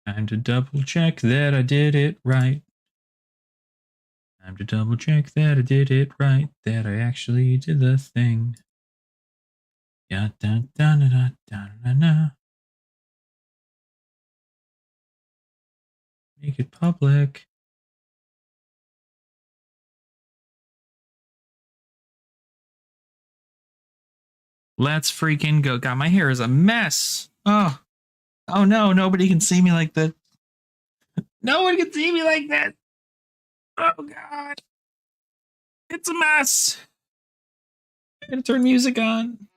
Time to double check that I did it right. Time to double check that I did it right. That I actually did the thing. Yeah, da da da da da da da. Make it public. Let's freaking go. God, my hair is a mess. Oh no, nobody can see me like that. No one can see me like that. Oh God. It's a mess. I'm gonna turn music on.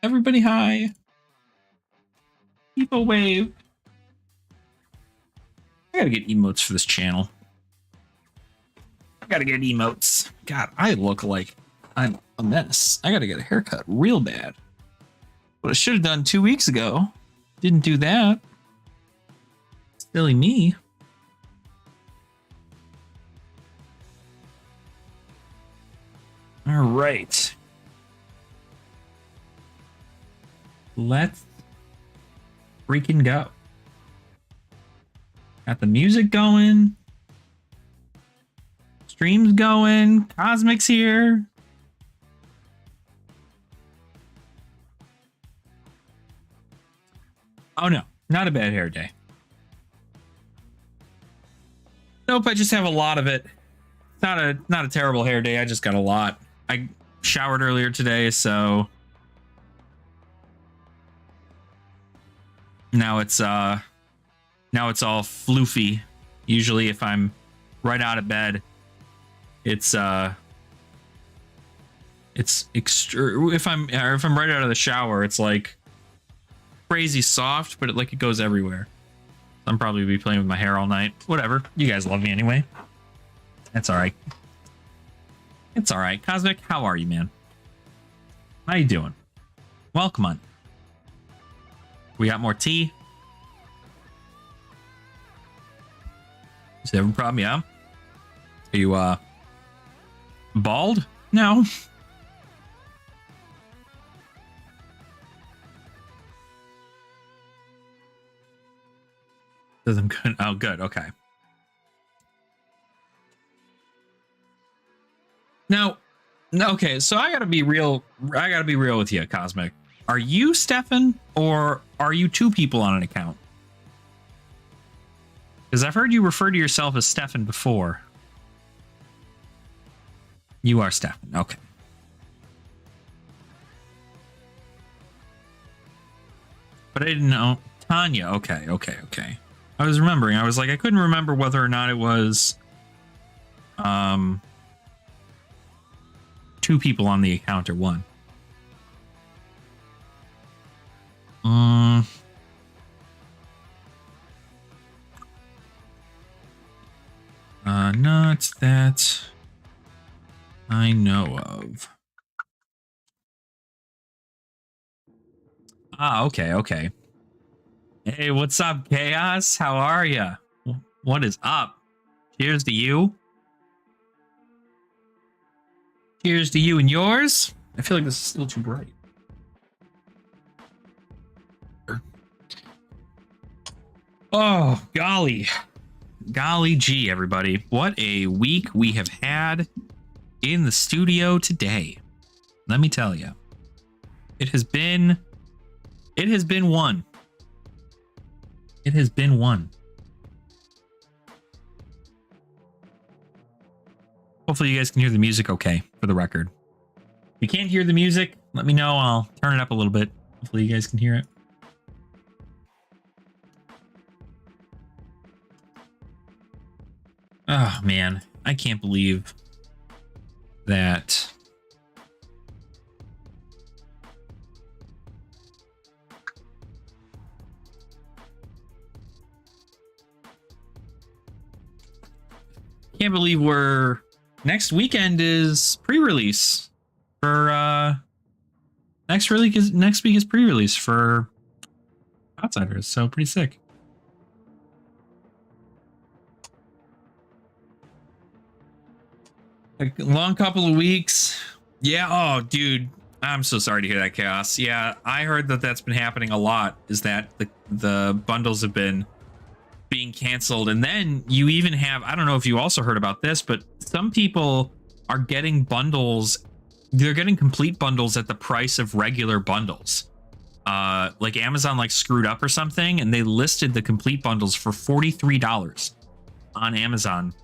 Everybody hi. People wave. I gotta get emotes for this channel. I gotta get emotes. God, I look like I'm a mess. I gotta get a haircut real bad. What I should have done 2 weeks ago. Didn't do that. Silly me. All right. Let's freaking go. Got the music going. Stream's going. Cosmic's here. Oh no, not a bad hair day. Nope, I just have a lot of it. It's not a terrible hair day. I just got a lot. I showered earlier today, so now it's all floofy. Usually if I'm right out of bed, it's extra. If I'm right out of the shower, it's like crazy soft, but it goes everywhere. I'm probably be playing with my hair all night. Whatever. You guys love me anyway. That's all right. It's all right. Cosmic, how are you, man? How you doing? Welcome on. We got more tea. Is there a problem? Yeah. Are you bald? No. Doesn't good. Oh, good. Okay. Now, okay. So I gotta be real. I gotta be real with you, Cosmic. Are you Stefan, or are you two people on an account? Because I've heard you refer to yourself as Stefan before. You are Stefan. Okay. But I didn't know. Tanya. Okay. I was remembering. I was like, I couldn't remember whether or not it was two people on the account or one. Not that I know of. Ah, okay. Hey, what's up, Chaos? How are ya? What is up? Cheers to you. Cheers to you and yours. I feel like this is still too bright. Oh, golly gee, everybody. What a week we have had in the studio today. Let me tell you. It has been one. It has been one. Hopefully you guys can hear the music okay, for the record. If you can't hear the music, let me know. I'll turn it up a little bit. Hopefully you guys can hear it. Oh, man. I can't believe that can't believe we're next weekend is pre-release for next week is pre-release for Outsiders, so pretty sick. A long couple of weeks. Yeah. Oh, dude, I'm so sorry to hear that, Chaos. Yeah, I heard that that's been happening a lot. Is that the bundles have been being canceled. And then you even have, I don't know if you also heard about this, but some people are getting bundles. They're getting complete bundles at the price of regular bundles. Like Amazon like screwed up or something, and they listed the complete bundles for $43 on Amazon.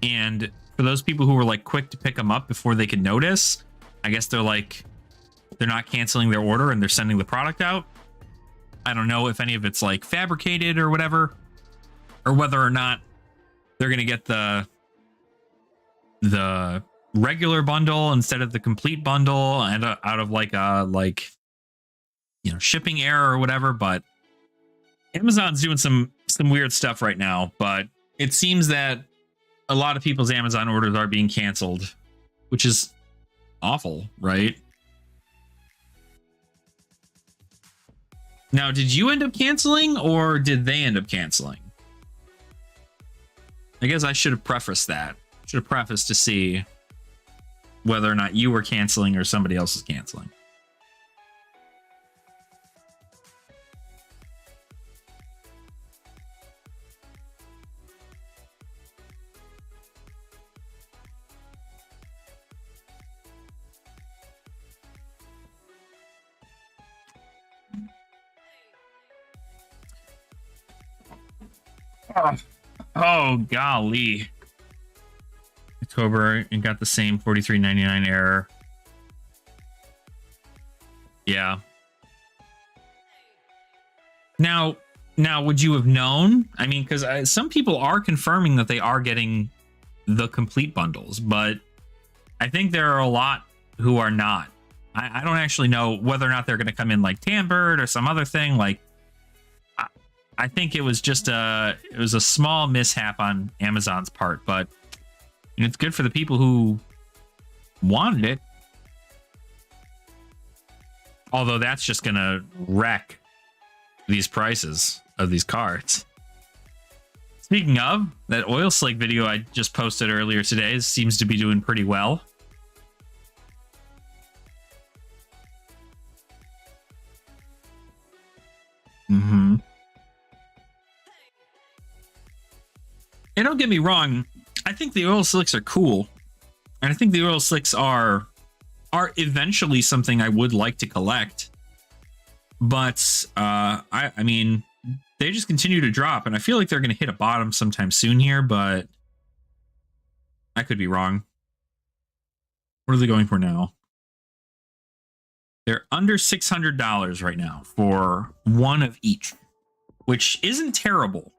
And for those people who were like quick to pick them up before they could notice, I guess they're not canceling their order and they're sending the product out. I don't know if any of it's like fabricated or whatever, or whether or not they're going to get the regular bundle instead of the complete bundle, and out of like a shipping error or whatever. But Amazon's doing some weird stuff right now, but it seems that a lot of people's Amazon orders are being canceled, which is awful, right? Now, did you end up canceling or did they end up canceling? I guess I should have prefaced that. Should have prefaced to see whether or not you were canceling or somebody else is canceling. Oh, golly. October and got the same $43.99 error. Yeah. Now, would you have known? I mean, because some people are confirming that they are getting the complete bundles, but I think there are a lot who are not. I don't actually know whether or not they're going to come in like Tambird or some other thing. Like, I think it was just a small mishap on Amazon's part, but it's good for the people who wanted it. Although that's just gonna wreck these prices of these cards. Speaking of, that oil slick video I just posted earlier today seems to be doing pretty well. Mm-hmm. And don't get me wrong, I think the oil slicks are cool. And I think the oil slicks are eventually something I would like to collect. But I mean, they just continue to drop, and I feel like they're going to hit a bottom sometime soon here, but I could be wrong. What are they going for now? They're under $600 right now for one of each, which isn't terrible.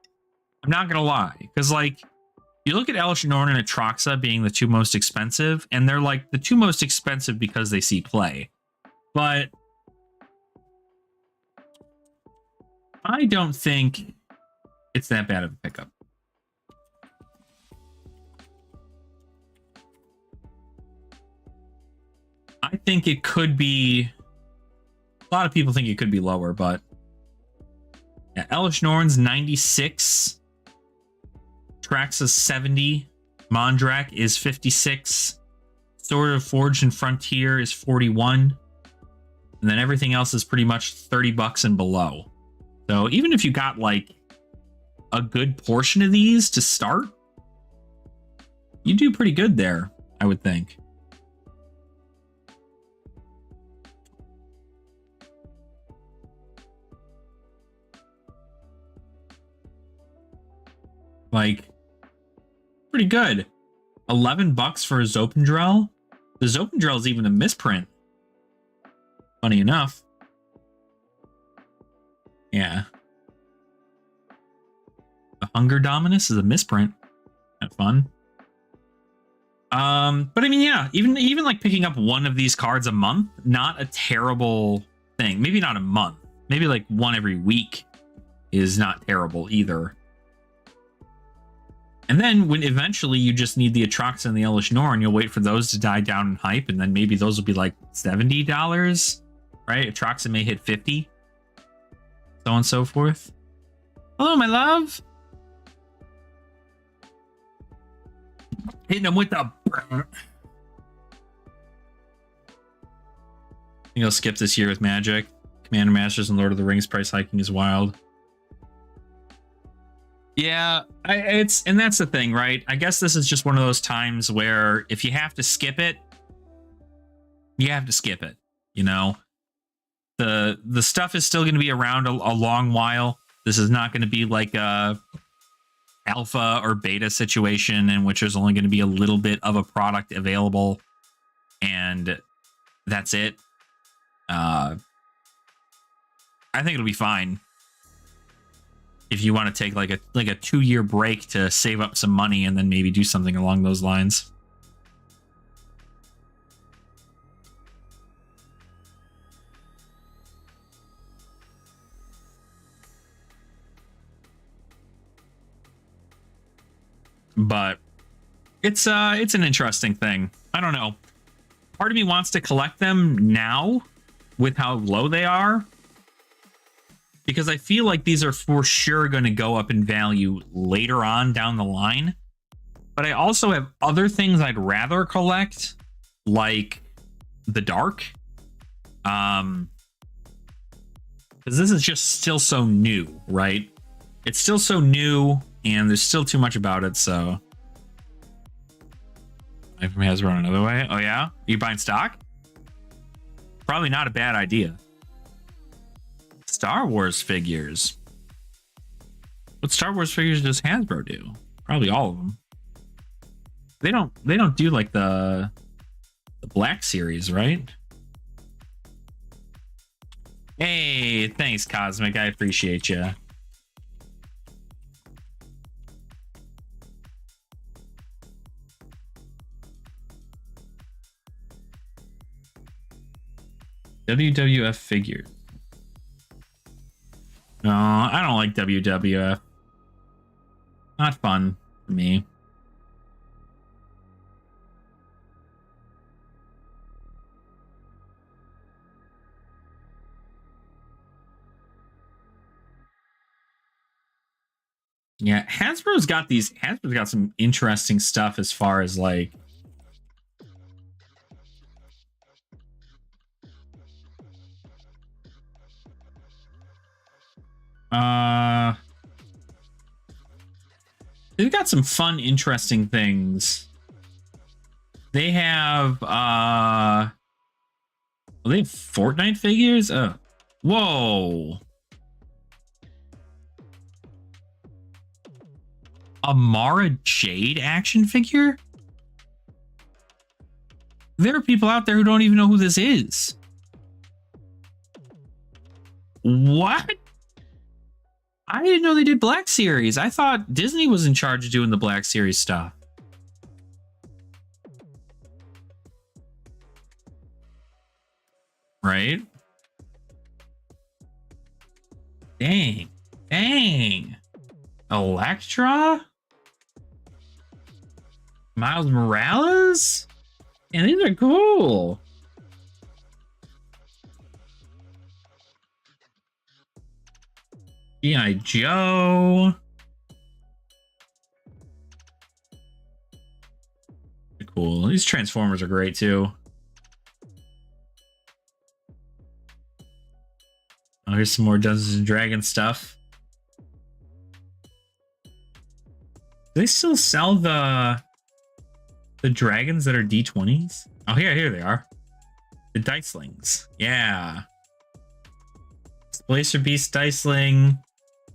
I'm not gonna lie, because like you look at Elish Norn and Atraxa being the two most expensive, and they're like the two most expensive because they see play. But I don't think it's that bad of a pickup. I think it could be. A lot of people think it could be lower, but yeah, Elish Norn's 96. Traxa's 70, Mondrak is 56, Sword of Forge and Frontier is 41, and then everything else is pretty much $30 and below. So even if you got like a good portion of these to start, you do pretty good there, I would think. Like, pretty good. $11 for a Zopendrel. The Zopendrel is even a misprint. Funny enough. Yeah. The Hunger Dominus is a misprint. Kind of fun. But I mean, yeah, even like picking up one of these cards a month, not a terrible thing. Maybe not a month. Maybe like one every week is not terrible either. And then when eventually you just need the Atraxa and the Elish Norn, you'll wait for those to die down in hype, and then maybe those will be like $70, right? Atraxa may hit 50, so on and so forth. Hello, my love. Hitting them with the. I think I'll skip this year with Magic. Commander Masters and Lord of the Rings price hiking is wild. Yeah, and that's the thing, right? I guess this is just one of those times where if you have to skip it, you have to skip it. You know, the stuff is still going to be around a long while. This is not going to be like a alpha or beta situation in which there's only going to be a little bit of a product available, and that's it. I think it'll be fine. If you want to take like a 2-year break to save up some money and then maybe do something along those lines. But it's an interesting thing. I don't know. Part of me wants to collect them now with how low they are, because I feel like these are for sure going to go up in value later on down the line. But I also have other things I'd rather collect, like the Dark. Because this is just still so new, right? It's still so new, and there's still too much about it, so... From Hasbro another way? Oh, yeah? Are you buying stock? Probably not a bad idea. Star Wars figures. What Star Wars figures does Hasbro do? Probably all of them. They don't do like the Black Series, right? Hey, thanks, Cosmic. I appreciate you. WWF figures. No, I don't like WWF. Not fun for me. Yeah, Hasbro's got some interesting stuff as far as like they've got some fun, interesting things. They have they have Fortnite figures? Oh. Whoa. A Mara Jade action figure? There are people out there who don't even know who this is. What? I didn't know they did Black Series. I thought Disney was in charge of doing the Black Series stuff. Right? Dang. Dang. Electra? Miles Morales? And these are cool. G.I. Joe. Cool. These Transformers are great too. Oh, here's some more Dungeons and Dragons stuff. Do they still sell the dragons that are D20s? Oh, here they are. The Dicelings. Yeah. Blaster Beast Diceling.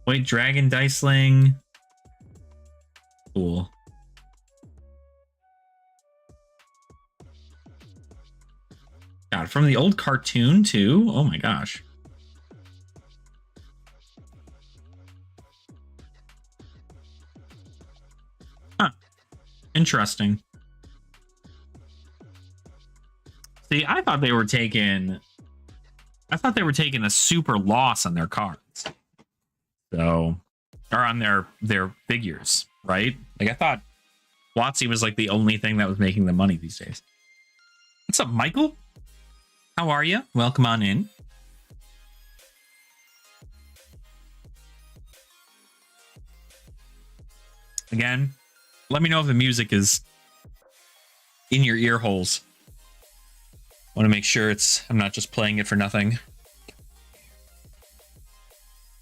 White Dragon Diceling. Cool. God, from the old cartoon too? Oh my gosh. Huh. Interesting. See, I thought they were taking a super loss on their cards. So, or on their figures, right? Like I thought WotC was like the only thing that was making them money these days. What's up, Michael? How are you? Welcome on in. Again, let me know if the music is in your ear holes. Want to make sure I'm not just playing it for nothing.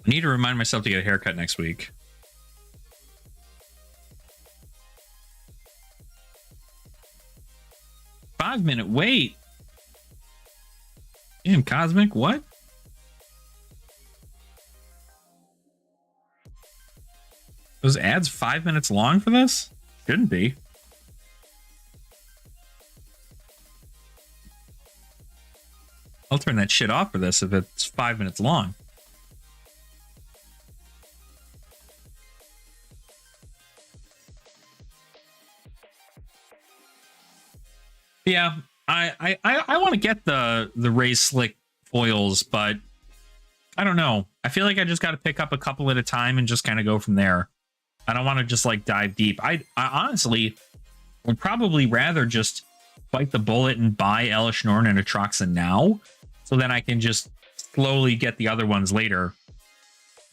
I need to remind myself to get a haircut next week. 5-minute wait. Damn, Cosmic, what? Those ads 5 minutes long for this? Shouldn't be. I'll turn that shit off for this if it's 5 minutes long. Yeah, I want to get the Raise Slick foils, but I don't know. I feel like I just got to pick up a couple at a time and just kind of go from there. I don't want to just like dive deep. I honestly would probably rather just bite the bullet and buy Elish Norn and Atroxa now, so then I can just slowly get the other ones later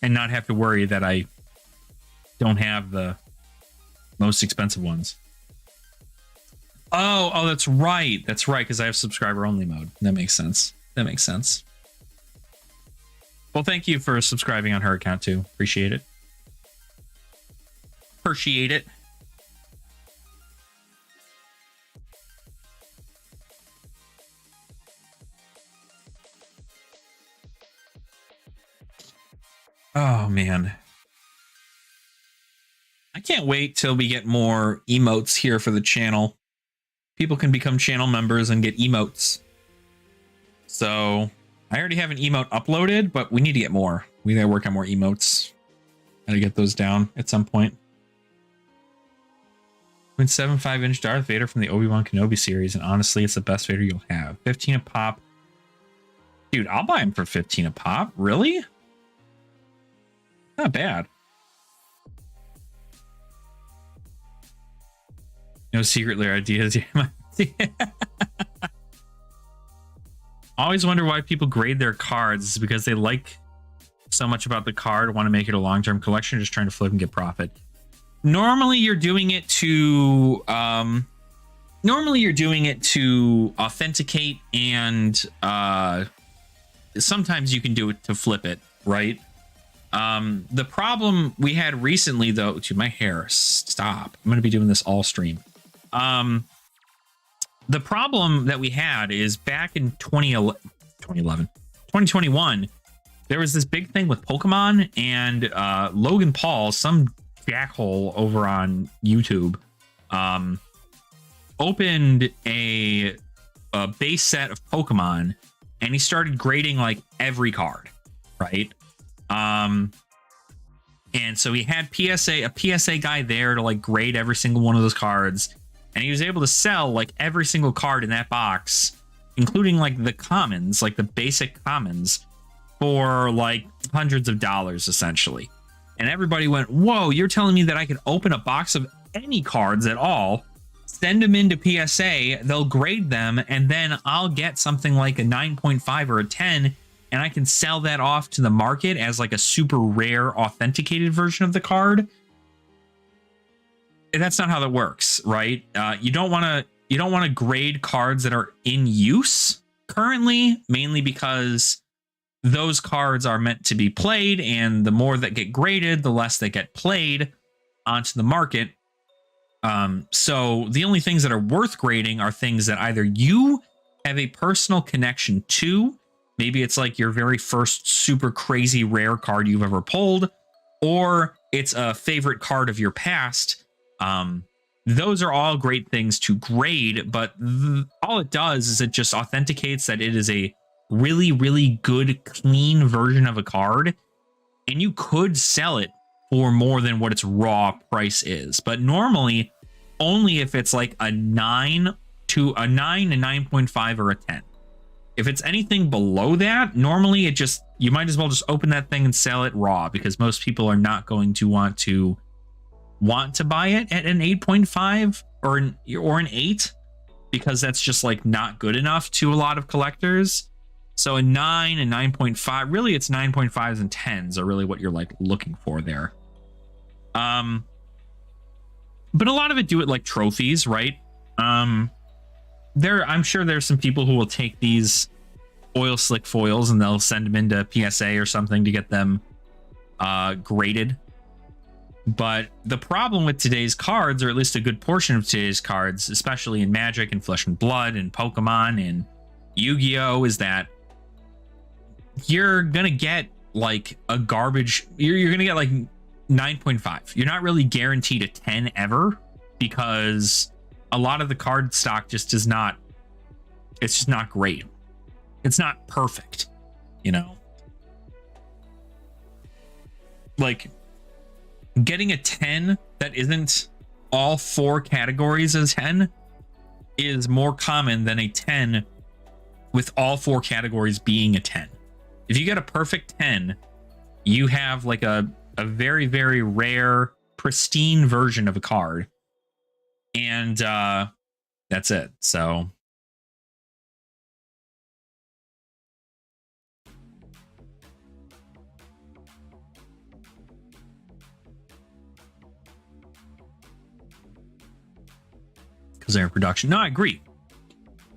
and not have to worry that I don't have the most expensive ones. Oh, that's right. That's right, because I have subscriber only mode. That makes sense. That makes sense. Well, thank you for subscribing on her account too. Appreciate it. Appreciate it. Oh, man. I can't wait till we get more emotes here for the channel. People can become channel members and get emotes. So I already have an emote uploaded, but we need to get more. We gotta work on more emotes. Gotta get those down at some point. 7.5-inch Darth Vader from the Obi-Wan Kenobi series, and honestly, it's the best Vader you'll have. 15 a pop. Dude, I'll buy them for 15 a pop. Really? Not bad. No secret lair ideas. Always wonder why people grade their cards. It's because they like so much about the card, want to make it a long-term collection, just trying to flip and get profit. Normally you're doing it to authenticate, and sometimes you can do it to flip it, right? The problem we had recently, though, to my hair, stop. I'm going to be doing this all stream. The problem that we had is back in 2021, there was this big thing with Pokemon, and Logan Paul, some jackhole over on YouTube, opened a base set of Pokemon, and he started grading like every card, right? And so he had a PSA guy there to like grade every single one of those cards, and he was able to sell like every single card in that box, including like the commons, like the basic commons, for like hundreds of dollars essentially. And everybody went, whoa, you're telling me that I could open a box of any cards at all, send them into PSA, they'll grade them, and then I'll get something like a 9.5 or a 10, and I can sell that off to the market as like a super rare authenticated version of the card. That's not how that works, right? You don't want to grade cards that are in use currently, mainly because those cards are meant to be played, and the more that get graded, the less they get played onto the market. So the only things that are worth grading are things that either you have a personal connection to, maybe it's like your very first super crazy rare card you've ever pulled, or it's a favorite card of your past. Those are all great things to grade, but all it does is it just authenticates that it is a really, really good, clean version of a card, and you could sell it for more than what its raw price is. But normally, only if it's like a 9, a 9.5, or a 10. If it's anything below that, normally you might as well just open that thing and sell it raw, because most people are not going to want to buy it at an 8.5 or an 8, because that's just like not good enough to a lot of collectors. So a 9 and 9.5, really it's 9.5s and 10s are really what you're like looking for there. But a lot of it do it like trophies, right? I'm sure there's some people who will take these oil slick foils and they'll send them into PSA or something to get them graded. But the problem with today's cards, or at least a good portion of today's cards, especially in Magic and Flesh and Blood and Pokemon and Yu-Gi-Oh, is that you're gonna get like a garbage. You're gonna get like 9.5. You're not really guaranteed a 10 ever, because a lot of the card stock just does not. It's just not great. It's not perfect, you know. Like getting a 10 that isn't all 4 categories as 10 is more common than a 10 with all 4 categories being a 10. If you get a perfect 10, you have like a very, very rare, pristine version of a card. And that's it. So because they're in production. No, I agree.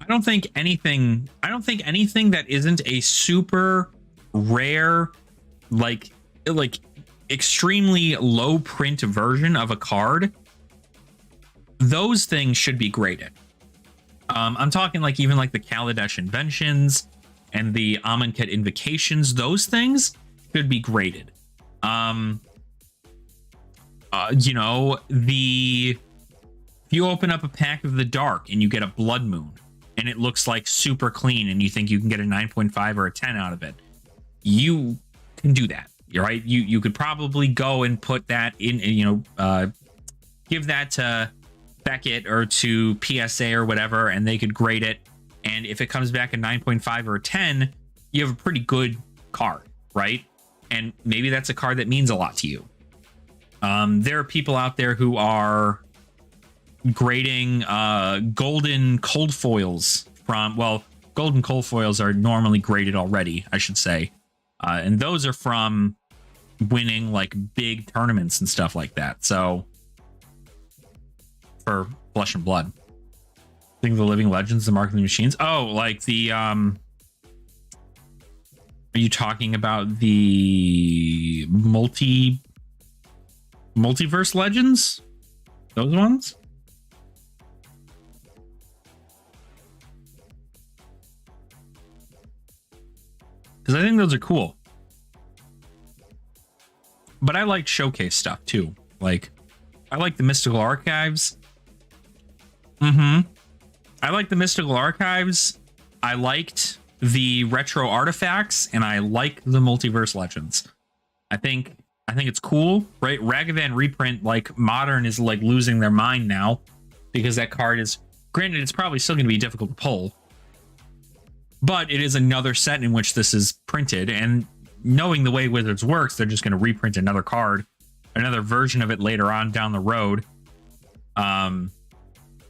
I don't think anything that isn't a super rare, like extremely low print version of a card, those things should be graded. I'm talking like even like the Kaladesh Inventions and the Amonkhet Invocations. Those things should be graded. You know, if you open up a pack of the Dark and you get a Blood Moon and it looks like super clean and you think you can get a 9.5 or a 10 out of it, you can do that. You're right. You could probably go and put that in, you know, give that to Beckett or to PSA or whatever, and they could grade it. And if it comes back a 9.5 or a 10, you have a pretty good card, right? And maybe that's a card that means a lot to you. There are people out there who are grading golden cold foils from, well, golden cold foils are normally graded already, I should say. And those are from winning like big tournaments and stuff like that. So for Flesh and Blood, Think of the Living Legends, the Mark of the Machines. Oh, like the are you talking about the Multiverse Legends? Those ones? Because I think those are cool. But I like showcase stuff too. Like, I like the Mystical Archives. I like the Mystical Archives. I liked the Retro Artifacts, and I like the Multiverse Legends. I think it's cool, right? Ragavan reprint, like modern, is like losing their mind now because that card is, granted, it's probably still going to be difficult to pull, but it is another set in which this is printed. And knowing the way Wizards works, they're just going to reprint another card, another version of it later on down the road, because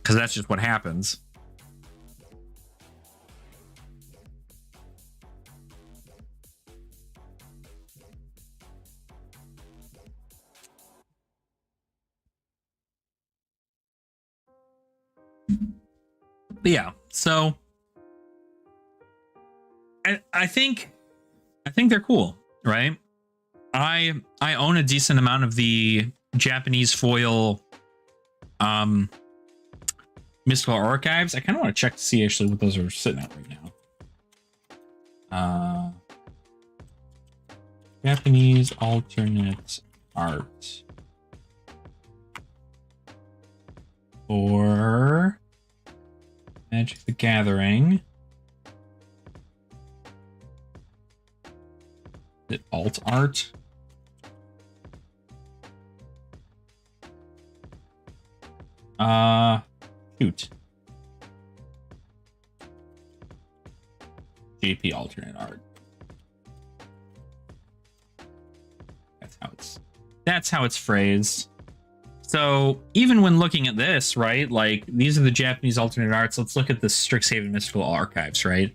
that's just what happens. But yeah, so I think they're cool, right? I own a decent amount of the Japanese foil Mystical Archives. I kind of want to check to see actually what those are sitting at right now. Japanese alternate art for Magic the Gathering. Is it alt art? Shoot. JP alternate art. That's how it's phrased. So even when looking at this, right, like these are the Japanese alternate arts. Let's look at the Strixhaven Mystical Archives, right?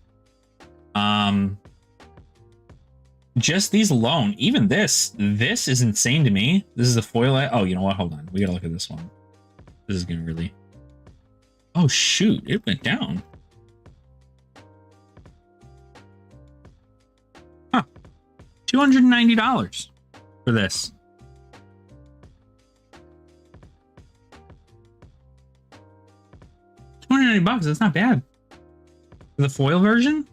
Just these alone, even this is insane to me. This is a foil. Oh, you know what? Hold on. We gotta look at this one. This is gonna really. Oh shoot! It went down. Huh? $290 for this. $190. That's not bad. For the foil version?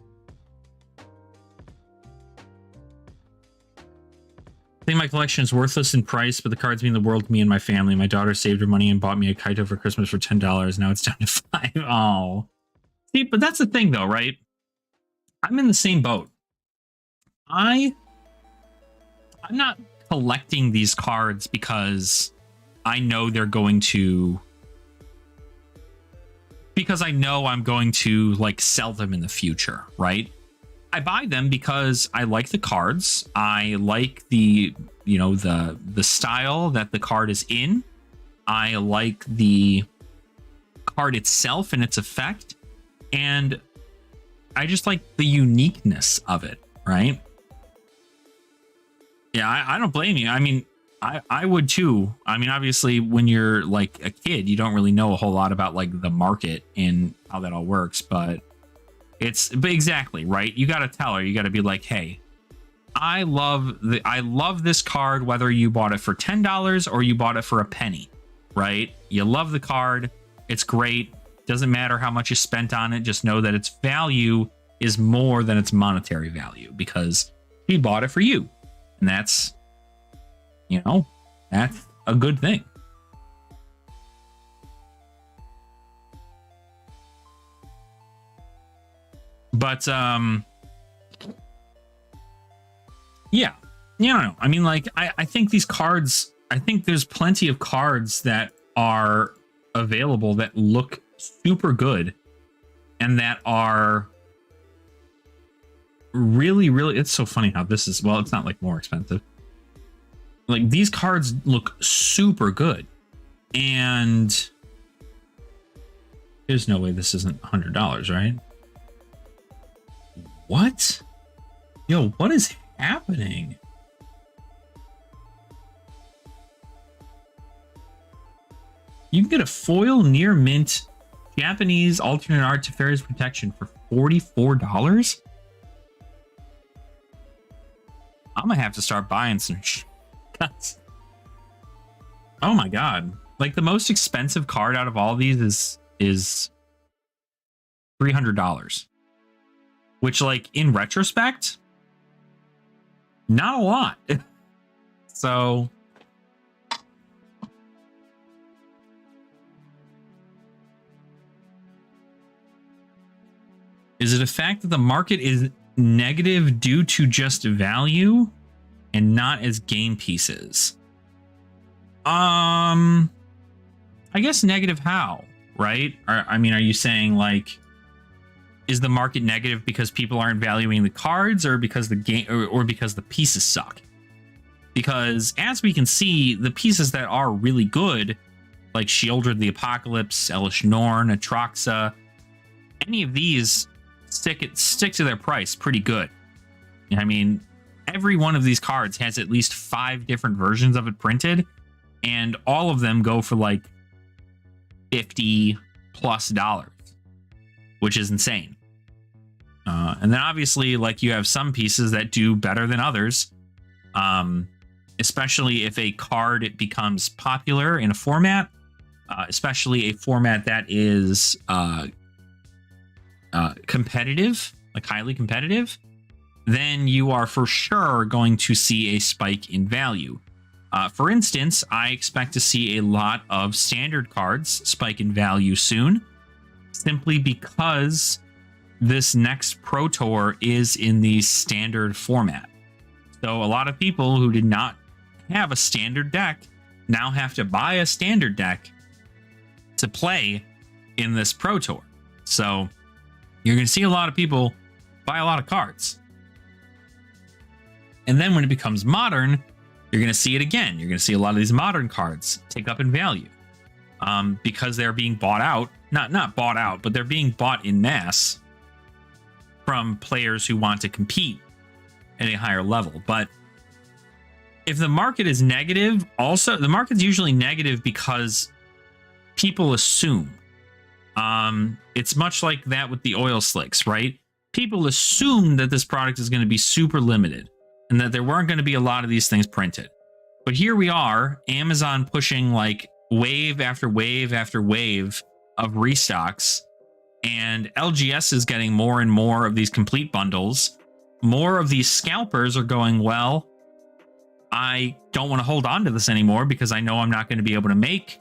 I think my collection is worthless in price, but the cards mean the world to me and my family. My daughter saved her money and bought me a Kaito for Christmas for $10. Now it's down to $5. Oh. See, but that's the thing though, right? I'm in the same boat. I'm not collecting these cards because I know they're going to... Because I know I'm going to like sell them in the future, right? I buy them because I like the cards. I like the, you know, the style that the card is in. I like the card itself and its effect. And I just like the uniqueness of it, right? Yeah, I don't blame you. I mean, I would too. I mean, obviously, when you're like a kid, you don't really know a whole lot about like the market and how that all works, but exactly right. You got to tell her, you got to be like, hey, I love this card, whether you bought it for $10 or you bought it for a penny, right? You love the card. It's great. Doesn't matter how much you spent on it. Just know that its value is more than its monetary value because he bought it for you. And that's, you know, that's a good thing. But yeah, I don't know. I mean, like, I think these cards, I think there's plenty of cards that are available that look super good and that are really, really, it's so funny how this is, well, it's not like more expensive. Like, these cards look super good, and there's no way this isn't $100, right? What? Yo, what is happening? You can get a foil near mint Japanese alternate art Teferi's Protection for $44? I'm gonna have to start buying some oh my god. Like, the most expensive card out of all these is $300. Which, like, in retrospect, not a lot. So is it a fact that the market is negative due to just value and not as game pieces? I guess negative how, right? I mean, are you saying, like, is the market negative because people aren't valuing the cards, or because the game, or because the pieces suck? Because as we can see, the pieces that are really good, like Shieldred the Apocalypse, Elish Norn, Atraxa, any of these stick to their price pretty good. I mean, every one of these cards has at least 5 different versions of it printed, and all of them go for like $50+, which is insane. And then obviously, like, you have some pieces that do better than others, especially if a card becomes popular in a format, especially a format that is competitive, like highly competitive, then you are for sure going to see a spike in value. For instance, I expect to see a lot of standard cards spike in value soon, simply because this next Pro Tour is in the standard format. So a lot of people who did not have a standard deck now have to buy a standard deck to play in this Pro Tour. So you're going to see a lot of people buy a lot of cards. And then when it becomes modern, you're going to see it again. You're going to see a lot of these modern cards take up in value because they're being bought out. Not bought out, but they're being bought in mass from players who want to compete at a higher level. But if the market is negative, also, the market's usually negative because people assume. It's much like that with the oil slicks, right? People assume that this product is going to be super limited and that there weren't going to be a lot of these things printed. But here we are, Amazon pushing like wave after wave after wave of restocks, And LGS is getting more and more of these complete bundles. More of these scalpers are going, well, I don't want to hold on to this anymore because I know I'm not going to be able to make,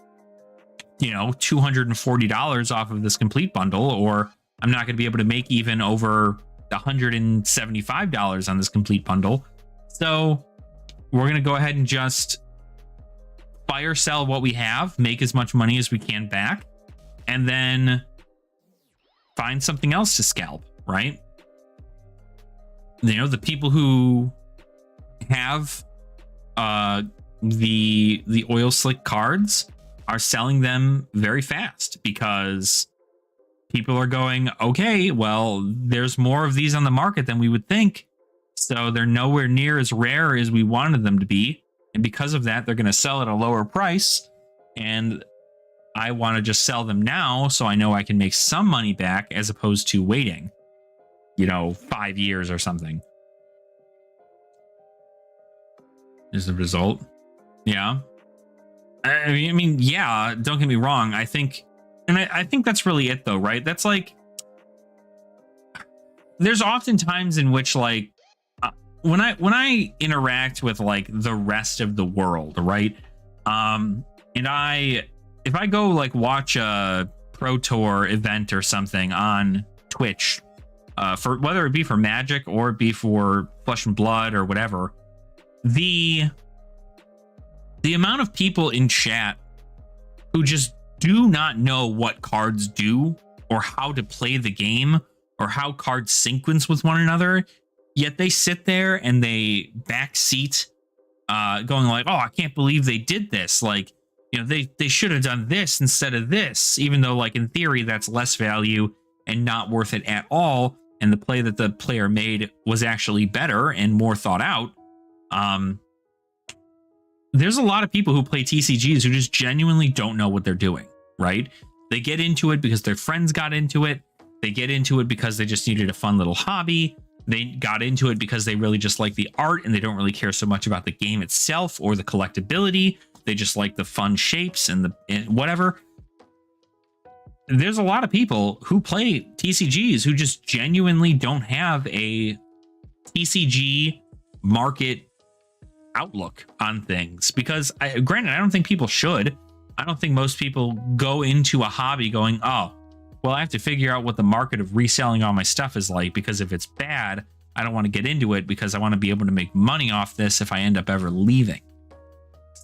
$240 off of this complete bundle, or I'm not going to be able to make even over $175 on this complete bundle. So we're going to go ahead and just fire sell what we have, make as much money as we can back, and then find something else to scalp, right? The people who have the oil slick cards are selling them very fast because people are going, okay, well, there's more of these on the market than we would think. So they're nowhere near as rare as we wanted them to be. And because of that, they're going to sell at a lower price. And I want to just sell them now so I know I can make some money back as opposed to waiting, 5 years or something. Is the result. Yeah. I mean, yeah, don't get me wrong. I think that's really it though, right? That's like, there's often times in which like, when I interact with like the rest of the world, right? And if I go like watch a Pro Tour event or something on Twitch, for whether it be for Magic or it be for Flesh and Blood or whatever, the amount of people in chat who just do not know what cards do or how to play the game or how cards sequence with one another, yet they sit there and they backseat going like, oh, I can't believe they did this. Like, they should have done this instead of this, even though like in theory that's less value and not worth it at all. And the play that the player made was actually better and more thought out. There's a lot of people who play TCGs who just genuinely don't know what they're doing, right? They get into it because their friends got into it. They get into it because they just needed a fun little hobby. They got into it because they really just like the art and they don't really care so much about the game itself or the collectability. They just like the fun shapes and whatever. There's a lot of people who play TCGs who just genuinely don't have a TCG market outlook on things, because granted, I don't think people should. I don't think most people go into a hobby going, oh, well, I have to figure out what the market of reselling all my stuff is like, because if it's bad, I don't want to get into it because I want to be able to make money off this if I end up ever leaving.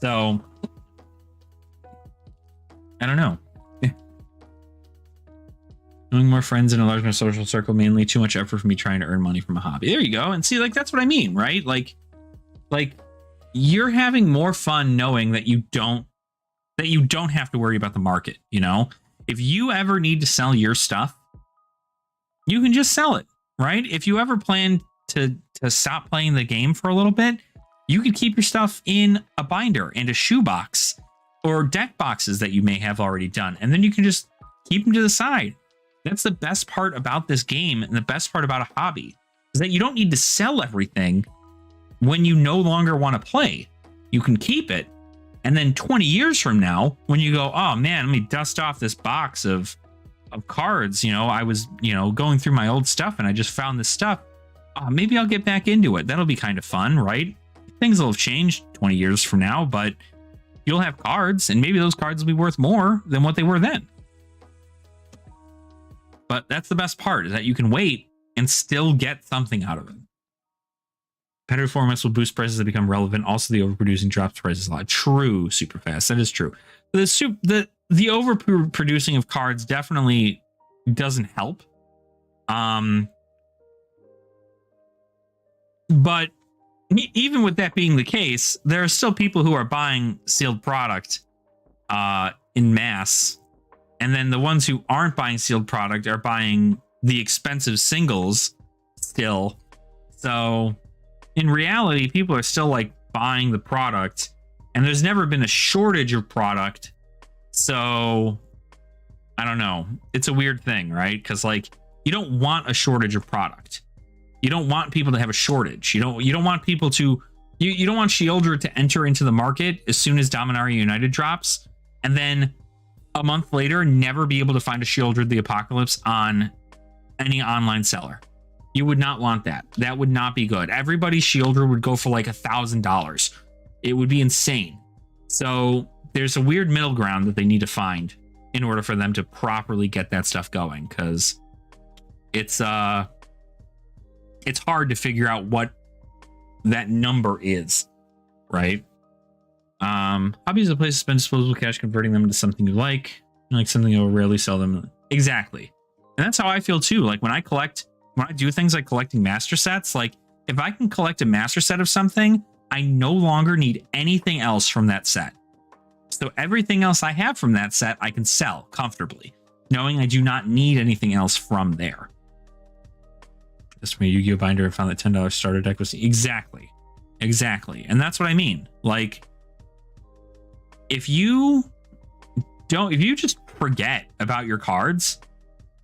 So I don't know. Knowing more friends in a larger social circle, mainly too much effort for me trying to earn money from a hobby. There you go. And see, like, that's what I mean, right? Like you're having more fun knowing that you don't have to worry about the market. If you ever need to sell your stuff, you can just sell it, right? If you ever plan to stop playing the game for a little bit, you can keep your stuff in a binder and a shoebox or deck boxes that you may have already done. And then you can just keep them to the side. That's the best part about this game, and the best part about a hobby is that you don't need to sell everything when you no longer want to play. You can keep it. And then 20 years from now, when you go, oh man, let me dust off this box of cards. I was, going through my old stuff and I just found this stuff. Maybe I'll get back into it. That'll be kind of fun, right? Things will have changed 20 years from now, but you'll have cards and maybe those cards will be worth more than what they were then. But that's the best part, is that you can wait and still get something out of it. Competitive formats will boost prices that become relevant. Also, the overproducing drops prices a lot. True, super fast. That is true. The overproducing of cards definitely doesn't help. But even with that being the case, there are still people who are buying sealed product in mass. And then the ones who aren't buying sealed product are buying the expensive singles still. So in reality, people are still like buying the product, and there's never been a shortage of product. So I don't know. It's a weird thing, right? Because like, you don't want a shortage of product. You don't want people to have a shortage. You don't want people to, you don't want Shieldred to enter into the market as soon as Dominaria United drops, and then a month later, never be able to find a Shieldred the Apocalypse on any online seller. You would not want that. That would not be good. Everybody's Shieldred would go for like $1,000. It would be insane. So there's a weird middle ground that they need to find in order for them to properly get that stuff going, because it's hard to figure out what that number is, right? Hobby is a place to spend disposable cash, converting them into something you like something you'll rarely sell them. Exactly. And that's how I feel too. Like when I do things like collecting master sets, like if I can collect a master set of something, I no longer need anything else from that set. So everything else I have from that set, I can sell comfortably, knowing I do not need anything else from there. This way, Yu-Gi-Oh binder and found that $10 starter deck was exactly. And that's what I mean. Like, if you just forget about your cards,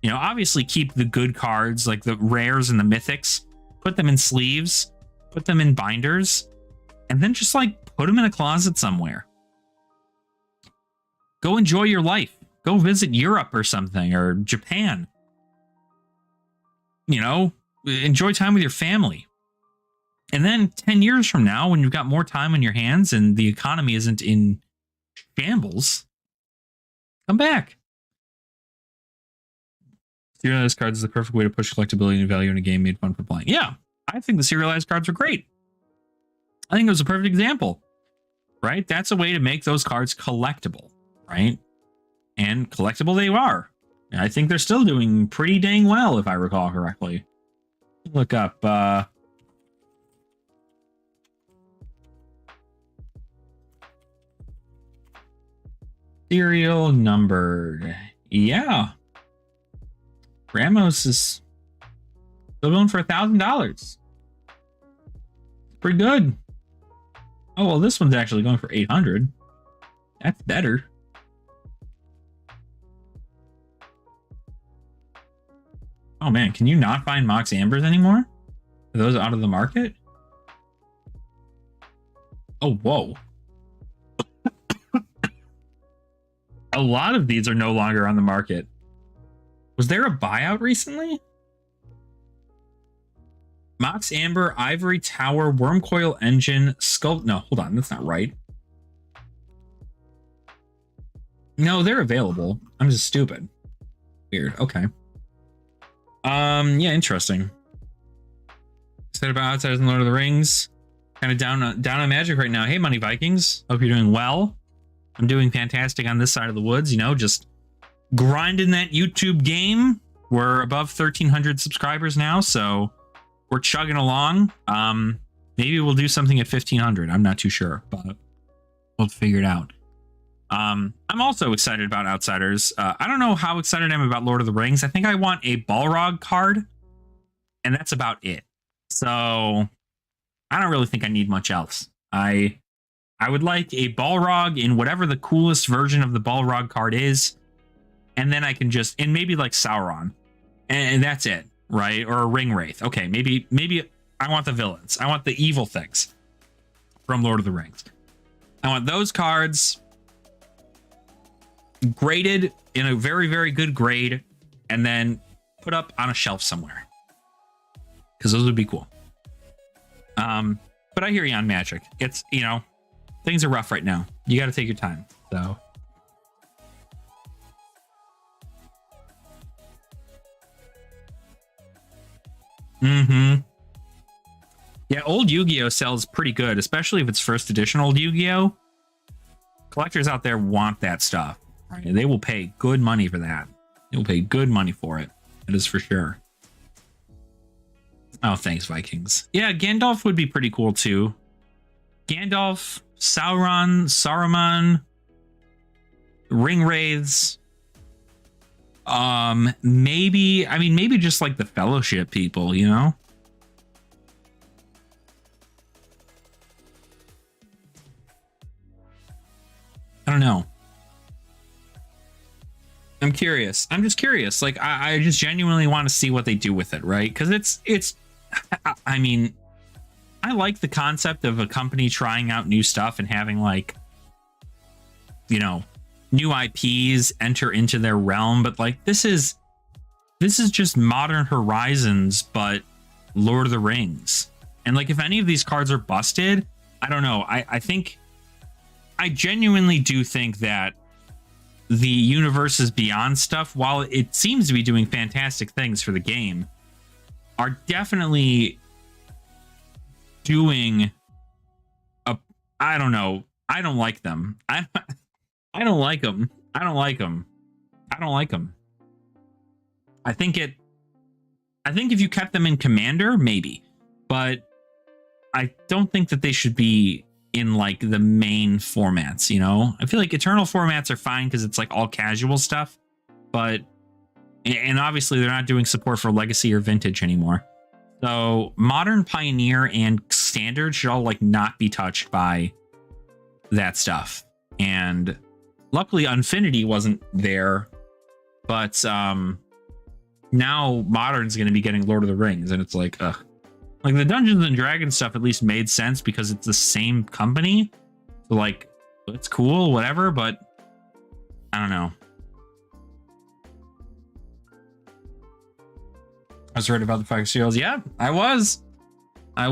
you know, obviously keep the good cards, like the rares and the mythics, put them in sleeves, put them in binders, and then just like put them in a closet somewhere. Go enjoy your life. Go visit Europe or something, or Japan. You know, enjoy time with your family. And then 10 years from now, when you've got more time on your hands and the economy isn't in shambles, come back. Serialized cards is the perfect way to push collectability and value in a game made fun for playing. Yeah, I think the serialized cards are great. I think it was a perfect example, right? That's a way to make those cards collectible, right? And collectible they are. I think they're still doing pretty dang well, if I recall correctly. Look up, serial numbered. Yeah. Ramos is still going for $1,000. Pretty good. Oh, well, this one's actually going for 800. That's better. Oh man, can you not find Mox Ambers anymore? Are those out of the market? Oh, whoa. A lot of these are no longer on the market. Was there a buyout recently? Mox Amber, Ivory Tower, Wormcoil Engine, Sculpt. No, hold on. That's not right. No, they're available. I'm just stupid. Weird. Okay. Yeah, interesting. Said about Outsiders and Lord of the Rings. Kind of down on Magic right now. Hey, Money Vikings. Hope you're doing well. I'm doing fantastic on this side of the woods. You know, just grinding that YouTube game. We're above 1,300 subscribers now, so we're chugging along. Maybe we'll do something at 1,500. I'm not too sure, but we'll figure it out. I'm also excited about Outsiders. I don't know how excited I am about Lord of the Rings. I think I want a Balrog card, and that's about it. So I don't really think I need much else. I would like a Balrog in whatever the coolest version of the Balrog card is, and then I can just, and maybe like Sauron, and that's it, right? Or a Ringwraith. Okay, maybe I want the villains. I want the evil things from Lord of the Rings. I want those cards graded in a very, very good grade, and then put up on a shelf somewhere, because those would be cool. But I hear you on Magic. It's, you know, things are rough right now. You got to take your time. So yeah, old Yu-Gi-Oh sells pretty good, especially if it's first edition old Yu-Gi-Oh. Collectors out there want that stuff. Right? They will pay good money for that. They will pay good money for it. That is for sure. Oh, thanks, Vikings. Yeah, Gandalf would be pretty cool too. Gandalf, Sauron, Saruman, Ringwraiths. Maybe just like the Fellowship people, you know? I don't know. I'm curious. I'm just curious. Like, I just genuinely want to see what they do with it, right? Because it's I mean, I like the concept of a company trying out new stuff and having, like, you know, new IPs enter into their realm, but like this is just Modern Horizons, but Lord of the Rings. And like if any of these cards are busted, I don't know. I genuinely do think that the Universes Beyond stuff, while it seems to be doing fantastic things for the game, are definitely doing I don't know. I don't like them. I don't like them. I don't like them. I don't like them. I think if you kept them in Commander, maybe, but I don't think that they should be in like the main formats, you know? I feel like Eternal formats are fine because it's like all casual stuff, but and obviously they're not doing support for Legacy or Vintage anymore. So Modern, Pioneer, and Standard should all like not be touched by that stuff. And luckily Infinity wasn't there, but now Modern's going to be getting Lord of the Rings, and it's like, ugh. Like the Dungeons and Dragons stuff at least made sense because it's the same company. So like, it's cool, whatever, but I don't know. I was right about the Fox Serials. Yeah, I was. I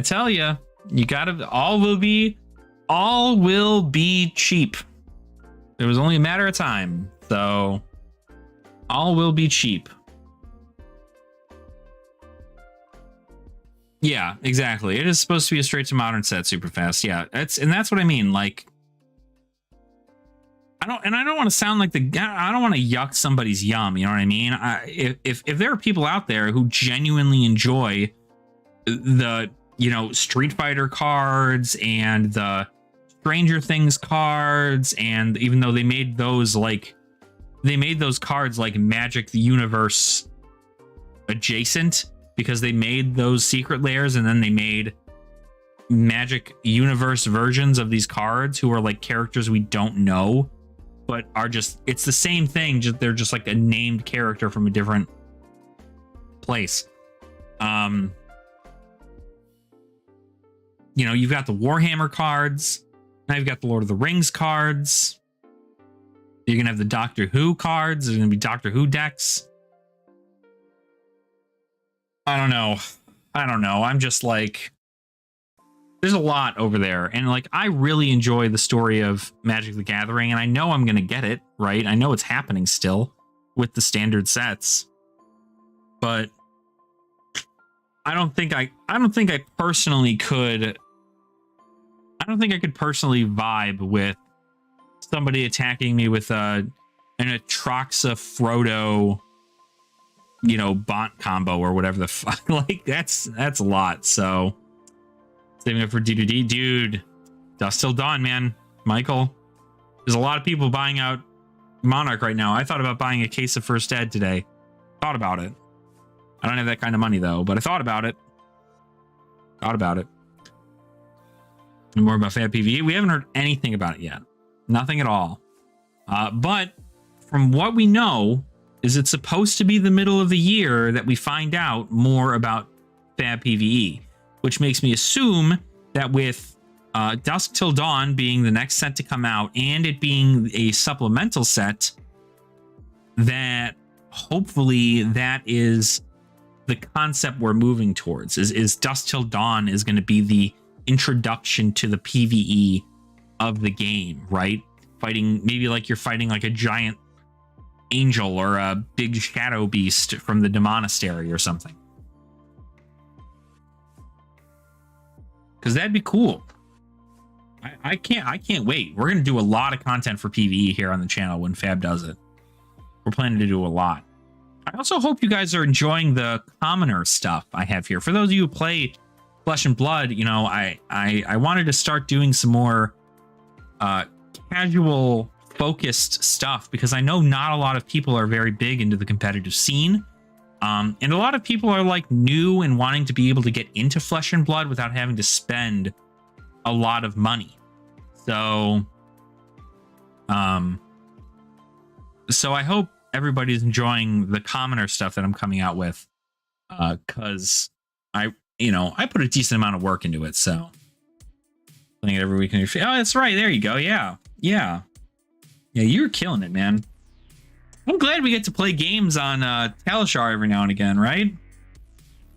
tell you, you gotta, all will be cheap. It was only a matter of time. So all will be cheap. Yeah, exactly. It is supposed to be a straight to modern set super fast. Yeah, that's what I mean. Like, I don't want to sound like I don't want to yuck somebody's yum. You know what I mean? If there are people out there who genuinely enjoy the, you know, Street Fighter cards and the Stranger Things cards, and even though they made those cards like Magic the Universe adjacent, because they made those secret layers and then they made Magic Universe versions of these cards who are like characters we don't know, but are just, it's the same thing, just they're just like a named character from a different place. You know, you've got the Warhammer cards, now you've got the Lord of the Rings cards, you're gonna have the Doctor Who cards, there's gonna be Doctor Who decks. I don't know. I'm just like, there's a lot over there. And like, I really enjoy the story of Magic the Gathering, and I know I'm going to get it, right? I know it's happening still with the standard sets, but I don't think I personally could vibe with somebody attacking me with an Atraxa Frodo, you know, Bont combo or whatever the fuck. Like that's a lot. So saving it for D2D, dude. Dusk Till Dawn, man. Michael, there's a lot of people buying out Monarch right now. I thought about buying a case of First Ed today. Thought about it. I don't have that kind of money though, but I thought about it. And more about Fab PvE. We haven't heard anything about it yet. Nothing at all. But from what we know, is it's supposed to be the middle of the year that we find out more about Fab PvE, which makes me assume that with Dusk Till Dawn being the next set to come out and it being a supplemental set, that hopefully that is the concept we're moving towards, is Dusk Till Dawn is going to be the introduction to the PvE of the game, right? Fighting, maybe like you're fighting like a giant angel or a big shadow beast from the Demonastery or something. Because that'd be cool. I can't wait. We're gonna do a lot of content for PvE here on the channel when Fab does it. We're planning to do a lot. I also hope you guys are enjoying the commoner stuff I have here. For those of you who play Flesh and Blood, you know, I wanted to start doing some more casual focused stuff, because I know not a lot of people are very big into the competitive scene, and a lot of people are like new and wanting to be able to get into Flesh and Blood without having to spend a lot of money. So so I hope everybody's enjoying the commoner stuff that I'm coming out with, because I put a decent amount of work into it. So playing it every week. Oh, that's right, there you go. Yeah Yeah, you're killing it, man. I'm glad we get to play games on Talishar every now and again, right?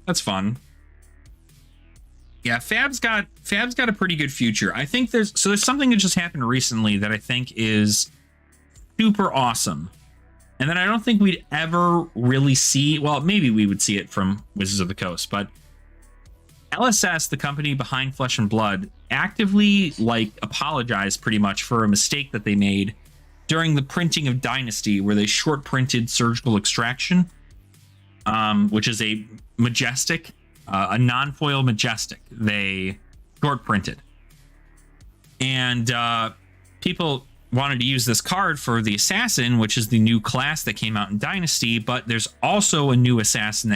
That's fun. Yeah, Fab's got a pretty good future. I think there's something that just happened recently that I think is super awesome. And then I don't think we'd ever really see, well, maybe we would see it from Wizards of the Coast, but LSS, the company behind Flesh and Blood, actively apologized pretty much for a mistake that they made during the printing of Dynasty, where they short printed Surgical Extraction, which is a Majestic, a non-foil Majestic. They short printed, and people wanted to use this card for the Assassin, which is the new class that came out in Dynasty. But there's also a new Assassin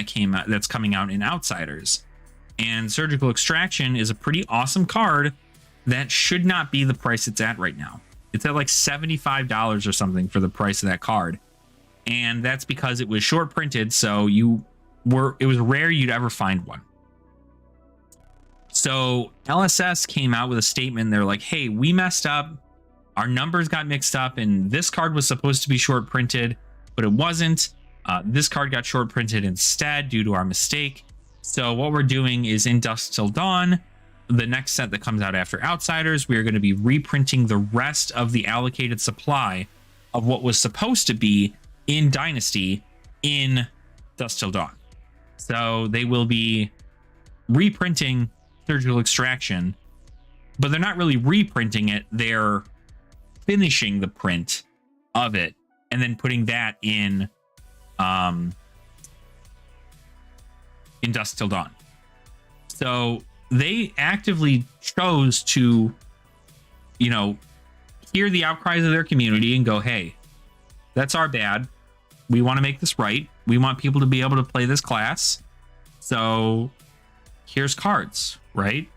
that's coming out in Outsiders, and Surgical Extraction is a pretty awesome card that should not be the price it's at right now. It's at like $75 or something for the price of that card. And that's because it was short printed, so it was rare you'd ever find one. So LSS came out with a statement. They're like, hey, we messed up. Our numbers got mixed up, and this card was supposed to be short printed, but it wasn't. This card got short printed instead due to our mistake. So what we're doing is in Dusk Till Dawn, the next set that comes out after Outsiders, we are going to be reprinting the rest of the allocated supply of what was supposed to be in Dynasty in Dusk Till Dawn. So they will be reprinting Surgical Extraction, but they're not really reprinting it. They're finishing the print of it and then putting that in Dusk Till Dawn. So they actively chose to, hear the outcries of their community and go, hey, that's our bad. We want to make this right. We want people to be able to play this class. So here's cards, right?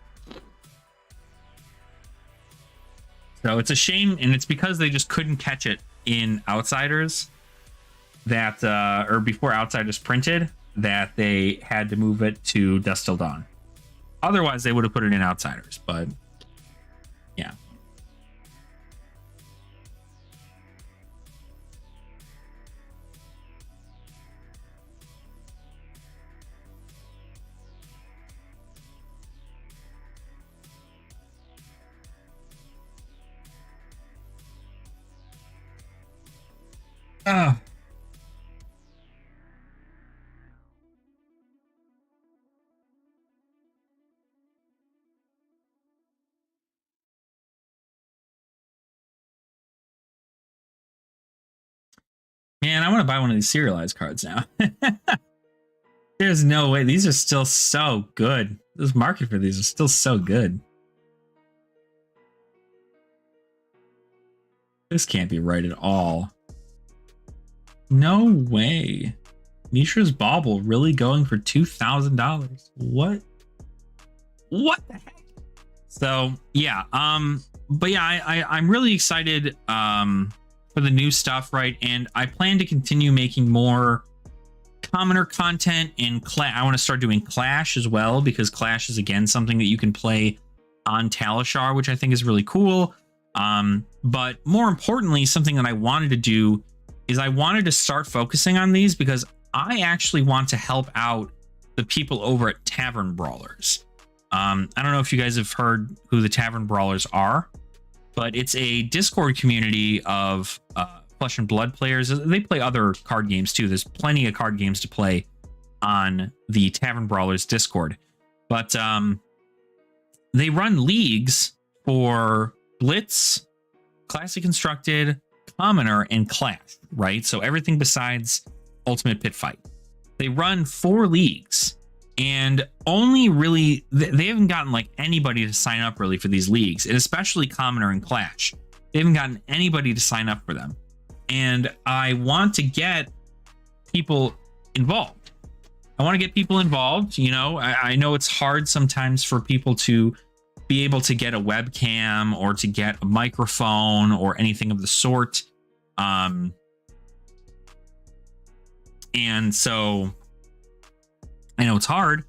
So it's a shame, and it's because they just couldn't catch it in Outsiders that, or before Outsiders printed, that they had to move it to Dusk Till Dawn. Otherwise, they would have put it in Outsiders, but yeah. Man, I want to buy one of these serialized cards now. There's no way. These are still so good. This market for these is still so good. This can't be right at all. No way. Mishra's Bauble really going for $2,000. What? What the heck? So yeah, but yeah, I'm really excited for the new stuff, right? And I plan to continue making more commoner content in I want to start doing Clash as well, because Clash is again something that you can play on Talishar, which I think is really cool. But more importantly, something that I wanted to do is I wanted to start focusing on these because I actually want to help out the people over at Tavern Brawlers. I don't know if you guys have heard who the Tavern Brawlers are, but it's a Discord community of Flesh and Blood players. They play other card games too. There's plenty of card games to play on the Tavern Brawlers Discord. But they run leagues for Blitz, Classic Constructed, Commoner, and Clash, right? So everything besides Ultimate Pit Fight. They run 4 leagues, and only really they haven't gotten like anybody to sign up really for these leagues, and especially Commoner and Clash. They haven't gotten anybody to sign up for them. And I want to get people involved. I want to get people involved. You know, I know it's hard sometimes for people to be able to get a webcam or to get a microphone or anything of the sort. And so I know it's hard,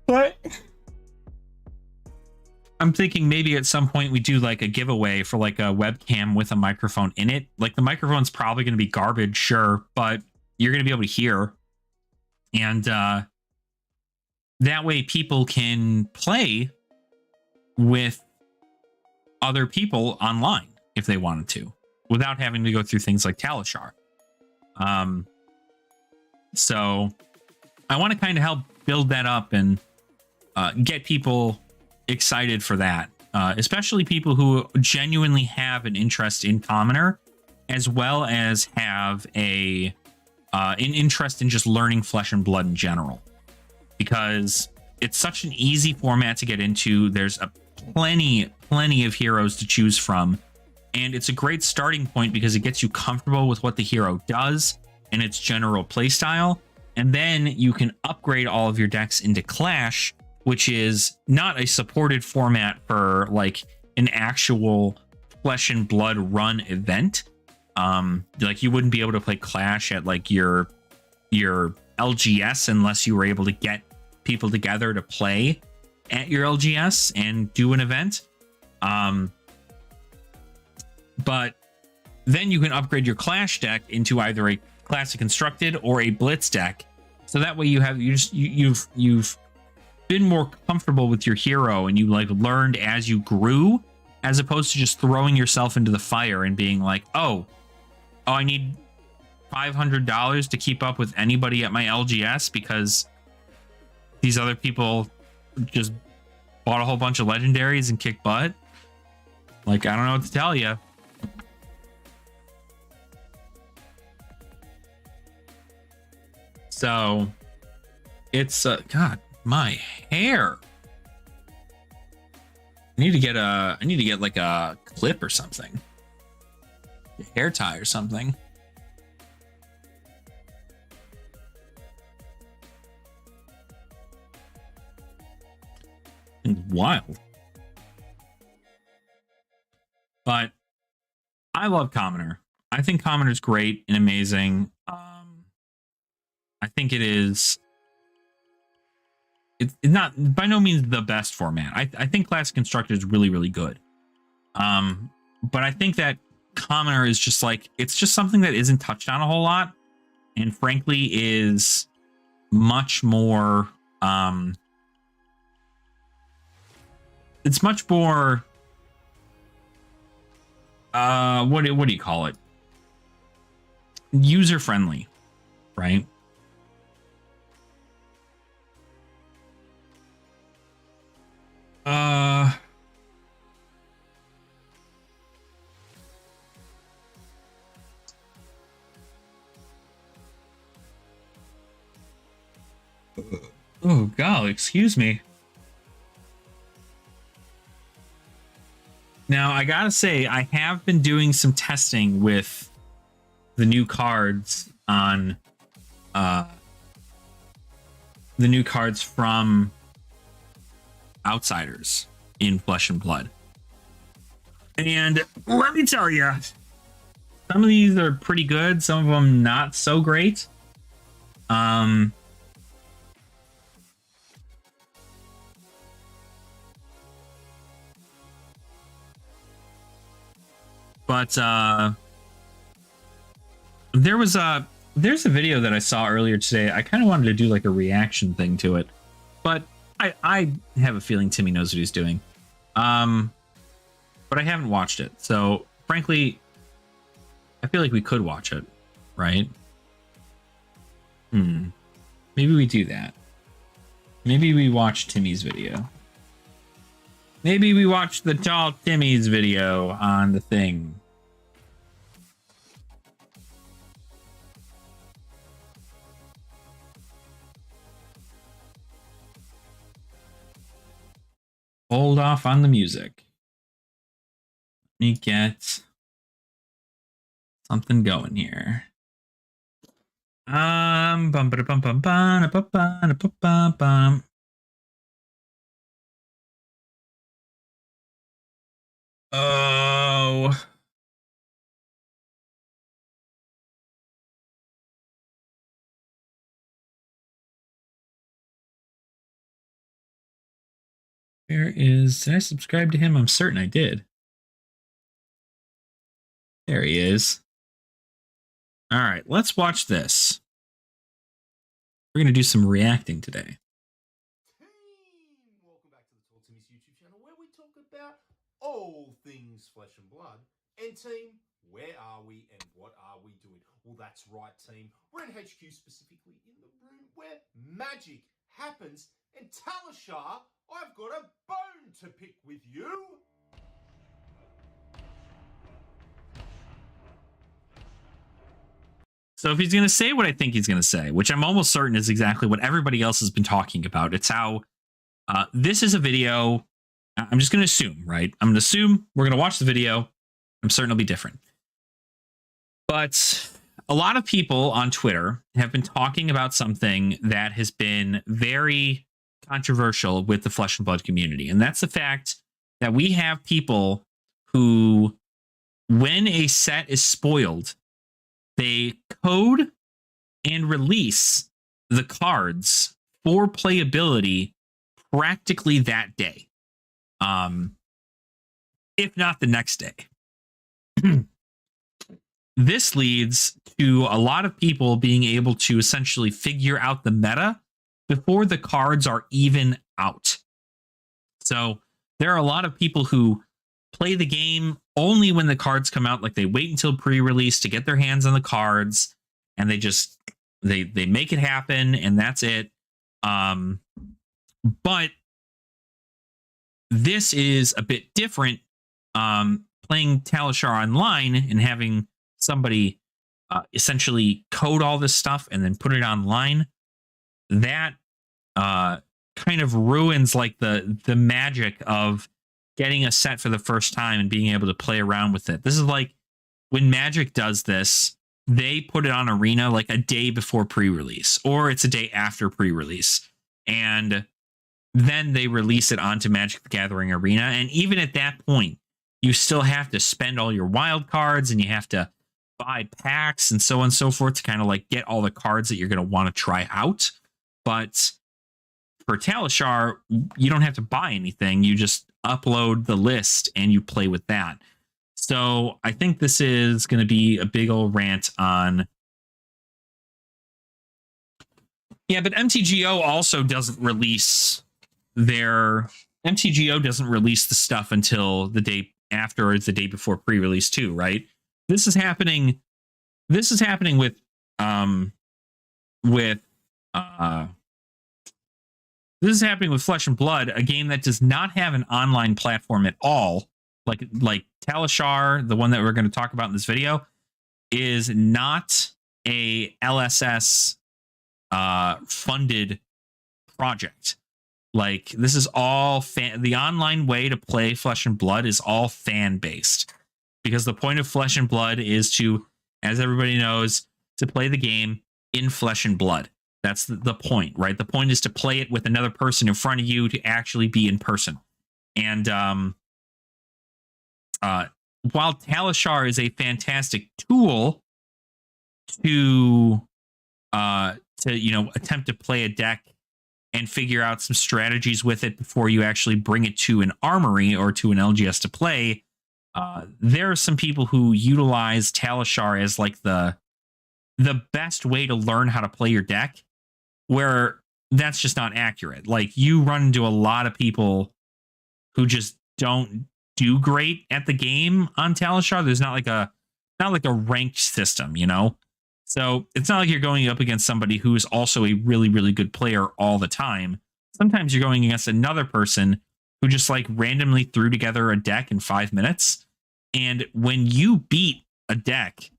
but I'm thinking maybe at some point we do like a giveaway for like a webcam with a microphone in it. Like the microphone's probably going to be garbage, sure, but you're going to be able to hear. And that way people can play with other people online if they wanted to without having to go through things like Talishar. So I want to kind of help build that up and get people excited for that, especially people who genuinely have an interest in Commoner, as well as have an interest in just learning Flesh and Blood in general, because it's such an easy format to get into. There's a plenty of heroes to choose from, and it's a great starting point because it gets you comfortable with what the hero does and its general playstyle, and then you can upgrade all of your decks into Clash, which is not a supported format for like an actual Flesh and Blood run event. Like you wouldn't be able to play Clash at like your LGS unless you were able to get people together to play at your LGS and do an event. But then you can upgrade your Clash deck into either a Classic Constructed or a Blitz deck. So that way you've been more comfortable with your hero and you like learned as you grew, as opposed to just throwing yourself into the fire and being like, oh, I need $500 to keep up with anybody at my LGS because these other people just bought a whole bunch of legendaries and kicked butt. Like, I don't know what to tell you. So it's God, my hair. I need to get like a clip or something. A hair tie or something. It's wild. But I love Commoner. I think Commoner's great and amazing. I think it is. It's not by no means the best format. I think Classic Constructed is really, really good. But I think that Commoner is just like, it's just something that isn't touched on a whole lot, and frankly is much more. It's much more. What do you call it? User friendly, right? Oh, golly, excuse me. Now, I gotta say, I have been doing some testing with the new cards on the new cards from Outsiders in Flesh and Blood. And let me tell you, some of these are pretty good, some of them not so great. But there's a video that I saw earlier today. I kind of wanted to do like a reaction thing to it, but I have a feeling Timmy knows what he's doing. But I haven't watched it, so frankly, I feel like we could watch it, right? Maybe we do that. Maybe we watch Timmy's video. Maybe we watch the Tall Timmy's video on the thing. Hold off on the music. Let me get something going here. Bum bum bum bum bum bum bum bum. Oh. Did I subscribe to him? I'm certain I did. There he is. All right, let's watch this. We're going to do some reacting today. Welcome back to the Talk to Miss YouTube channel, where we talk about all things flesh and blood. And team, where are we and what are we doing? Well, that's right, team. We're in HQ, specifically in the room where magic happens. And Talishar, I've got a bone to pick with you. So if he's going to say what I think he's going to say, which I'm almost certain is exactly what everybody else has been talking about, it's how this is a video. I'm just going to assume, right? I'm going to assume we're going to watch the video. I'm certain it'll be different. But a lot of people on Twitter have been talking about something that has been very controversial with the Flesh and Blood community. And that's the fact that we have people who, when a set is spoiled, they code and release the cards for playability practically that day, if not the next day. This leads to a lot of people being able to essentially figure out the meta before the cards are even out. So there are a lot of people who play the game only when the cards come out. Like, they wait until pre-release to get their hands on the cards, and they just they make it happen, and that's it. But this is a bit different. Playing Talishar online and having somebody essentially code all this stuff and then put it online, that kind of ruins like the magic of getting a set for the first time and being able to play around with it. This is like when Magic does this, they put it on Arena like a day before pre-release, or it's a day after pre-release, and then they release it onto Magic the Gathering Arena. And even at that point, you still have to spend all your wild cards, and you have to buy packs and so on and so forth to kind of like get all the cards that you're going to want to try out. But for Talishar, you don't have to buy anything. You just upload the list and you play with that. So I think this is going to be a big old rant on... Yeah, but MTGO also doesn't release their... MTGO doesn't release the stuff until the day after or the day before pre-release too, right? This is happening with this is happening with Flesh and Blood, a game that does not have an online platform at all. Like Talishar, the one that we're going to talk about in this video, is not a LSS funded project. Like, this is all the online way to play Flesh and Blood is all fan based, because the point of Flesh and Blood is to, as everybody knows, to play the game in flesh and blood. That's the point, right? The point is to play it with another person in front of you, to actually be in person. And while Talishar is a fantastic tool to attempt to play a deck and figure out some strategies with it before you actually bring it to an armory or to an LGS to play, there are some people who utilize Talishar as like the best way to learn how to play your deck, where that's just not accurate. Like, you run into a lot of people who just don't do great at the game on Talishar. There's not like a ranked system, you know? So it's not like you're going up against somebody who is also a really, really good player all the time. Sometimes you're going against another person who just like randomly threw together a deck in 5 minutes. And when you beat a deck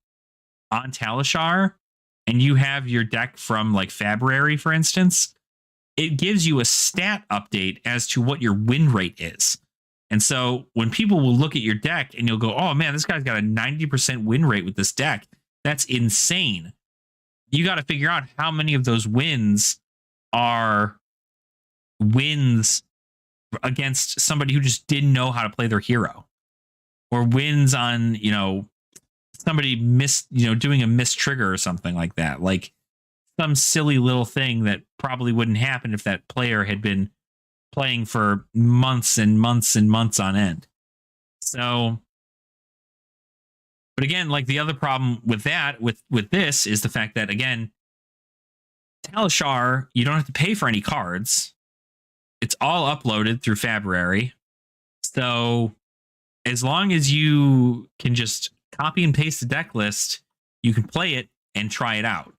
on Talishar and you have your deck from like February, for instance, it gives you a stat update as to what your win rate is. And so when people will look at your deck and you'll go, oh man, this guy's got a 90% win rate with this deck. That's insane. You got to figure out how many of those wins are wins against somebody who just didn't know how to play their hero, or wins on, somebody doing a missed trigger or something like that. Like some silly little thing that probably wouldn't happen if that player had been playing for months and months and months on end. So, but again, like the other problem with that, with this, is the fact that, again, Talishar, you don't have to pay for any cards. It's all uploaded through February. So as long as you can just copy and paste the deck list, you can play it and try it out.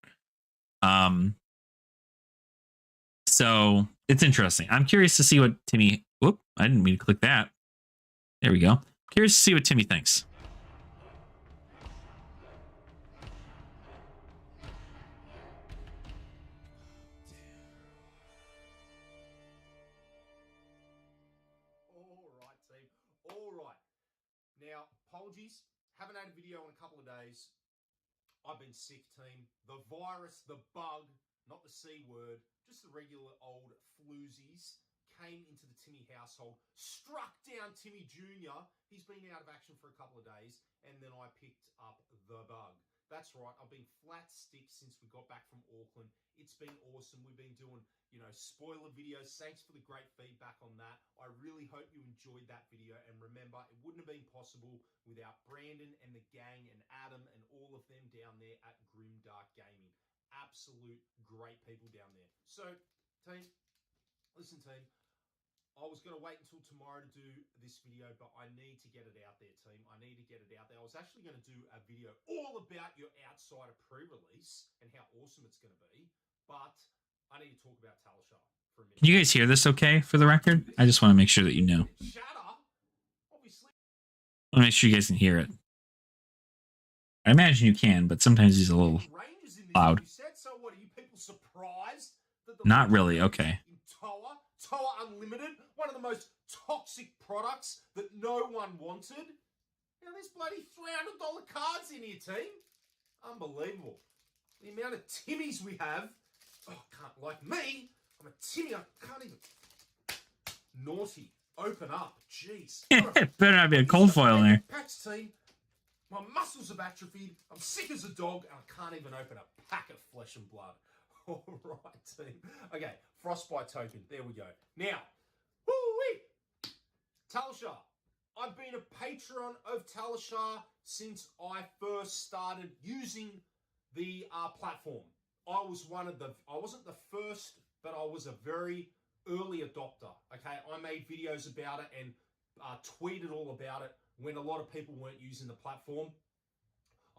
So it's interesting. I'm curious to see what Timmy... Whoop, I didn't mean to click that. There we go. Curious to see what Timmy thinks. Alright, team. Alright. Now, apologies. Haven't had a video in a couple of days. I've been sick, team. The virus, the bug, not the C word, just the regular old floozies, came into the Timmy household, struck down Timmy Jr. He's been out of action for a couple of days, and then I picked up the bug. That's right, I've been flat stick since we got back from Auckland. It's been awesome. We've been doing, spoiler videos. Thanks for the great feedback on that. I really hope you enjoyed that video. And remember, it wouldn't have been possible without Brandon and the gang and Adam and all of them down there at Grimdark Gaming. Absolute great people down there. So, team, listen, team. I was going to wait until tomorrow to do this video, but I need to get it out there, team. I need to get it out there. I was actually going to do a video all about your Outsider pre-release and how awesome it's going to be, but I need to talk about Talishar for a minute. Can you guys hear this okay, for the record? I just want to make sure that you know. Shatter, obviously. I want to make sure you guys can hear it. I imagine you can, but sometimes he's a little loud. So what, are you people surprised that the Not really, okay. Toa Unlimited, one of the most toxic products that no one wanted. Now there's bloody $300 cards in here, team. Unbelievable. The amount of Timmies we have. Oh, can't, like me. I'm a Timmy. I can't even. Naughty. Open up. Jeez. Better not be a cold foil in there. Packs, team. My muscles have atrophied. I'm sick as a dog, and I can't even open a pack of flesh and blood. All right, team. Okay, Frostbite token. There we go. Now, woo-wee! Talishar. I've been a patron of Talishar since I first started using the platform. I wasn't the first, but I was a very early adopter. Okay, I made videos about it and tweeted all about it when a lot of people weren't using the platform.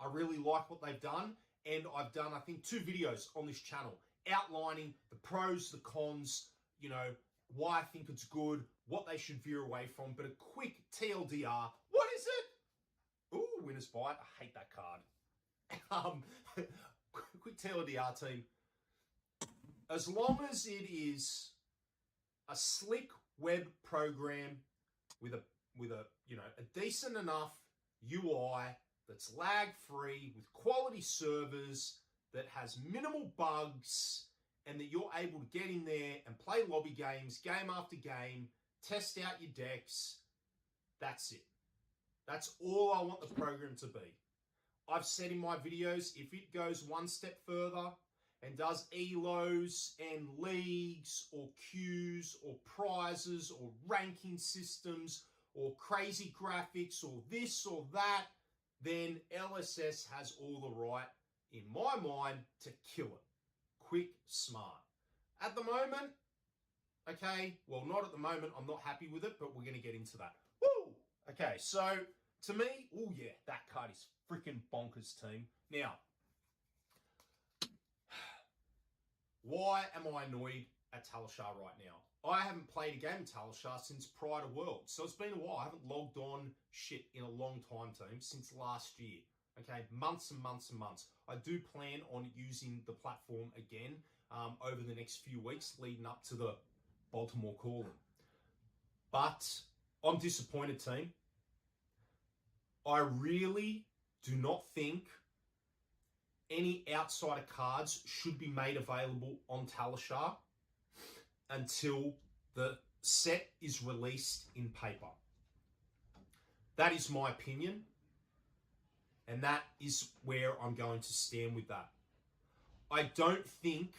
I really like what they've done. And I've done, I think, 2 videos on this channel outlining the pros, the cons, why I think it's good, what they should veer away from. But a quick TLDR. What is it? Ooh, Winner's Bite. I hate that card. Quick TLDR, team. As long as it is a slick web program with a decent enough UI that's lag-free, with quality servers, that has minimal bugs, and that you're able to get in there and play lobby games, game after game, test out your decks. That's it. That's all I want the program to be. I've said in my videos, if it goes one step further and does ELOs and leagues or queues or prizes or ranking systems or crazy graphics or this or that, then LSS has all the right, in my mind, to kill it. Quick, smart. At the moment, okay, well, not at the moment. I'm not happy with it, but we're going to get into that. Woo! Okay, so to me, oh yeah, that card is freaking bonkers, team. Now, why am I annoyed at Talishar right now? I haven't played a game of Talishar since prior to Worlds, so it's been a while. I haven't logged on shit in a long time, team, since last year. Okay, months and months and months. I do plan on using the platform again over the next few weeks leading up to the Baltimore Calling. But I'm disappointed, team. I really do not think any outsider cards should be made available on Talishar until the set is released in paper. That is my opinion, and that is where I'm going to stand with that. I don't think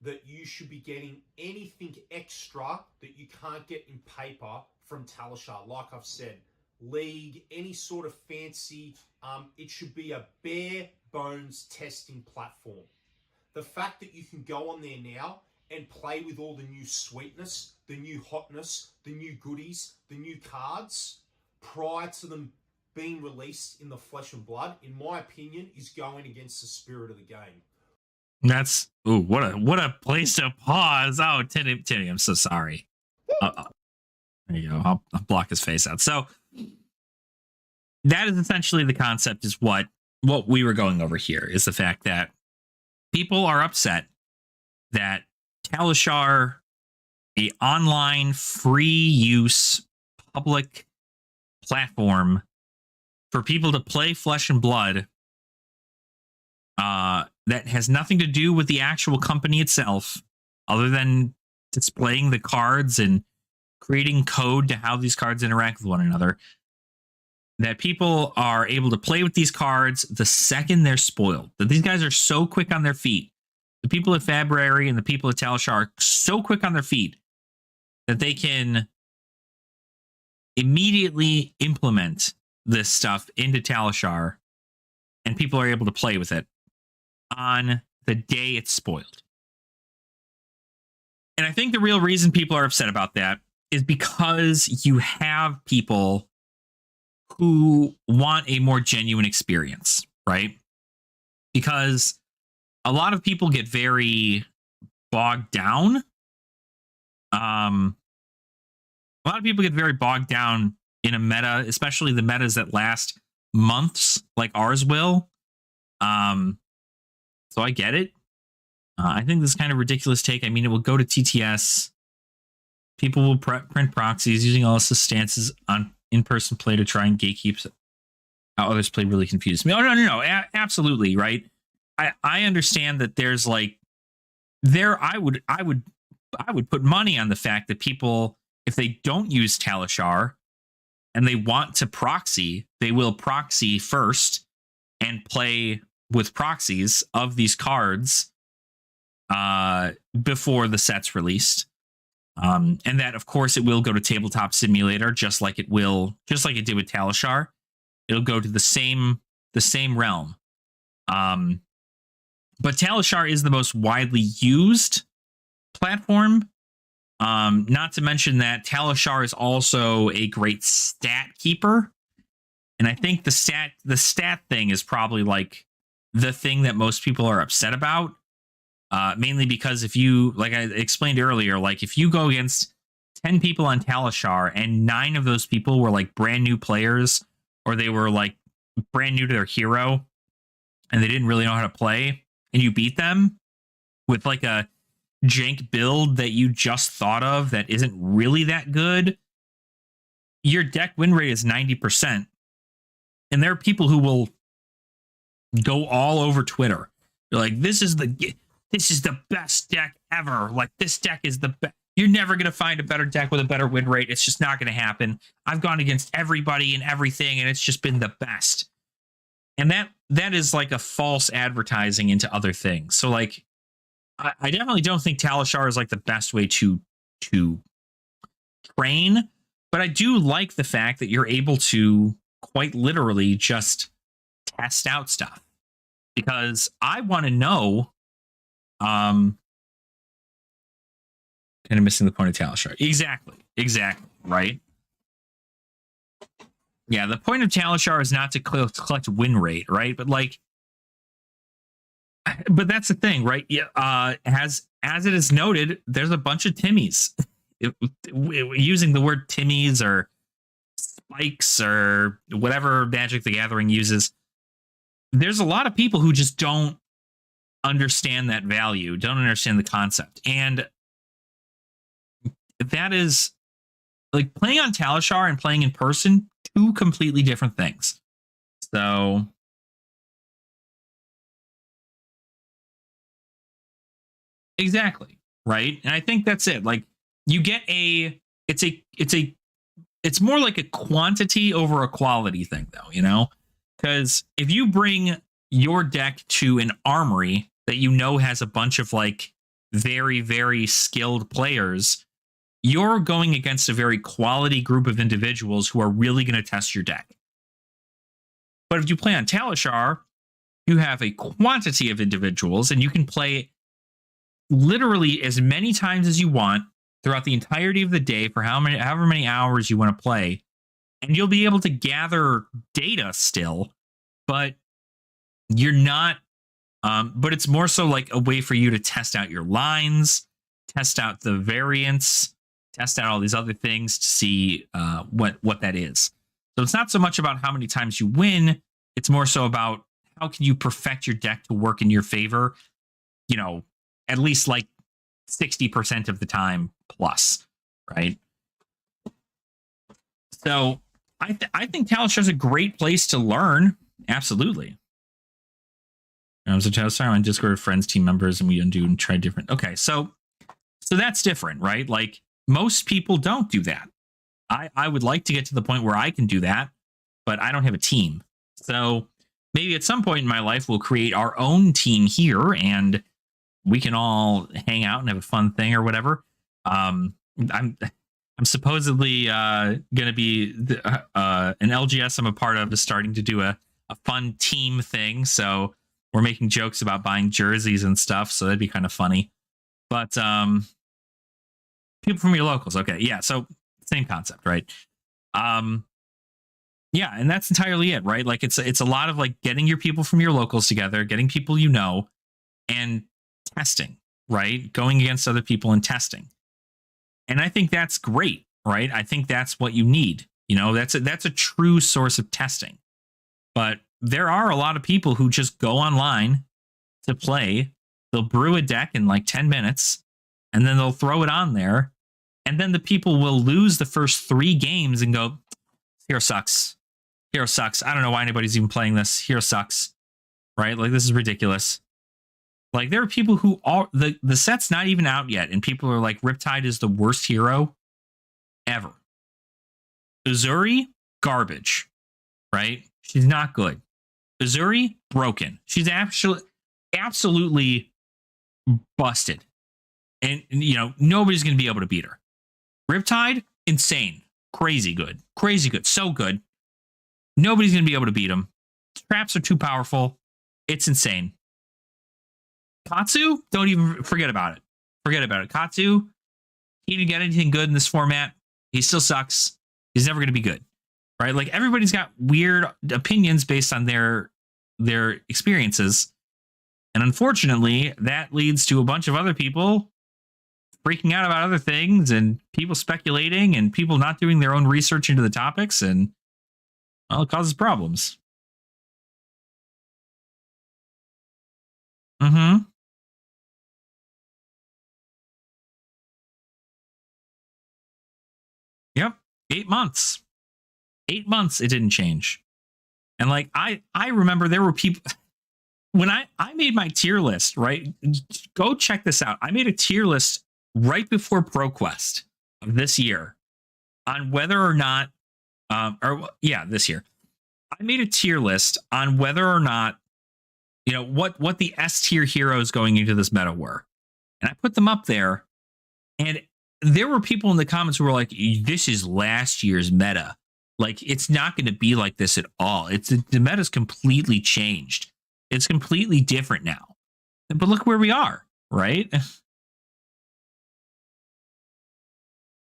that you should be getting anything extra that you can't get in paper from Talishar. Like I've said, League, any sort of fancy, it should be a bare bones testing platform. The fact that you can go on there now and play with all the new sweetness, the new hotness, the new goodies, the new cards, prior to them being released in the Flesh and Blood, in my opinion, is going against the spirit of the game. That's what a place to pause. Oh, Tinny, I'm so sorry. There you go. I'll block his face out. So that is essentially the concept. Is what we were going over here, is the fact that people are upset that Talishar, a online free use public platform for people to play Flesh and Blood, that has nothing to do with the actual company itself, other than displaying the cards and creating code to how these cards interact with one another, that people are able to play with these cards the second they're spoiled. That these guys are so quick on their feet. The people at Fabrary and the people at Talishar are so quick on their feet that they can immediately implement this stuff into Talishar, and people are able to play with it on the day it's spoiled. And I think the real reason people are upset about that is because you have people who want a more genuine experience, right? Because a lot of people get very bogged down. A lot of people get very bogged down in a meta, especially the metas that last months, like ours will. So I get it. I think this is kind of ridiculous take. I mean, it will go to TTS. People will print proxies using all this stances on in-person play to try and gatekeep how others play. Really confuses me. Oh, no. Absolutely, right? I understand that there's like I would put money on the fact that people, if they don't use Talishar and they want to proxy, they will proxy first and play with proxies of these cards before the set's released. And that, of course, it will go to Tabletop Simulator, just like it did with Talishar. It'll go to the same realm. But Talishar is the most widely used platform. Not to mention that Talishar is also a great stat keeper. And I think the stat thing is probably like the thing that most people are upset about. Mainly because if you, like I explained earlier, like if you go against 10 people on Talishar and 9 of those people were like brand new players, or they were like brand new to their hero and they didn't really know how to play, and you beat them with like a jank build that you just thought of that isn't really that good, your deck win rate is 90%. And there are people who will go all over Twitter. They're like, this is the best deck ever. Like, this deck is the best. You're never going to find a better deck with a better win rate. It's just not going to happen. I've gone against everybody and everything, and it's just been the best. And that is like a false advertising into other things. So like, I definitely don't think Talishar is like the best way to train, but I do like the fact that you're able to quite literally just test out stuff, because I want to know. Kind of missing the point of Talishar. Exactly, right? Yeah, the point of Talishar is not to collect win rate, right? But like, but that's the thing, right? Yeah, as it is noted, there's a bunch of Timmies. Using the word Timmies or spikes or whatever Magic the Gathering uses, there's a lot of people who just don't understand that value, don't understand the concept. And that is like playing on Talishar and playing in person, two completely different things. So exactly, right? And I think that's it. Like, you get it's more like a quantity over a quality thing, though, you know? Because if you bring your deck to an armory that you know has a bunch of like very, very skilled players, you're going against a very quality group of individuals who are really going to test your deck. But if you play on Talishar, you have a quantity of individuals and you can play literally as many times as you want throughout the entirety of the day for however many hours you want to play. And you'll be able to gather data still, but you're not, but it's more so like a way for you to test out your lines, test out the variants, test out all these other things to see what that is. So it's not so much about how many times you win. It's more so about how can you perfect your deck to work in your favor, you know, at least like 60% of the time plus, right? So I think Talishar is a great place to learn. Absolutely. So Talishar on Discord with friends, team members, and we undo and try different. Okay, so that's different, right? Like most people don't do that. I would like to get to the point where I can do that, but I don't have a team. So maybe at some point in my life we'll create our own team here and we can all hang out and have a fun thing or whatever. I'm supposedly going to be an LGS I'm a part of is starting to do a fun team thing. So we're making jokes about buying jerseys and stuff. So that'd be kind of funny. But people from your locals. Okay. Yeah. So same concept, right? Yeah. And that's entirely it, right? Like it's a lot of like getting your people from your locals together, getting people you know, and testing, right? Going against other people and testing. And I think that's great, right? I think that's what you need. You know, that's a true source of testing. But there are a lot of people who just go online to play. They'll brew a deck in like 10 minutes and then they'll throw it on there. And then the people will lose the first 3 games and go, Hero sucks. Hero sucks. I don't know why anybody's even playing this. Hero sucks. Right? Like, this is ridiculous. Like, there are people who are the set's not even out yet, and people are like, Riptide is the worst hero ever. Uzuri, garbage. Right? She's not good. Uzuri, broken. She's absolutely busted. And, you know, nobody's going to be able to beat her. Riptide, insane. Crazy good. Crazy good. So good. Nobody's going to be able to beat him. Traps are too powerful. It's insane. Katsu, don't even forget about it. Forget about it. Katsu, he didn't get anything good in this format. He still sucks. He's never going to be good. Right? Like, everybody's got weird opinions based on their experiences. And unfortunately, that leads to a bunch of other people freaking out about other things and people speculating and people not doing their own research into the topics, and well, it causes problems. Mm-hmm. Yep. 8 months. 8 months it didn't change. And like I remember there were people when I made my tier list, right? Go check this out. I made a tier list right before ProQuest of this year on whether or not this year. I made a tier list on whether or not, you know, what the S tier heroes going into this meta were. And I put them up there, and there were people in the comments who were like, this is last year's meta. Like, it's not going to be like this at all. The meta's completely changed. It's completely different now. But look where we are, right?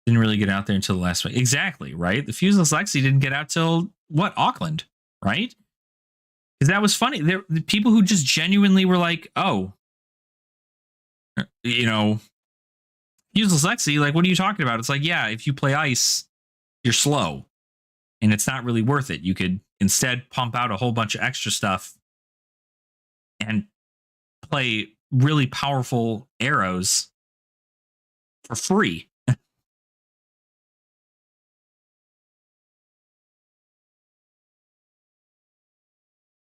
Didn't really get out there until the last week. Exactly, right? The Fuseless Lexi didn't get out till what? Auckland, right? Because that was funny. There the people who just genuinely were like, oh, you know, Fuseless Lexi, like, what are you talking about? It's like, yeah, if you play ice, you're slow. And it's not really worth it. You could instead pump out a whole bunch of extra stuff and play really powerful arrows for free.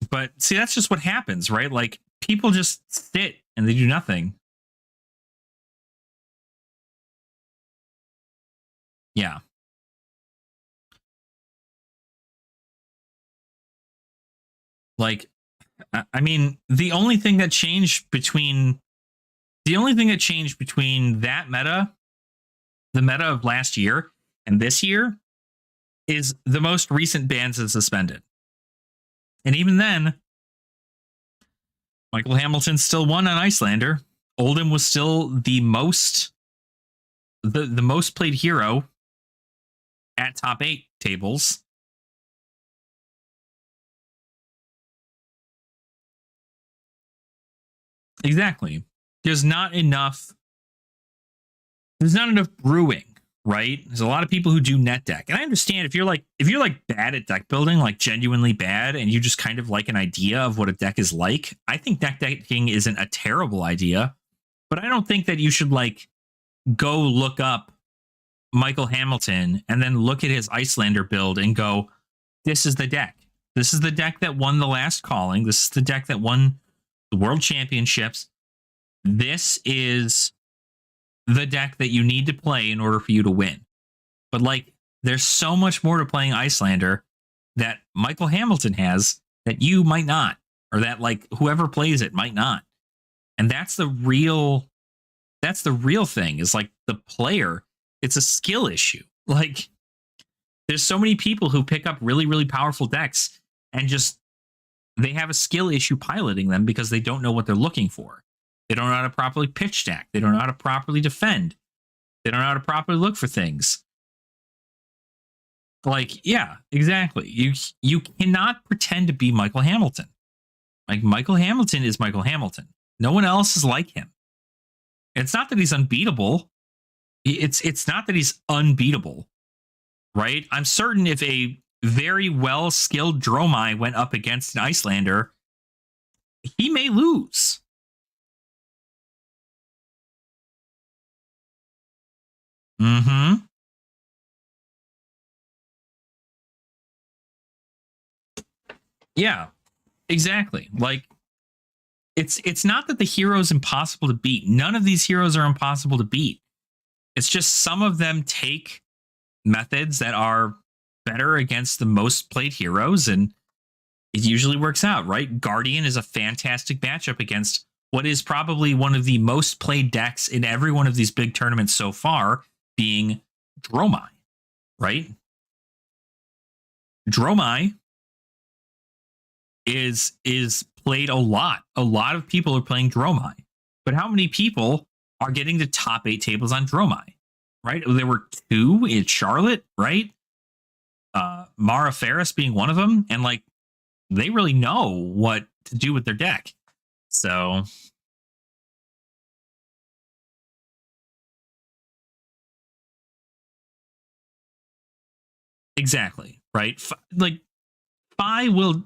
But see, that's just what happens, right? Like, people just sit and they do nothing. Yeah. Like, I mean, the only thing that changed between The only thing that changed between that meta, the meta of last year, and this year is the most recent bans is suspended. And even then, Michael Hamilton still won on Icelander. Oldhim was still the most played hero at top 8 tables. Exactly. There's not enough brewing, right? There's a lot of people who do net deck. And I understand if you're bad at deck building, like genuinely bad, and you just kind of like an idea of what a deck is like, I think deck decking isn't a terrible idea. But I don't think that you should like go look up Michael Hamilton and then look at his Icelander build and go, this is the deck. This is the deck that won the last calling. This is the deck that won the world championships. This is the deck that you need to play in order for you to win. But like, there's so much more to playing Icelander that Michael Hamilton has that you might not, or that like whoever plays it might not. And that's the real thing, is like the player. It's a skill issue. Like, there's so many people who pick up really, really powerful decks and just, they have a skill issue piloting them because they don't know what they're looking for. They don't know how to properly pitch deck. They don't know how to properly defend. They don't know how to properly look for things. Like, yeah, exactly. You cannot pretend to be Michael Hamilton. Like, Michael Hamilton is Michael Hamilton. No one else is like him. It's not that he's unbeatable. It's not that he's unbeatable, right? I'm certain if a very well-skilled Dromai went up against an Icelander, he may lose. Mm-hmm. Yeah, exactly. Like, it's not that the hero is impossible to beat. None of these heroes are impossible to beat. It's just some of them take methods that are better against the most played heroes, and it usually works out, right? Guardian is a fantastic matchup against what is probably one of the most played decks in every one of these big tournaments so far, being Dromai, right? Dromai is played a lot. A lot of people are playing Dromai. But how many people are getting to top 8 tables on Dromai, right? There were 2 in Charlotte, right? Mara Ferris being one of them. And like, they really know what to do with their deck. So exactly, right? Like, Fi will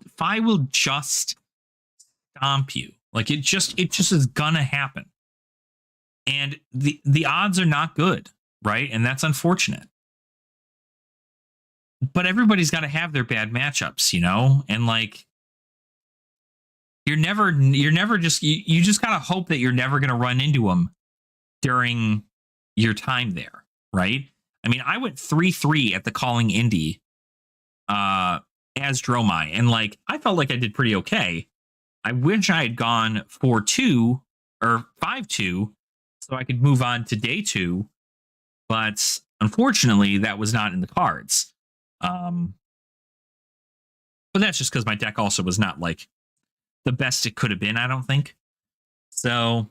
just stomp you. Like, it just is gonna happen. And the odds are not good, right? And that's unfortunate. But everybody's got to have their bad matchups, you know? And like, you're never just, you just gotta hope that you're never gonna run into them during your time there, right? I mean, I went 3-3 at the Calling Indie as Dromai, and like, I felt like I did pretty okay. I wish I had gone 4-2 or 5-2 so I could move on to day 2, but unfortunately that was not in the cards. But that's just because my deck also was not like the best it could have been, I don't think. So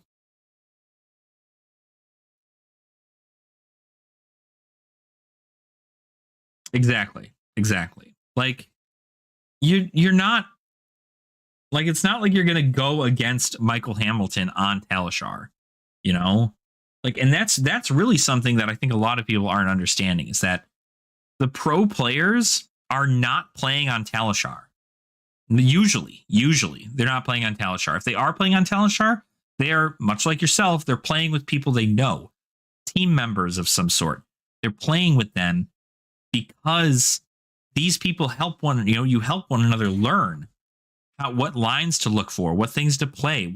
exactly. Like, you're not, like, it's not like you're gonna go against Michael Hamilton on Talishar, you know? Like, and that's really something that I think a lot of people aren't understanding, is that the pro players are not playing on Talishar. Usually, they're not playing on Talishar. If they are playing on Talishar, they are, much like yourself, they're playing with people they know, team members of some sort. They're playing with them because these people help one, you know, you help one another learn what lines to look for, what things to play,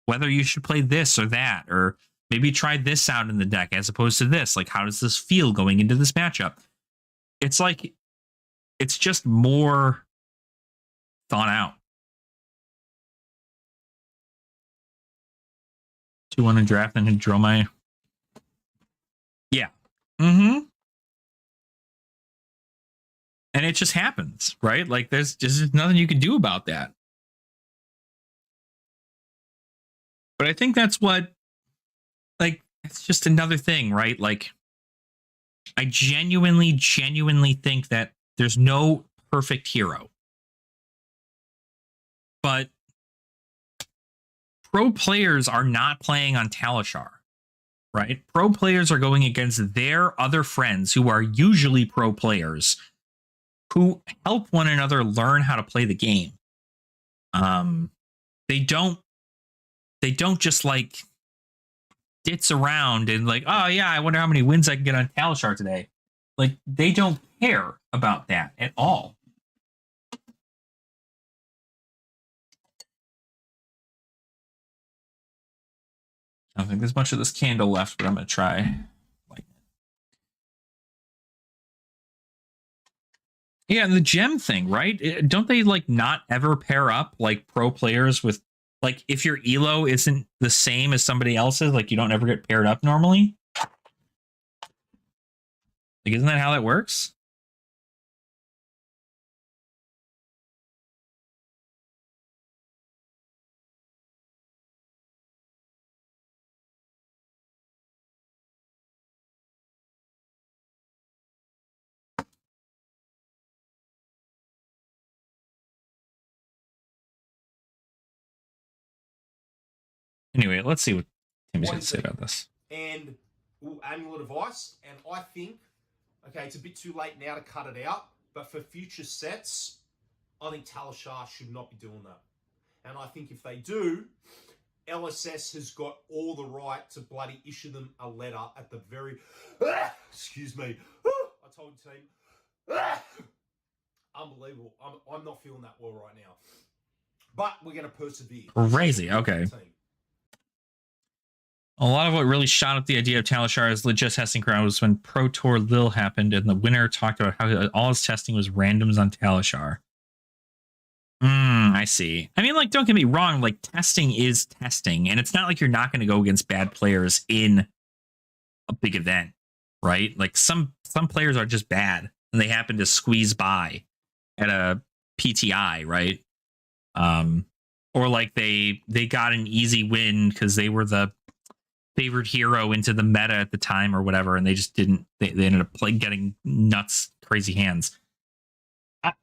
whether you should play this or that, or maybe try this out in the deck as opposed to this. Like, how does this feel going into this matchup? It's like, it's just more thought out. 2-1 in draft and draw my... Yeah. Mm-hmm. And it just happens, right? Like, there's just nothing you can do about that. But I think that's what, like, it's just another thing, right? Like, I genuinely think that there's no perfect hero. But pro players are not playing on Talishar, right? Pro players are going against their other friends who are usually pro players who help one another learn how to play the game. They don't just like ditz around and like, oh yeah, I wonder how many wins I can get on Talishar today. Like, they don't care about that at all. I don't think there's much of this candle left, but I'm gonna try. Yeah, and the gem thing, right? Don't they like not ever pair up like pro players with, like, if your elo isn't the same as somebody else's, like, you don't ever get paired up normally? Like, isn't that how that works? Anyway, let's see what Timmy's going to say about this. And Amulet of Ice, and I think, okay, it's a bit too late now to cut it out, but for future sets, I think Talishar should not be doing that. And I think if they do, LSS has got all the right to bloody issue them a letter at the very... excuse me. I told you, team. Unbelievable. I'm not feeling that well right now. But we're going to persevere. Crazy. Okay. A lot of what really shot up the idea of Talishar as legit testing ground was when Pro Tour Lil happened and the winner talked about how all his testing was randoms on Talishar. I see. I mean, like, don't get me wrong, like, testing is testing, and it's not like you're not going to go against bad players in a big event, right? Like, some players are just bad, and they happen to squeeze by at a PTI, right? Or like they got an easy win because they were the favored hero into the meta at the time or whatever, and they just didn't. They ended up getting nuts, crazy hands.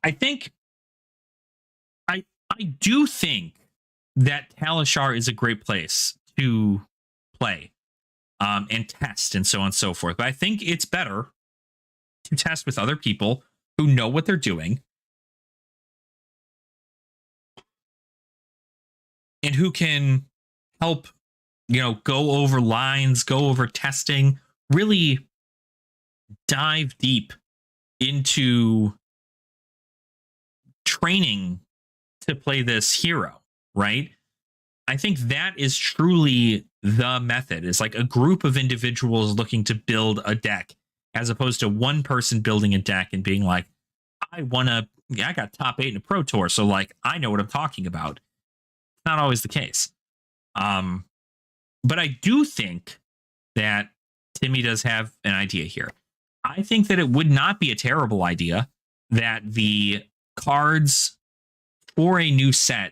I think. I do think that Talishar is a great place to play and test and so on and so forth. But I think it's better to test with other people who know what they're doing and who can help, go over lines, go over testing, really dive deep into training to play this hero, right? I think that is truly the method. It's like a group of individuals looking to build a deck as opposed to one person building a deck and being like, I got top 8 in a Pro Tour, so like I know what I'm talking about. Not always the case. But I do think that Timmy does have an idea here. I think that it would not be a terrible idea that the cards for a new set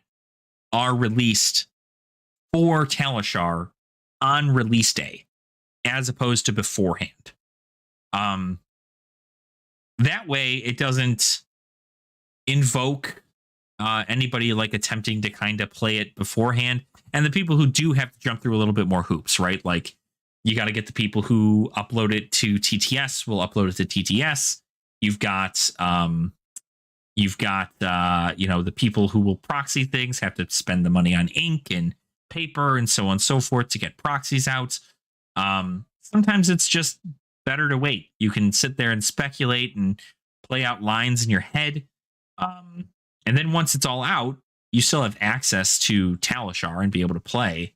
are released for Talishar on release day, as opposed to beforehand. That way, it doesn't invoke anybody like attempting to kind of play it beforehand. And the people who do have to jump through a little bit more hoops, right? Like, you got to get the people who upload it to TTS will upload it to TTS. You've got the people who will proxy things have to spend the money on ink and paper and so on and so forth to get proxies out. Sometimes it's just better to wait. You can sit there and speculate and play out lines in your head. And then once it's all out, you still have access to Talishar and be able to play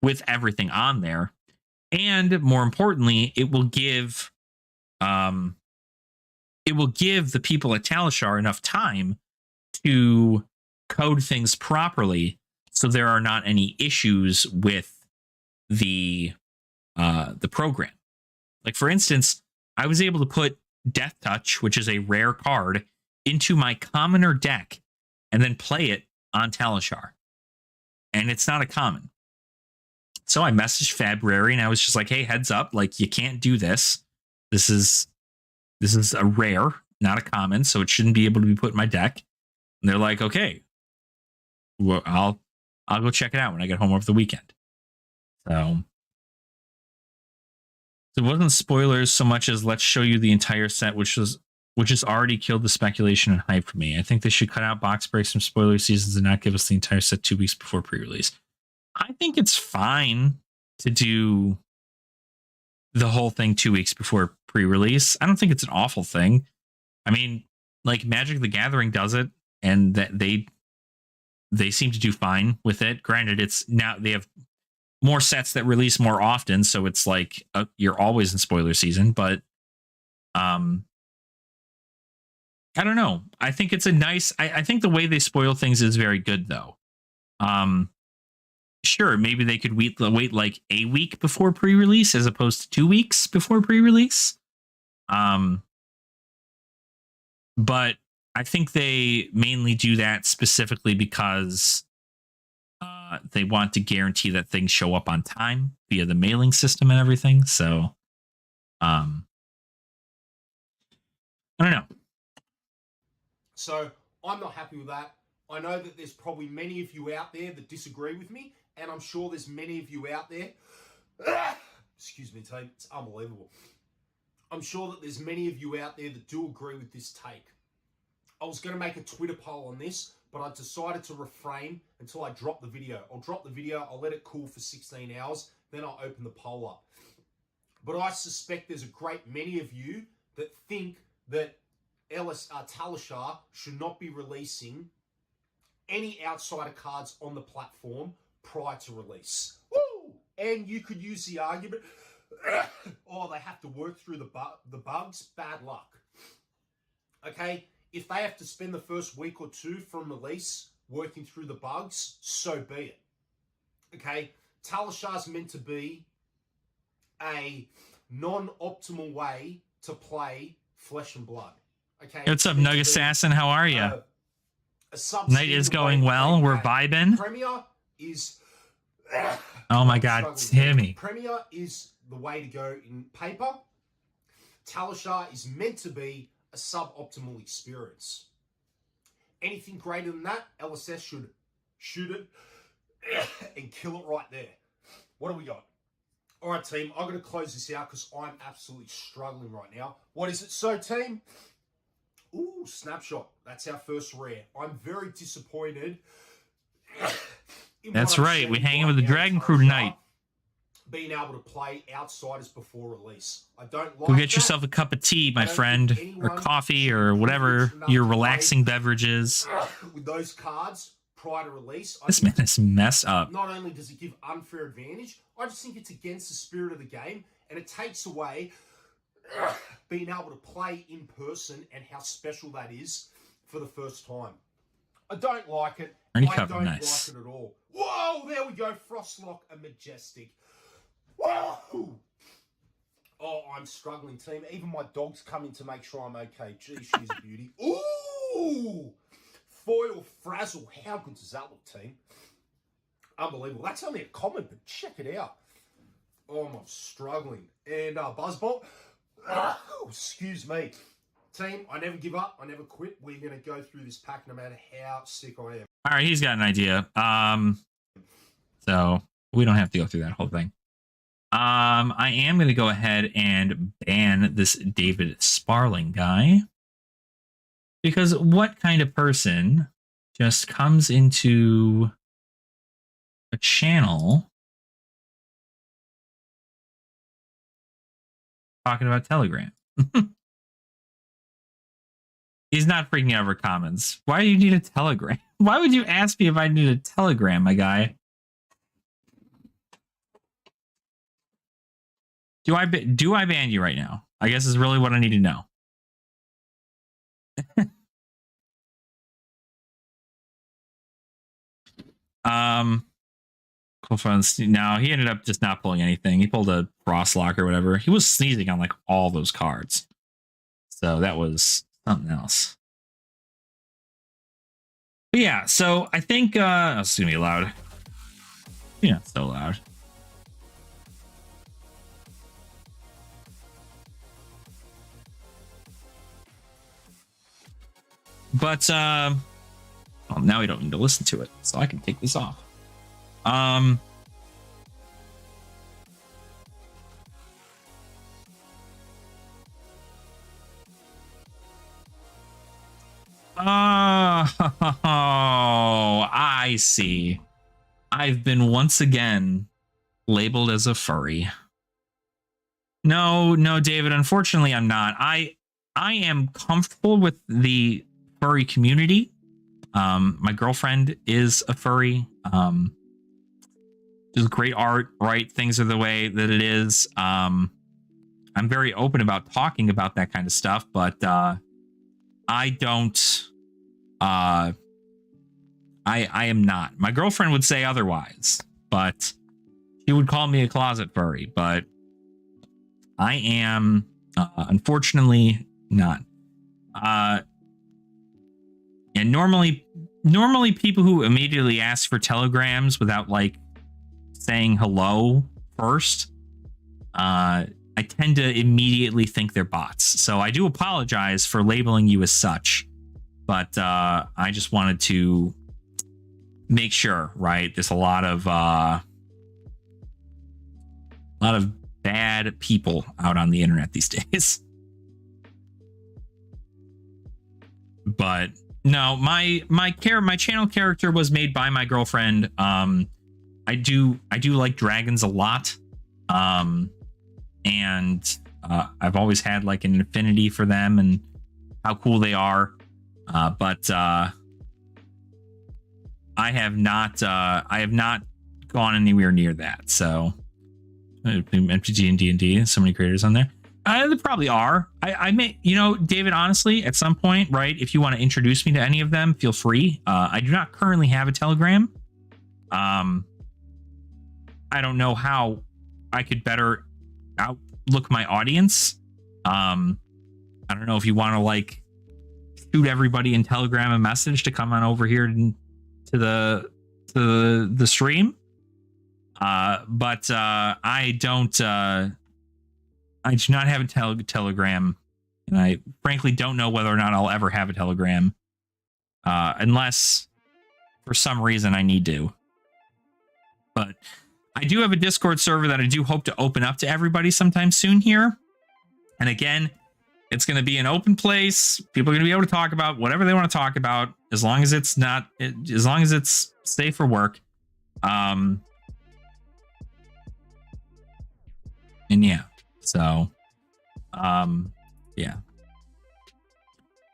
with everything on there. And more importantly, it will give the people at Talishar enough time to code things properly so there are not any issues with the program. Like, for instance, I was able to put Death Touch, which is a rare card, into my commoner deck and then play it on Talishar. And it's not a common. So I messaged Fabrary and I was just like, hey, heads up, like, you can't do this. This is a rare, not a common, so it shouldn't be able to be put in my deck. And they're like, okay, well, I'll go check it out when I get home over the weekend. So it wasn't spoilers so much as let's show you the entire set, which has already killed the speculation and hype for me. I think they should cut out box breaks from spoiler seasons and not give us the entire set 2 weeks before pre-release. I think it's fine to do the whole thing 2 weeks before pre-release. I don't think it's an awful thing. I mean, like, Magic the Gathering does it, and that they seem to do fine with it. Granted, it's now they have more sets that release more often, so it's like you're always in spoiler season. But I don't know. I think it's a nice. I think the way they spoil things is very good, though. Sure, maybe they could wait like a week before pre-release as opposed to 2 weeks before pre-release. But I think they mainly do that specifically because they want to guarantee that things show up on time via the mailing system and everything. So, I don't know. So I'm not happy with that. I know that there's probably many of you out there that disagree with me, and I'm sure there's many of you out there. Excuse me, team. It's unbelievable. I'm sure that there's many of you out there that do agree with this take. I was going to make a Twitter poll on this, but I decided to refrain until I drop the video. I'll drop the video, I'll let it cool for 16 hours, then I'll open the poll up. But I suspect there's a great many of you that think that Talishar should not be releasing any outsider cards on the platform prior to release. Woo! And you could use the argument, oh, they have to work through the bugs. Bad luck. Okay? If they have to spend the first week or two from release working through the bugs, so be it. Okay? Talishar's meant to be a non-optimal way to play Flesh and Blood. Okay? What's up, Nug Assassin? How are you? Night is going well. We're vibing. Premier is... Oh my God, Timmy. Premier is the way to go in paper. Talishar is meant to be a suboptimal experience. Anything greater than that, LSS should shoot it and kill it right there. What do we got? All right, team, I'm going to close this out because I'm absolutely struggling right now. What is it? So, team... Ooh, Snapshot. That's our first rare. I'm very disappointed. That's right. We're hanging with the Dragon Crew tonight. Being able to play outsiders before release. I don't like Go get yourself a cup of tea, my friend, or coffee, or whatever your relaxing beverage is. With those cards prior to release. This man is messed up. Not only does it give unfair advantage, I just think it's against the spirit of the game, and it takes away being able to play in person and how special that is for the first time. I don't like it. I don't like it at all. Whoa, there we go. Frostlock and Majestic. Whoa! Oh, I'm struggling, team. Even my dog's coming to make sure I'm okay. Gee, she's a beauty. Ooh! Foil Frazzle. How good does that look, team? Unbelievable. That's only a comment, but check it out. Oh, I'm struggling. And Buzzbot. Oh, excuse me. Team, I never give up. I never quit. We're going to go through this pack no matter how sick I am. All right, he's got an idea. So we don't have to go through that whole thing. I am going to go ahead and ban this David Sparling guy. Because what kind of person just comes into a channel talking about Telegram? He's not freaking out over comments. Why do you need a Telegram? Why would you ask me if I need a Telegram, my guy? Do I ban you right now? I guess is really what I need to know. Cool fun. No, he ended up just not pulling anything. He pulled a Frostlock or whatever. He was sneezing on like all those cards. So that was something else. But yeah, so I think it's gonna be loud. Yeah, it's so loud. But well, now we don't need to listen to it, so I can take this off. Oh, I see. I've been once again labeled as a furry. No, David, unfortunately I'm not. I am comfortable with the furry community. My girlfriend is a furry. Just great art, right? Things are the way that it is. I'm very open about talking about that kind of stuff, but I don't. I am not. My girlfriend would say otherwise, but she would call me a closet furry. But I am, unfortunately, not. And normally people who immediately ask for telegrams without like saying hello first, I tend to immediately think they're bots. So I do apologize for labeling you as such, but I just wanted to make sure, right? There's a lot of bad people out on the internet these days. But no, my channel character was made by my girlfriend. I do like dragons a lot. And I've always had like an affinity for them and how cool they are. But I have not gone anywhere near that. So MTG and D&D, so many creators on there. There probably are. I may, David, honestly, at some point, right? If you want to introduce me to any of them, feel free. I do not currently have a Telegram. I don't know how I could better outlook my audience. I don't know if you want to like shoot everybody in Telegram a message to come on over here to the stream. But I don't. I do not have a Telegram, and I frankly don't know whether or not I'll ever have a Telegram, unless for some reason I need to. But I do have a Discord server that I do hope to open up to everybody sometime soon here. And again, it's going to be an open place. People are going to be able to talk about whatever they want to talk about, as long as it's safe for work. And yeah. So, yeah,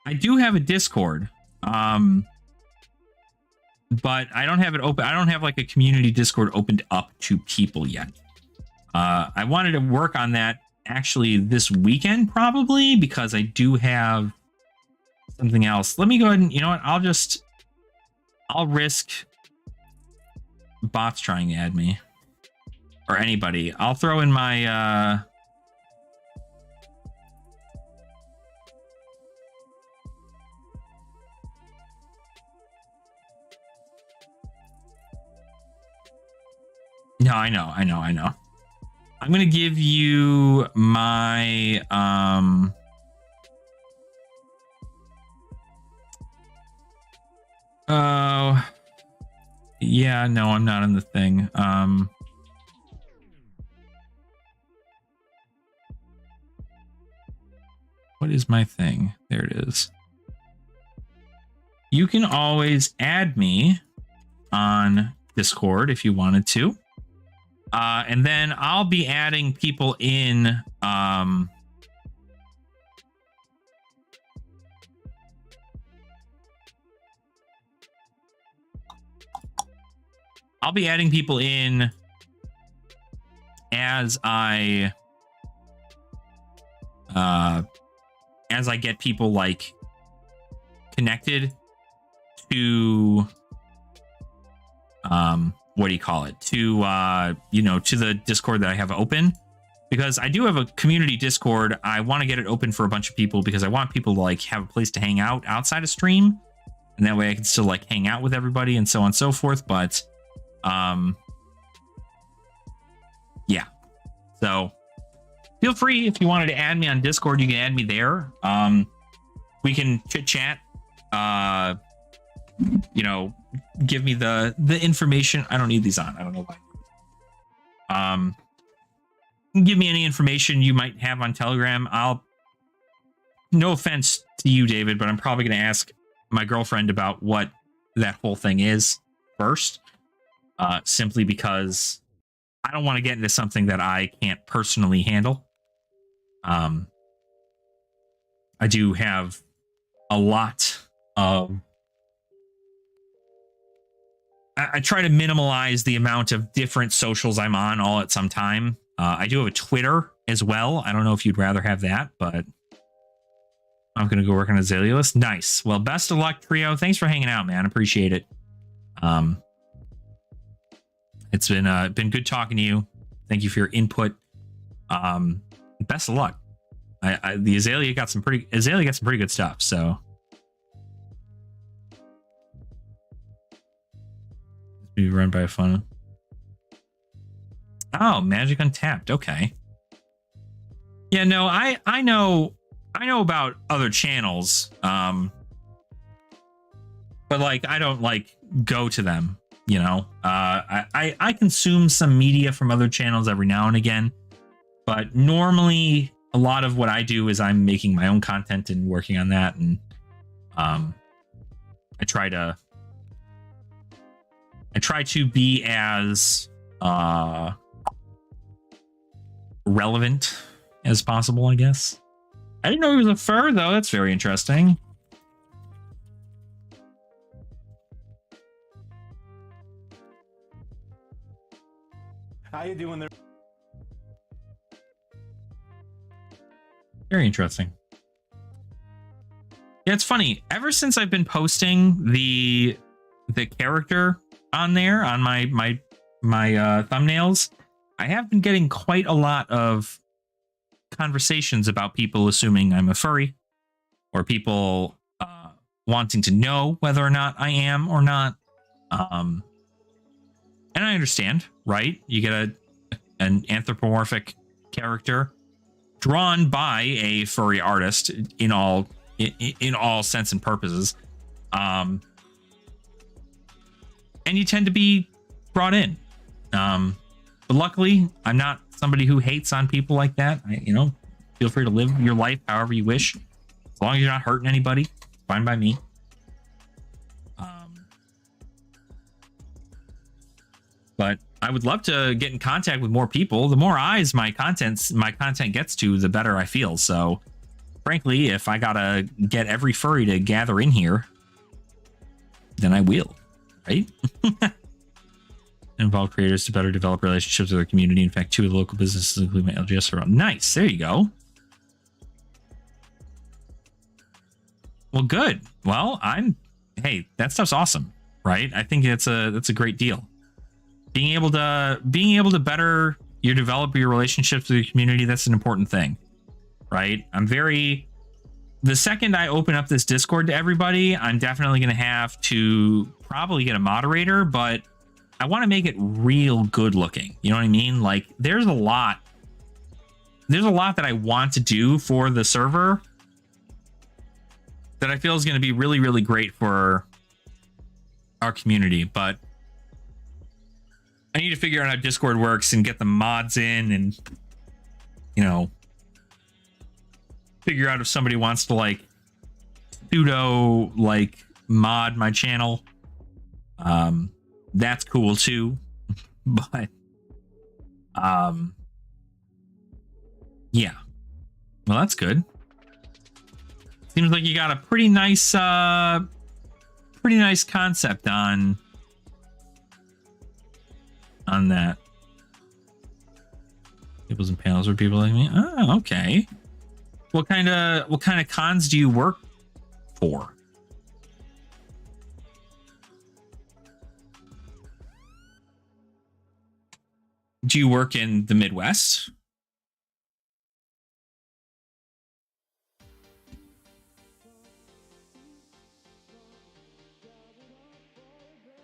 I do have a Discord, but I don't have it open. I don't have like a community Discord opened up to people yet. I wanted to work on that actually this weekend, probably, because I do have something else. Let me go ahead and, you know what? I'll risk bots trying to add me or anybody. I'll throw in my, No, I know. I'm going to give you my, oh, yeah, no, I'm not in the thing. What is my thing? There it is. You can always add me on Discord if you wanted to. And then I'll be adding people in. I'll be adding people in as I get people like connected to what do you call it, to you know, to the Discord that I have open, because I do have a community Discord. I want to get it open for a bunch of people because I want people to like have a place to hang out outside of stream, and that way I can still like hang out with everybody and so on and so forth. But yeah, so feel free, if you wanted to add me on Discord, you can add me there. We can chit chat, you know, give me the information. I don't need these on. I don't know why. Give me any information you might have on Telegram. No offense to you, David, but I'm probably going to ask my girlfriend about what that whole thing is first, simply because I don't want to get into something that I can't personally handle. I do have a lot of... I try to minimize the amount of different socials I'm on all at some time. I do have a Twitter as well. I don't know if you'd rather have that, but I'm going to go work on Azalea list. Nice. Well, best of luck, Trio. Thanks for hanging out, man. Appreciate it. It's been good talking to you. Thank you for your input. Best of luck. The Azalea got some pretty good stuff, so be run by a funnel. Oh, Magic Untapped. Okay. Yeah, no, I know about other channels. But like I don't like go to them, you know. I consume some media from other channels every now and again, but normally a lot of what I do is I'm making my own content and working on that, and I try to be as relevant as possible, I guess. I didn't know he was a fur, though. That's very interesting. How you doing there? Very interesting. Yeah, it's funny. Ever since I've been posting the character on there on my thumbnails, I have been getting quite a lot of conversations about people assuming I'm a furry, or people wanting to know whether or not I am or not. And I understand, right? You get an anthropomorphic character drawn by a furry artist in all sense and purposes, and you tend to be brought in. But luckily, I'm not somebody who hates on people like that. Feel free to live your life however you wish, as long as you're not hurting anybody. Fine by me. But I would love to get in contact with more people. The more eyes my content gets to, the better I feel. So, frankly, if I gotta get every furry to gather in here, then I will, right? Involve creators to better develop relationships with their community. In fact, 2 of the local businesses, including my LGS, are on. Nice. There you go. Well, good. Well, hey, that stuff's awesome, right? I think that's a great deal. Being able to better develop your relationships with your community, that's an important thing, right? The second I open up this Discord to everybody, I'm definitely going to have to probably get a moderator, but I want to make it real good looking. You know what I mean? Like there's a lot that I want to do for the server that I feel is going to be really, really great for our community, but I need to figure out how Discord works and get the mods in, and figure out if somebody wants to like pseudo like mod my channel. That's cool too. But yeah. Well, that's good. Seems like you got a pretty nice concept on that. Tables and panels for people like me. Oh, okay. What kind of cons do you work for? Do you work in the Midwest?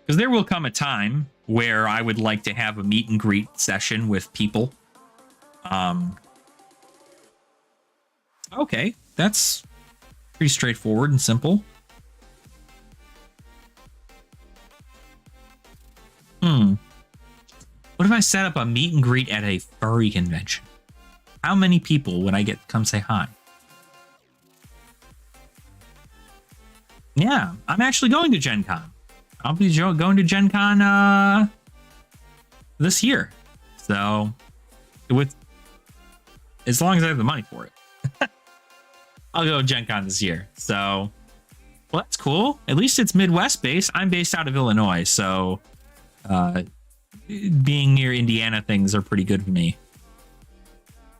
Because there will come a time where I would like to have a meet and greet session with people. Okay, that's pretty straightforward and simple. What if I set up a meet and greet at a furry convention? How many people would I get to come say hi? Yeah, I'm actually going to Gen Con. I'll be going to Gen Con this year. So, as long as I have the money for it. I'll go to Gen Con this year. So, well, that's cool. At least it's Midwest based. I'm based out of Illinois, so being near Indiana things are pretty good for me.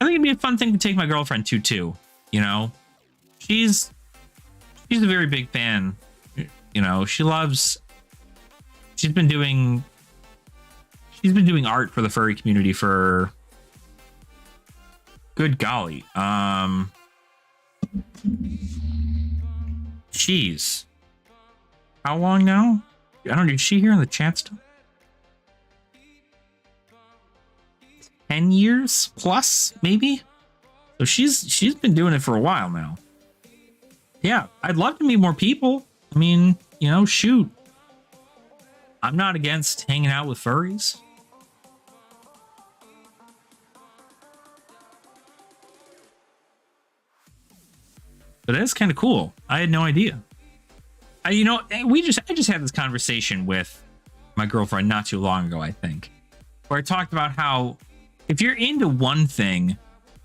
I think it'd be a fun thing to take my girlfriend to too. You know, she's a very big fan. You know, she's been doing art for the furry community for good golly. Jeez. How long now? I don't know. Is she here in the chat still? 10 years plus, maybe? So she's been doing it for a while now. Yeah, I'd love to meet more people. I mean, you know, shoot. I'm not against hanging out with furries. But that's kind of cool. I had no idea. I just had this conversation with my girlfriend not too long ago, I think, where I talked about how if you're into one thing,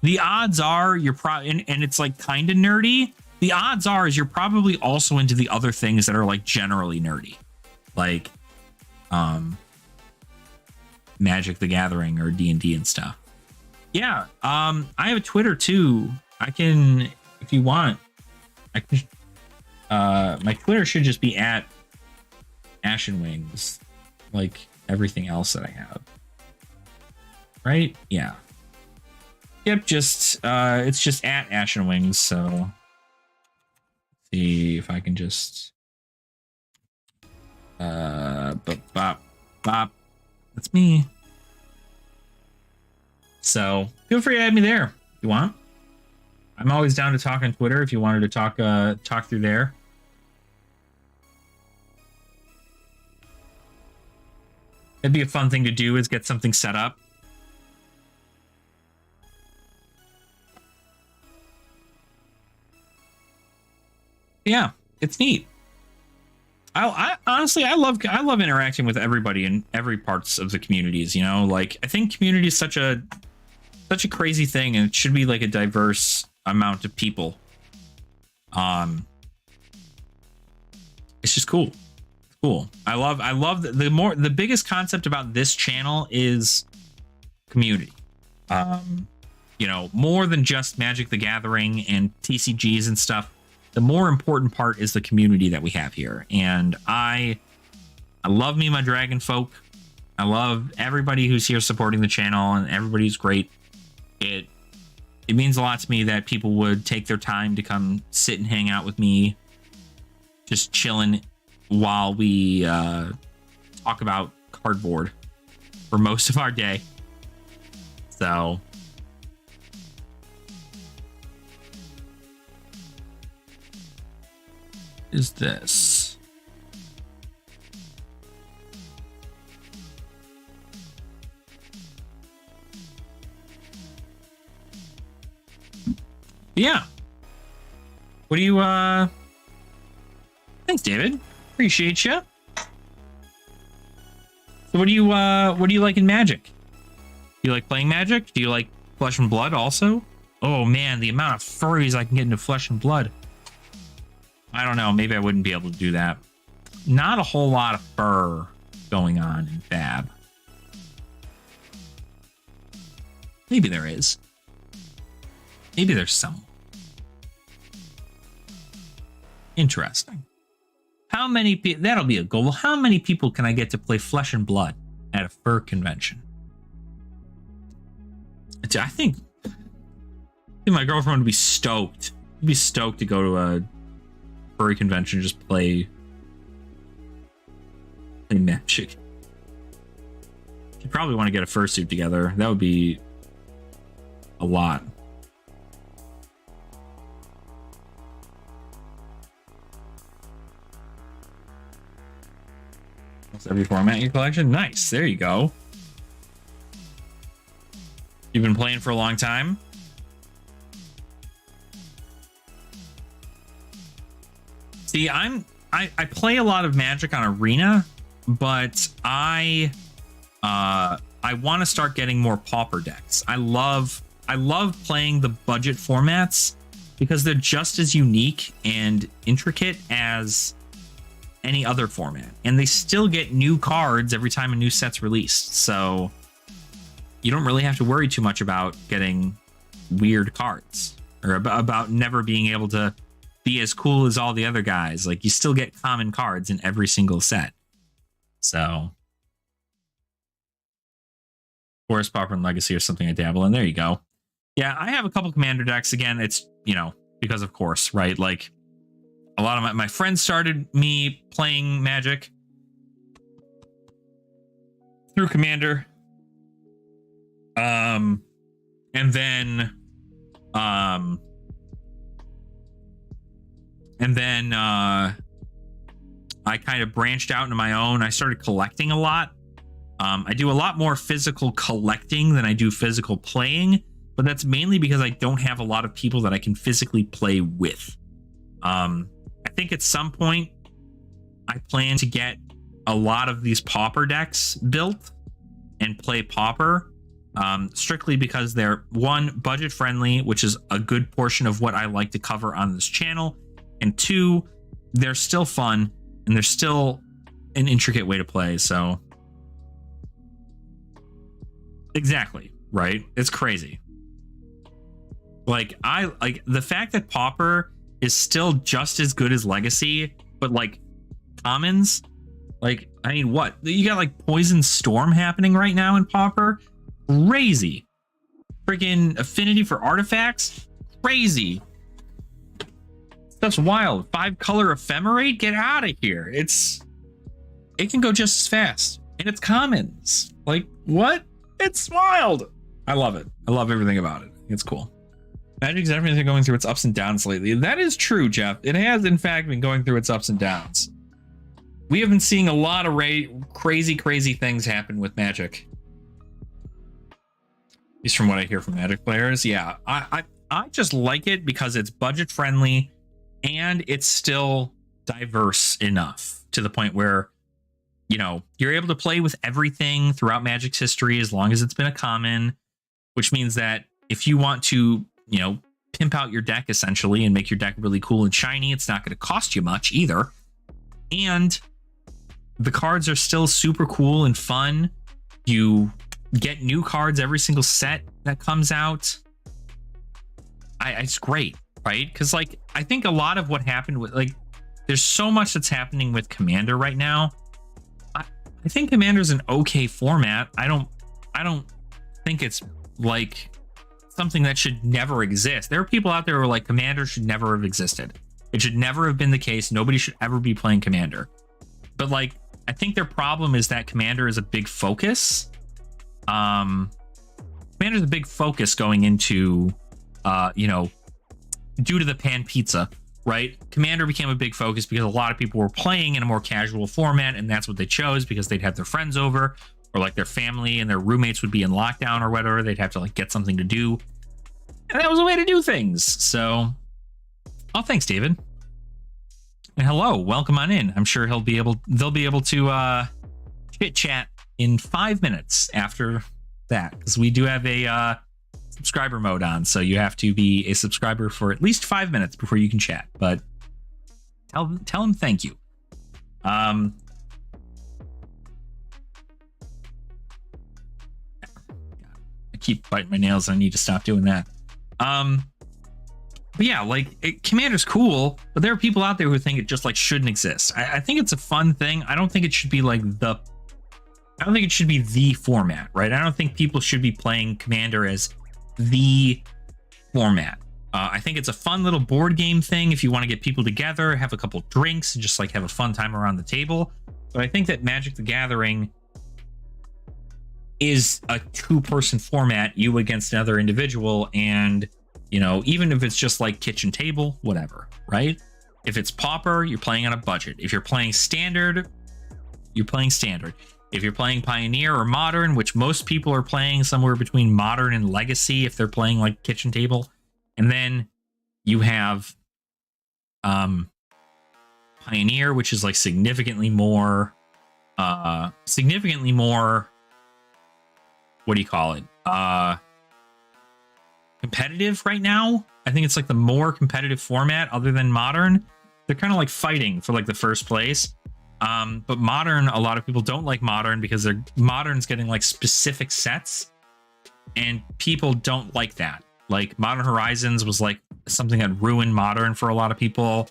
the odds are you're probably, and it's like kind of nerdy. The odds are is you're probably also into the other things that are like generally nerdy, like Magic the Gathering or D&D and stuff. Yeah, I have a Twitter too. I can, if you want, I can. My Twitter should just be at Ashen Wings, like everything else that I have. Right? Yeah. Yep. Just it's just at Ashen Wings. So let's see if I can just bop. That's me. So feel free to add me there if you want. I'm always down to talk on Twitter if you wanted to talk through there. It'd be a fun thing to do is get something set up. Yeah, it's neat. I honestly I love interacting with everybody in every parts of the communities, you know? Like I think community is such a crazy thing, and it should be like a diverse amount of people. It's just cool. It's cool. I love the biggest concept about this channel is community. You know, more than just Magic the Gathering and TCGs and stuff. The more important part is the community that we have here. And I love me my Dragonfolk. I love everybody who's here supporting the channel, and everybody's great. It means a lot to me that people would take their time to come sit and hang out with me, just chilling while we talk about cardboard for most of our day. So is this? Yeah. What do you thanks, David. Appreciate you. So what do you like in Magic? Do you like playing Magic? Do you like Flesh and Blood also? Oh man, the amount of furries I can get into Flesh and Blood. I don't know, maybe I wouldn't be able to do that. Not a whole lot of fur going on in Fab. Maybe there is. Maybe there's some. Interesting. How many people? That'll be a goal. How many people can I get to play Flesh and Blood at a fur convention? I think my girlfriend would be stoked. She'd be stoked to go to a furry convention and just play Magic. She'd probably want to get a fursuit together. That would be a lot. Every format in your collection. Nice. There you go. You've been playing for a long time. See, I play a lot of Magic on Arena, but I want to start getting more Pauper decks. I love playing the budget formats because they're just as unique and intricate as any other format, and they still get new cards every time a new set's released, so you don't really have to worry too much about getting weird cards or about never being able to be as cool as all the other guys. Like, you still get common cards in every single set. So Forest Pauper and Legacy or something I dabble in. There you go. Yeah, I have a couple commander decks. Again, it's, you know, because of course, right? Like, a lot of my friends started me playing Magic through Commander. And then I kind of branched out into my own. I started collecting a lot. I do a lot more physical collecting than I do physical playing, but that's mainly because I don't have a lot of people that I can physically play with. I think at some point I plan to get a lot of these Pauper decks built and play Pauper, strictly because they're, one, budget friendly, which is a good portion of what I like to cover on this channel, and two, they're still fun and they're still an intricate way to play. So exactly, right? It's crazy. Like, I like the fact that Pauper is still just as good as Legacy, but like commons, like, I mean, what, you got like Poison Storm happening right now in Pauper? Crazy. Freaking affinity for artifacts? Crazy. Stuff's wild. 5-color ephemerate? Get out of here. It can go just as fast, and it's commons. Like, what? It's wild. I love it. I love everything about it. It's cool. Magic's definitely going through its ups and downs lately. That is true, Jeff. It has, in fact, been going through its ups and downs. We have been seeing a lot of crazy things happen with Magic. At least from what I hear from Magic players. Yeah, I just like it because it's budget friendly and it's still diverse enough to the point where, you know, you're able to play with everything throughout Magic's history as long as it's been a common, which means that if you want to, you know, pimp out your deck essentially and make your deck really cool and shiny, it's not going to cost you much either. And the cards are still super cool and fun. You get new cards every single set that comes out. It's great, right? Because, like, I think a lot of what happened with, like, there's so much that's happening with Commander right now. I think Commander's an okay format. I don't think it's like something that should never exist. There are people out there who are like, Commander should never have existed. It should never have been the case. Nobody should ever be playing Commander. But, like, I think their problem is that Commander is a big focus. Commander's a big focus going into, you know, due to the pan pizza, right? Commander became a big focus because a lot of people were playing in a more casual format, and that's what they chose because they'd have their friends over, or like their family and their roommates would be in lockdown or whatever. They'd have to like get something to do, and that was a way to do things. So, oh, thanks, David. And hello, welcome on in. I'm sure they'll be able to chit chat in 5 minutes after that, because we do have a subscriber mode on, so you have to be a subscriber for at least 5 minutes before you can chat. But tell them thank you. I keep biting my nails and I need to stop doing that. But yeah, like, Commander's cool, but there are people out there who think it just like shouldn't exist. I think it's a fun thing. I don't think it should be like I don't think it should be the format, right? I don't think people should be playing Commander as the format. I think it's a fun little board game thing if you want to get people together, have a couple drinks, and just like have a fun time around the table. But I think that Magic the Gathering is a two-person format, you against another individual, and you know, even if it's just like kitchen table, whatever, right? If it's Pauper, you're playing on a budget. If you're playing Standard, you're playing Standard. If you're playing Pioneer or Modern, which most people are playing somewhere between Modern and Legacy if they're playing like kitchen table, and then you have Pioneer, which is like significantly more, what do you call it? Competitive right now. I think it's like the more competitive format other than Modern. They're kind of like fighting for like the first place. But Modern, a lot of people don't like Modern because Modern's getting like specific sets, and people don't like that. Like Modern Horizons was like something that ruined Modern for a lot of people.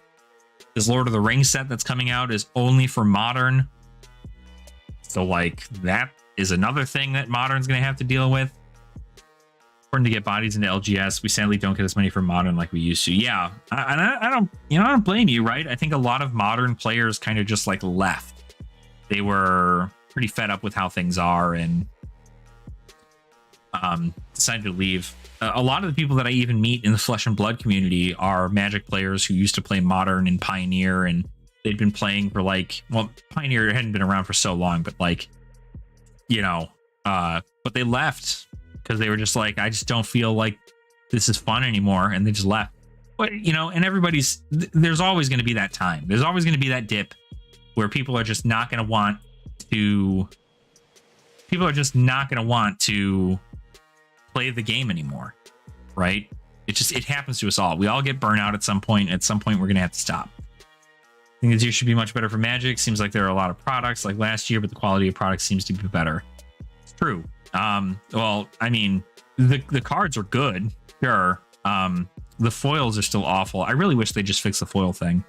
This Lord of the Rings set that's coming out is only for Modern. So like that is another thing that Modern's going to have to deal with. Important to get bodies into LGS. We sadly don't get as many from Modern like we used to. Yeah, I don't, I don't blame you, right? I think a lot of Modern players kind of just like left. They were pretty fed up with how things are and decided to leave. A lot of the people that I even meet in the Flesh and Blood community are Magic players who used to play Modern and Pioneer, and they'd been playing for like, well, Pioneer hadn't been around for so long, but like, you know, but they left because they were just like, I just don't feel like this is fun anymore, and they just left. But you know, and there's always going to be that time. There's always going to be that dip where people are just not going to want to. People are just not going to want to play the game anymore, right? It happens to us all. We all get burnout at some point. At some point, we're going to have to stop. I think this year should be much better for Magic. Seems like there are a lot of products like last year, but the quality of products seems to be better. It's true. Well, I mean, the cards are good. Sure. The foils are still awful. I really wish they just fixed the foil thing.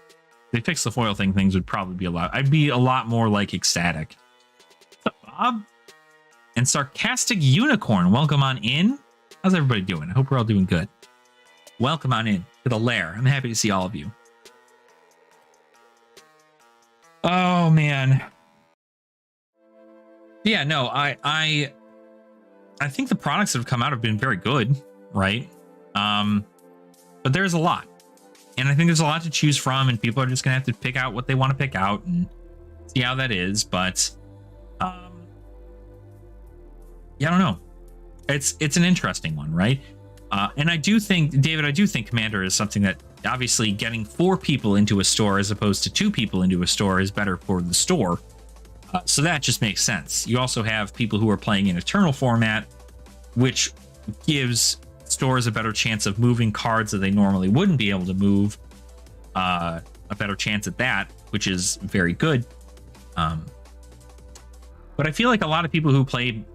If they fixed the foil thing, things would probably be I'd be a lot more like ecstatic. What's up, Bob? And Sarcastic Unicorn, welcome on in. How's everybody doing? I hope we're all doing good. Welcome on in to the lair. I'm happy to see all of you. Oh man. Yeah, no, I think the products that have come out have been very good, right? But there's a lot. And I think there's a lot to choose from, and people are just gonna have to pick out what they want to pick out and see how that is. But yeah, I don't know. It's an interesting one, right? And I do think, David, Commander is something that obviously getting 4 people into a store as opposed to 2 people into a store is better for the store. So that just makes sense. You also have people who are playing in Eternal format, which gives stores a better chance of moving cards that they normally wouldn't be able to move. A better chance at that, which is very good. But I feel like a lot of people who play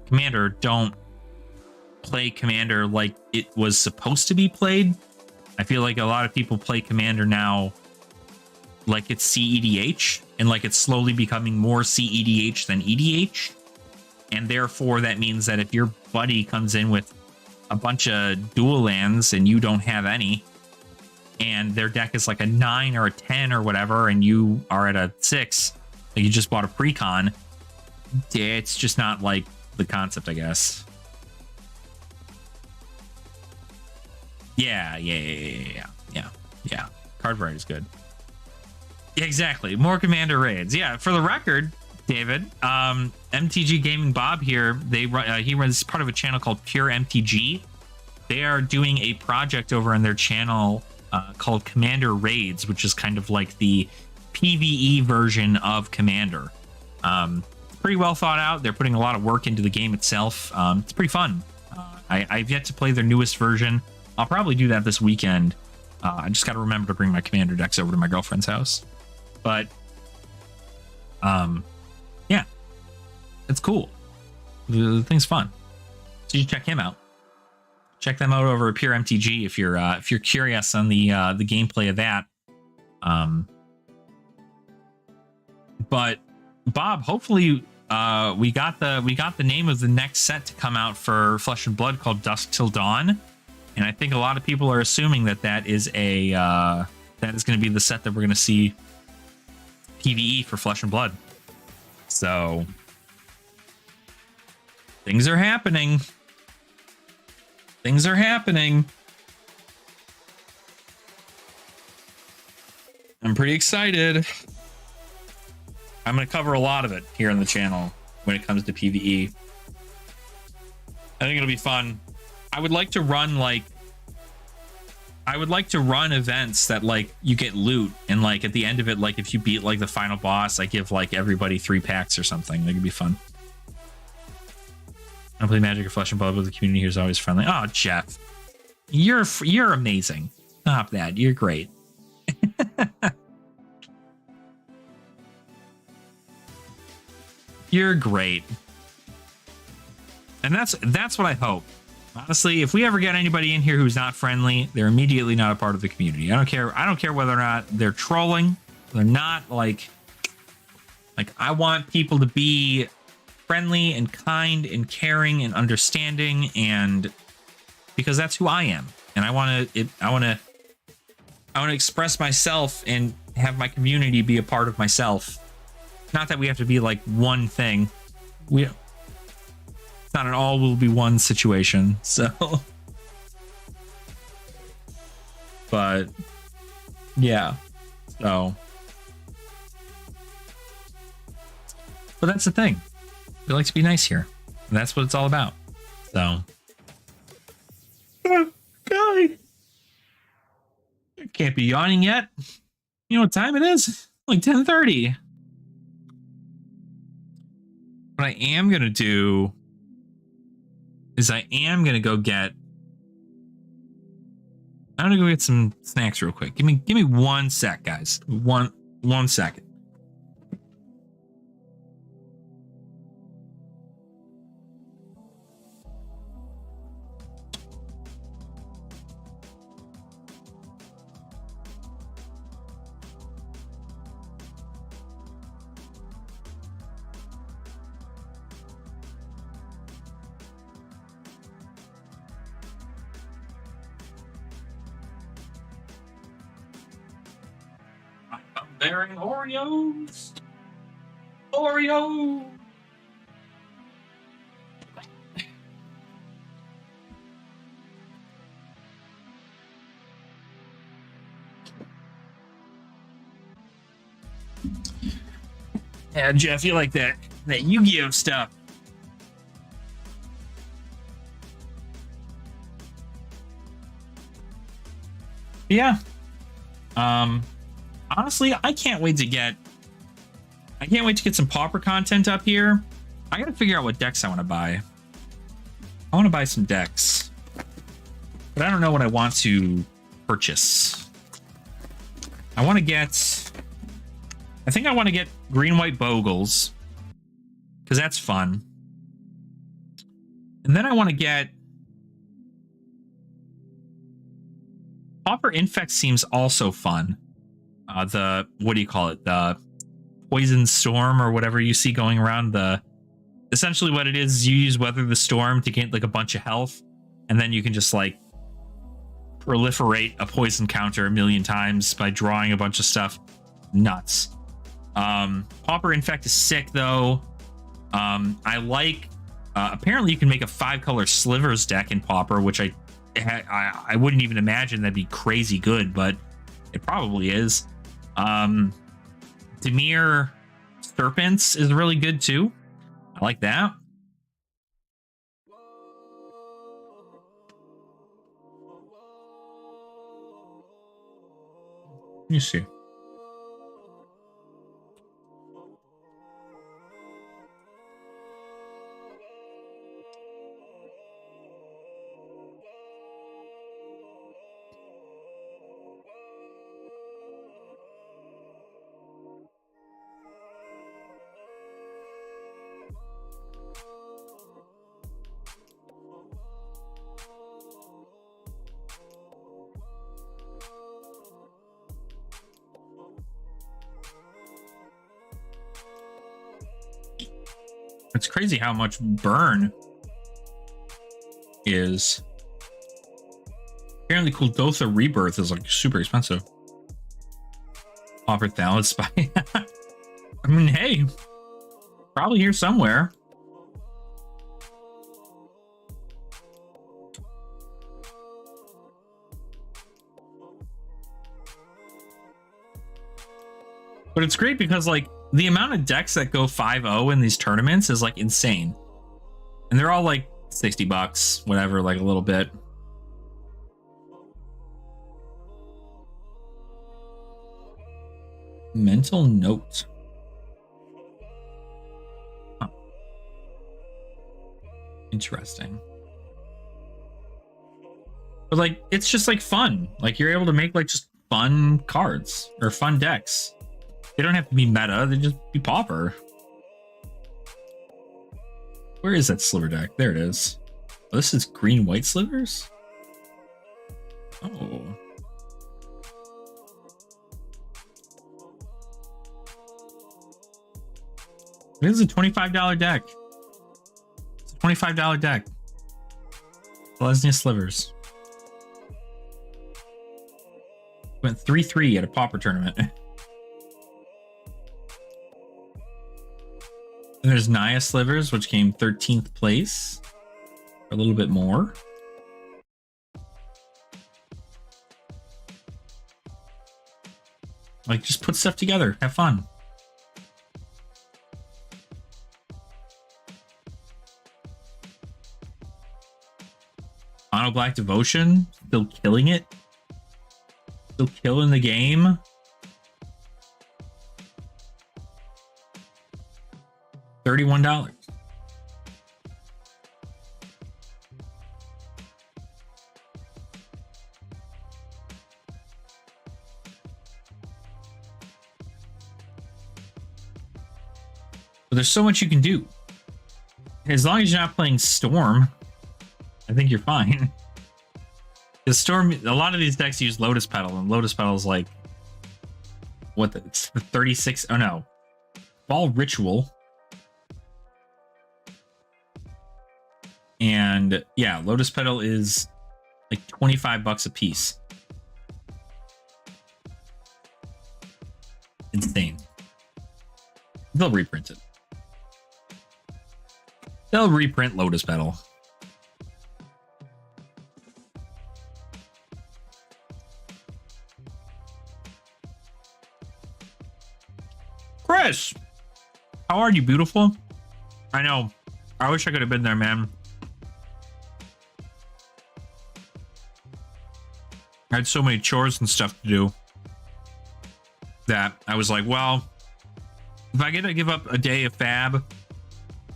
Commander don't play Commander like it was supposed to be played. I feel like a lot of people play Commander now like it's CEDH, and like it's slowly becoming more CEDH than EDH. And therefore that means that if your buddy comes in with a bunch of dual lands and you don't have any, and their deck is like a 9 or a 10 or whatever, and you are at a 6, like you just bought a precon, it's just not like the concept, I guess. Yeah. Card variety is good. Yeah, exactly. More Commander raids. Yeah, for the record, David, MTG Gaming Bob here, he runs part of a channel called Pure MTG. They are doing a project over on their channel called Commander Raids, which is kind of like the PvE version of Commander. Pretty well thought out. They're putting a lot of work into the game itself. It's pretty fun. I've yet to play their newest version. I'll probably do that this weekend. I just got to remember to bring my Commander decks over to my girlfriend's house. But yeah, it's cool. The thing's fun. So you check him out. Check them out over at Pure MTG if you're curious on the gameplay of that. But Bob, hopefully we got the name of the next set to come out for Flesh and Blood called Dusk Till Dawn, and I think a lot of people are assuming that is a that is going to be the set that we're going to see PvE for Flesh and Blood. So things are happening. Things are happening. I'm pretty excited. I'm going to cover a lot of it here on the channel when it comes to PvE. I think it'll be fun. I would like to run events that like you get loot, and like at the end of it, like if you beat like the final boss, I give like everybody 3 packs or something. That could be fun. I play Magic or Flesh and Blood, but the community here is always friendly. Oh, Jeff, you're amazing. Stop that. You're great. You're great. And that's what I hope. Honestly, if we ever get anybody in here who's not friendly, they're immediately not a part of the community. I don't care whether or not they're trolling. They're not like I want people to be friendly and kind and caring and understanding, and because that's who I am. And I want to express myself and have my community be a part of myself. Not that we have to be like one thing. It's not an all will be one situation. So, but yeah, so, but that's the thing. We like to be nice here. And that's what it's all about. So, golly, I can't be yawning yet. You know what time it is? Like 10:30. What I am gonna do is I'm gonna go get some snacks real quick. Give me 1 sec, guys. One second. Bearing Oreos. Oreo. Yeah, Jeff, you like that Yu-Gi-Oh stuff. Yeah. Honestly, I can't wait to get some Pauper content up here. I gotta figure out what decks I want to buy. I want to buy some decks, but I don't know what I want to purchase. I think I want to get green-white Bogles, because that's fun. And then I want to get Pauper Infect seems also fun. The what do you call it? The Poison Storm or whatever you see going around. Essentially what it is, you use Weather the Storm to get like a bunch of health, and then you can just like proliferate a poison counter 1,000,000 times by drawing a bunch of stuff. Nuts. Pauper Infect is sick though. I like. Apparently you can make a 5-color Slivers deck in Pauper, which I wouldn't even imagine that'd be crazy good, but it probably is. Demir Serpents is really good too. I like that. Let me see. It's crazy how much burn is. Apparently Kuldotha Rebirth is like super expensive. Offer Thallid Spy. I mean, hey, probably here somewhere. But it's great because like the amount of decks that go 5-0 in these tournaments is like insane. And they're all like $60, whatever, like a little bit. Mental note. Huh. Interesting. But like it's just like fun. Like you're able to make like just fun cards or fun decks. They don't have to be meta, they just be pauper. Where is that sliver deck? There it is. Oh, this is green-white slivers? Oh. This is a $25 deck. It's a $25 deck. Lesnia slivers. Went 3-3 at a pauper tournament. And there's Naya Slivers, which came 13th place. A little bit more. Like, just put stuff together. Have fun. Mono Black Devotion. Still killing it. Still killing the game. $31. But there's so much you can do. As long as you're not playing Storm, I think you're fine. The Storm, a lot of these decks use Lotus Petal, and Lotus Petal is like, what? It's the 36. Oh no, Ball Ritual. And yeah, Lotus Petal is like $25 a piece. Insane. They'll reprint it. They'll reprint Lotus Petal. Chris, how are you, beautiful? I know. I wish I could have been there, man. I had so many chores and stuff to do that I was like, well, if I get to give up a day of fab,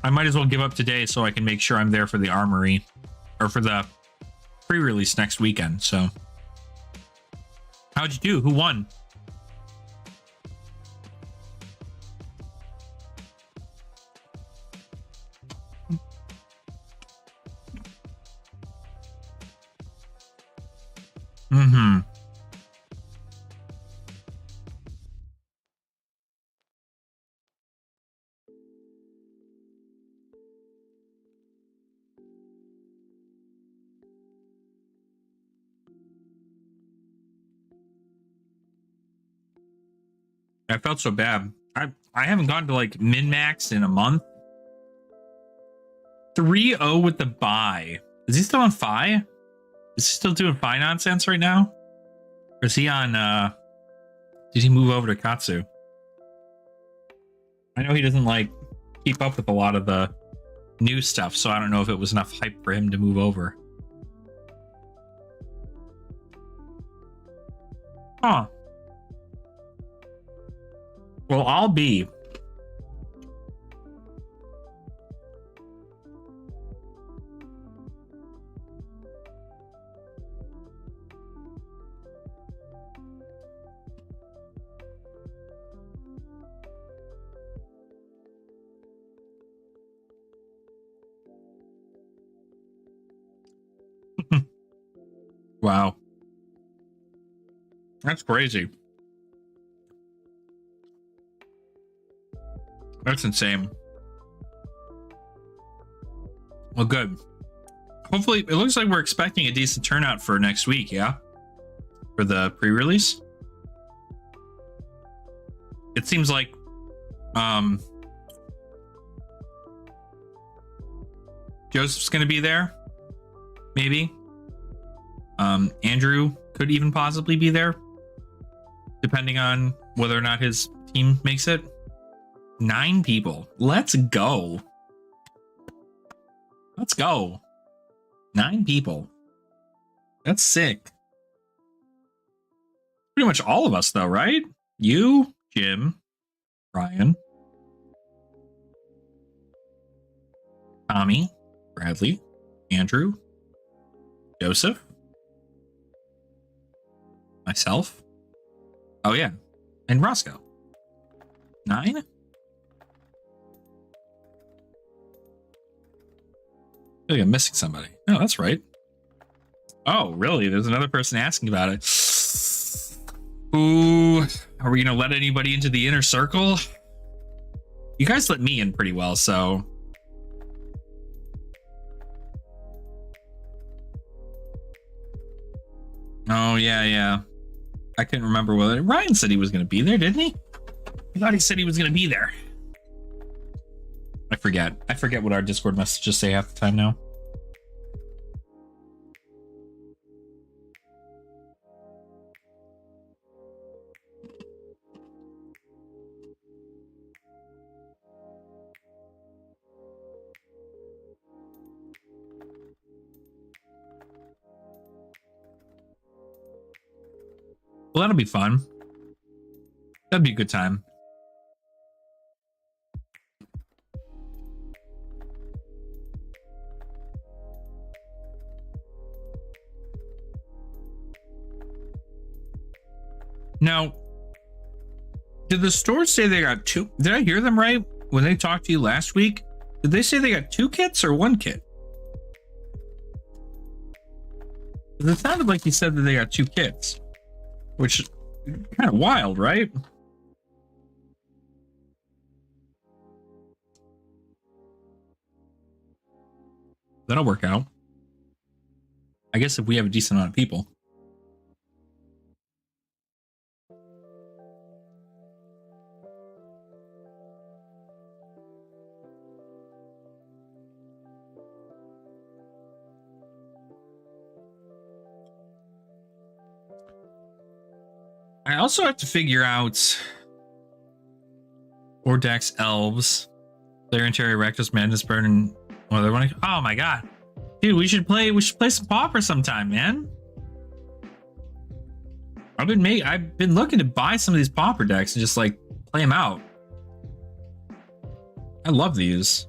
I might as well give up today so I can make sure I'm there for the armory or for the pre-release next weekend. So how'd you do? Who won? Mm-hmm. I felt so bad. I haven't gone to like min-max in a month. 3-0 with the buy. Is he still on Fi? Is he still doing Fi nonsense right now? Or is he on did he move over to Katsu? I know he doesn't like keep up with a lot of the new stuff, so I don't know if it was enough hype for him to move over. Huh. Well, I'll be. Wow. That's crazy. That's insane. Well, good. Hopefully, it looks like we're expecting a decent turnout for next week, yeah? For the pre-release. It seems like Joseph's gonna be there. Maybe. Andrew could even possibly be there. Depending on whether or not his team makes it. 9 people. Let's go. Let's go. 9 people. That's sick. Pretty much all of us, though, right? You, Jim, Ryan, Tommy, Bradley, Andrew, Joseph, myself. Oh, yeah. And Roscoe. 9? I think I'm missing somebody. Oh, that's right. Oh, really? There's another person asking about it. Ooh, are we going to let anybody into the inner circle? You guys let me in pretty well, so. Oh, yeah. I couldn't remember whether Ryan said he was going to be there, didn't he? I thought he said he was going to be there. I forget what our Discord messages say half the time now. Well, that'll be fun. That'd be a good time. Now, did the stores say they got 2? Did I hear them right when they talked to you last week? Did they say they got 2 kits or 1 kit? It sounded like he said that they got 2 kits, which is kind of wild, right? That'll work out. I guess if we have a decent amount of people. I also have to figure out Ordex Elves, Player Terry Rectus Madness Burn, and oh my god. Dude, we should play some Pauper sometime, man. I've been looking to buy some of these Pauper decks and just like play them out. I love these.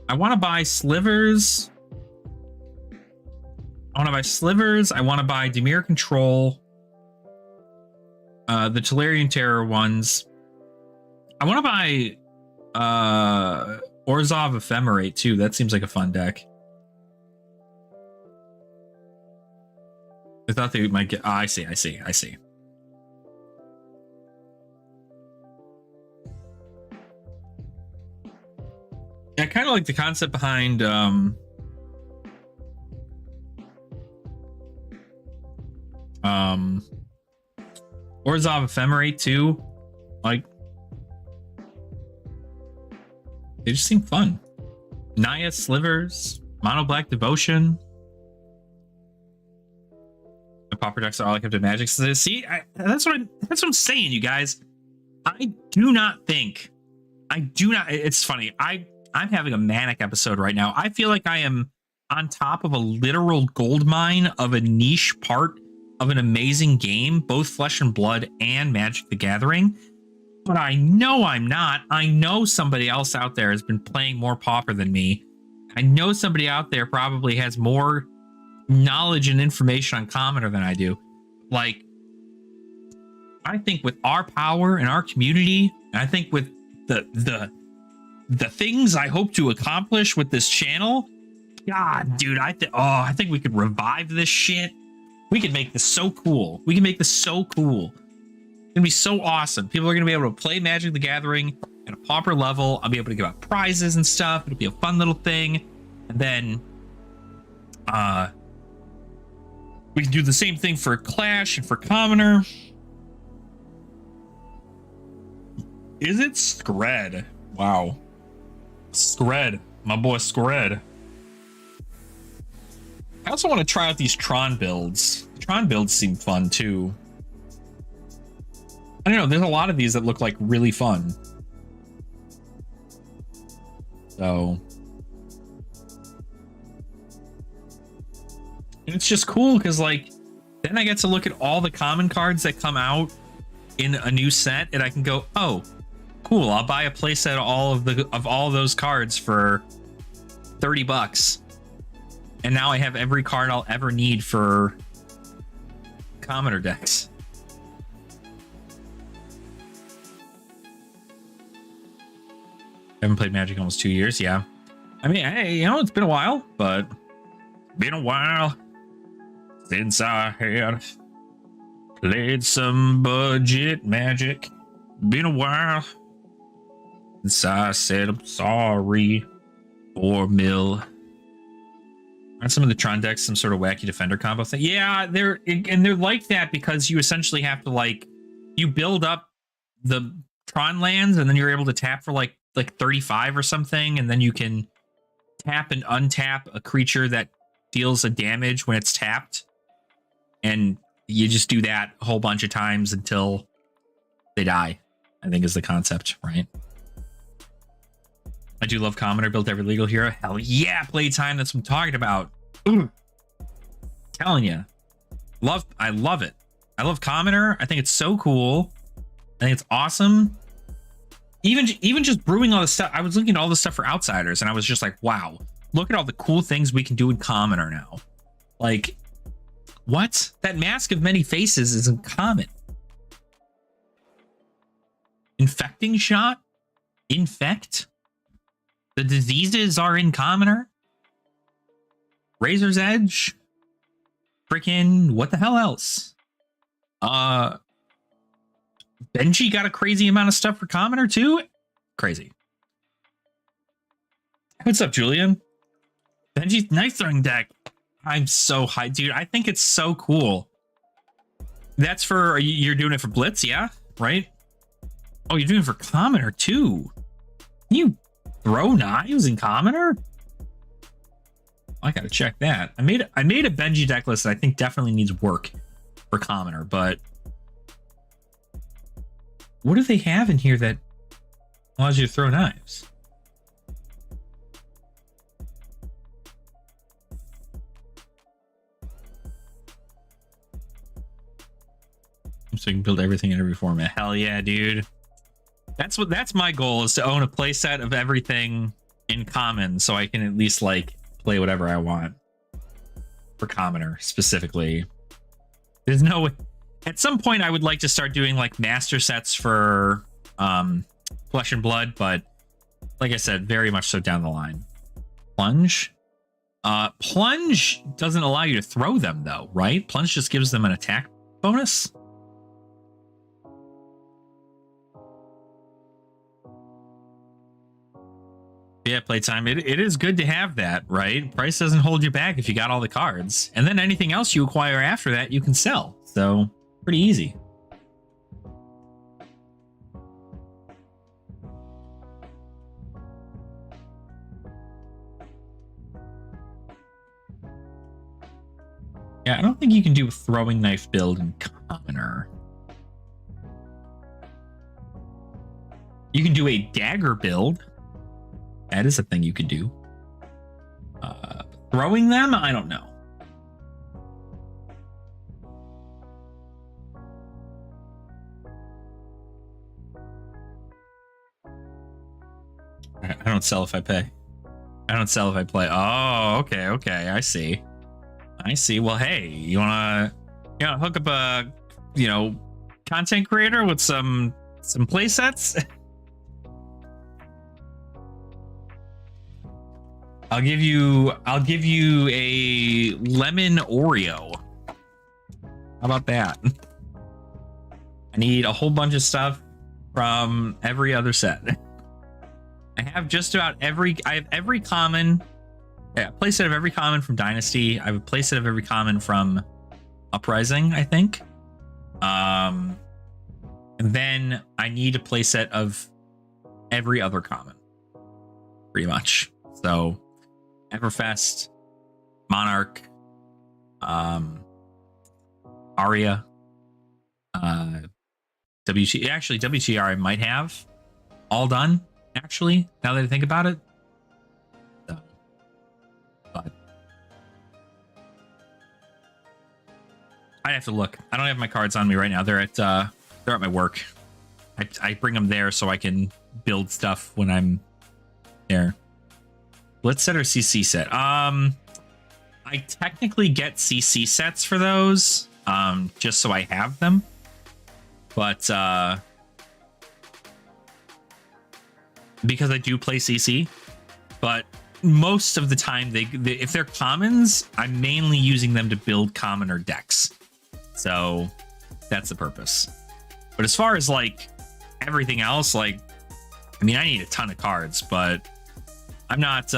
I want to buy Slivers. I want to buy Dimir Control. The Tolarian Terror ones. I want to buy Orzhov Ephemerate too. That seems like a fun deck. I thought they might get. Oh, I see. I kind of like the concept behind Orzhov Ephemerate too. Like, they just seem fun. Naya Slivers, Mono Black Devotion. The Pauper decks are all I have to Magic. See, that's what I'm saying, you guys. I do not. It's funny. I'm having a manic episode right now. I feel like I am on top of a literal gold mine of a niche part of an amazing game, both Flesh and Blood and Magic the Gathering. But I know I'm not. I know somebody else out there has been playing more Pauper than me. I know somebody out there probably has more knowledge and information on Commoner than I do. Like, I think with our power and our community, and I think with the things I hope to accomplish with this channel, God, dude, I think we could revive this shit. We could make this so cool. It's gonna be so awesome. People are gonna be able to play Magic the Gathering at a pauper level. I'll be able to give out prizes and stuff. It'll be a fun little thing. And then we can do the same thing for Clash and for Commoner. Is it Scred? Wow. Scred. My boy Scred. I also want to try out these Tron builds. The Tron builds seem fun too. I don't know. There's a lot of these that look like really fun. So. And it's just cool because, like, then I get to look at all the common cards that come out in a new set, and I can go, oh, cool. I'll buy a playset of all those cards for $30. And now I have every card I'll ever need for Commoner decks. I haven't played Magic in almost 2 years. Yeah. I mean, hey, you know, it's been a while, but been a while since I had played some budget Magic. Been a while since I said I'm sorry. 4 mil. Aren't some of the Tron decks some sort of wacky defender combo thing? Yeah, they're like that because you essentially have to, like, you build up the Tron lands and then you're able to tap for like 35 or something, and then you can tap and untap a creature that deals a damage when it's tapped, and you just do that a whole bunch of times until they die, I think is the concept, right? I do love Commoner, built every legal hero. Hell yeah, playtime. That's what I'm talking about. Ooh. Telling you. I love it. I love Commoner. I think it's so cool. I think it's awesome. Even just brewing all this stuff. I was looking at all the stuff for Outsiders, and I was just like, wow, look at all the cool things we can do in Commoner now. Like, what? That Mask of Many Faces is uncommon. Infecting Shot? Infect? The diseases are in Commoner. Razor's Edge. Freaking what the hell else? Benji got a crazy amount of stuff for Commoner too. Crazy. What's up, Julian? Benji's knife throwing deck. I'm so hyped, dude. I think it's so cool. That's for you're doing it for Blitz, yeah? Right? Oh, you're doing it for Commoner too. Can you throw knives in Commoner? I gotta check that. I made a Benji deck list that I think definitely needs work for Commoner, but what do they have in here that allows you to throw knives? So you can build everything in every format. Hell yeah, dude. That's my goal, is to own a playset of everything in common, so I can at least like play whatever I want for Commoner specifically. There's no way. At some point I would like to start doing like master sets for Flesh and Blood, but like I said, very much so down the line. Plunge? Plunge doesn't allow you to throw them though, right? Plunge just gives them an attack bonus. Yeah, playtime. It is good to have that, right? Price doesn't hold you back if you got all the cards. And then anything else you acquire after that, you can sell. So, pretty easy. Yeah, I don't think you can do a throwing knife build in Commoner. You can do a dagger build. That is a thing you could do. Throwing them? I don't know. I don't sell if I pay. I don't sell if I play. Oh, okay, okay. I see. I see. Well, hey, you wanna hook up a, content creator with some play sets? I'll give you a lemon Oreo. How about that? I need a whole bunch of stuff from every other set. I have just about every. I have every common. Yeah, playset of every common from Dynasty. I have a playset of every common from Uprising, I think. And then I need a playset of every other common, pretty much. So, Everfest, Monarch, Aria, WT. Actually, WTR I might have all done. Actually, now that I think about it, so, but I have to look. I don't have my cards on me right now. They're at my work. I bring them there so I can build stuff when I'm there. Let's set our CC set. I technically get CC sets for those, just so I have them. But because I do play CC, but most of the time they if they're commons, I'm mainly using them to build commoner decks. So that's the purpose. But as far as like everything else, like, I mean, I need a ton of cards, but I'm not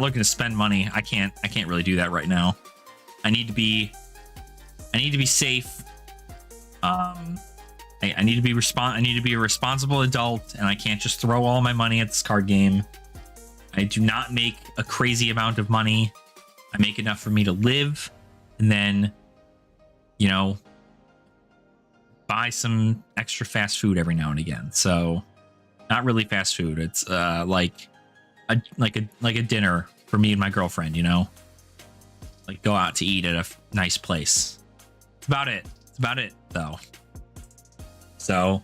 looking to spend money. I can't really do that right now. I need to be safe. I need to be a responsible adult, and I can't just throw all my money at this card game. I do not make a crazy amount of money. I make enough for me to live, and then, you know, buy some extra fast food every now and again. So, not really fast food. It's like a dinner for me and my girlfriend. You know, like go out to eat at a nice place. That's about it. That's about it, though. So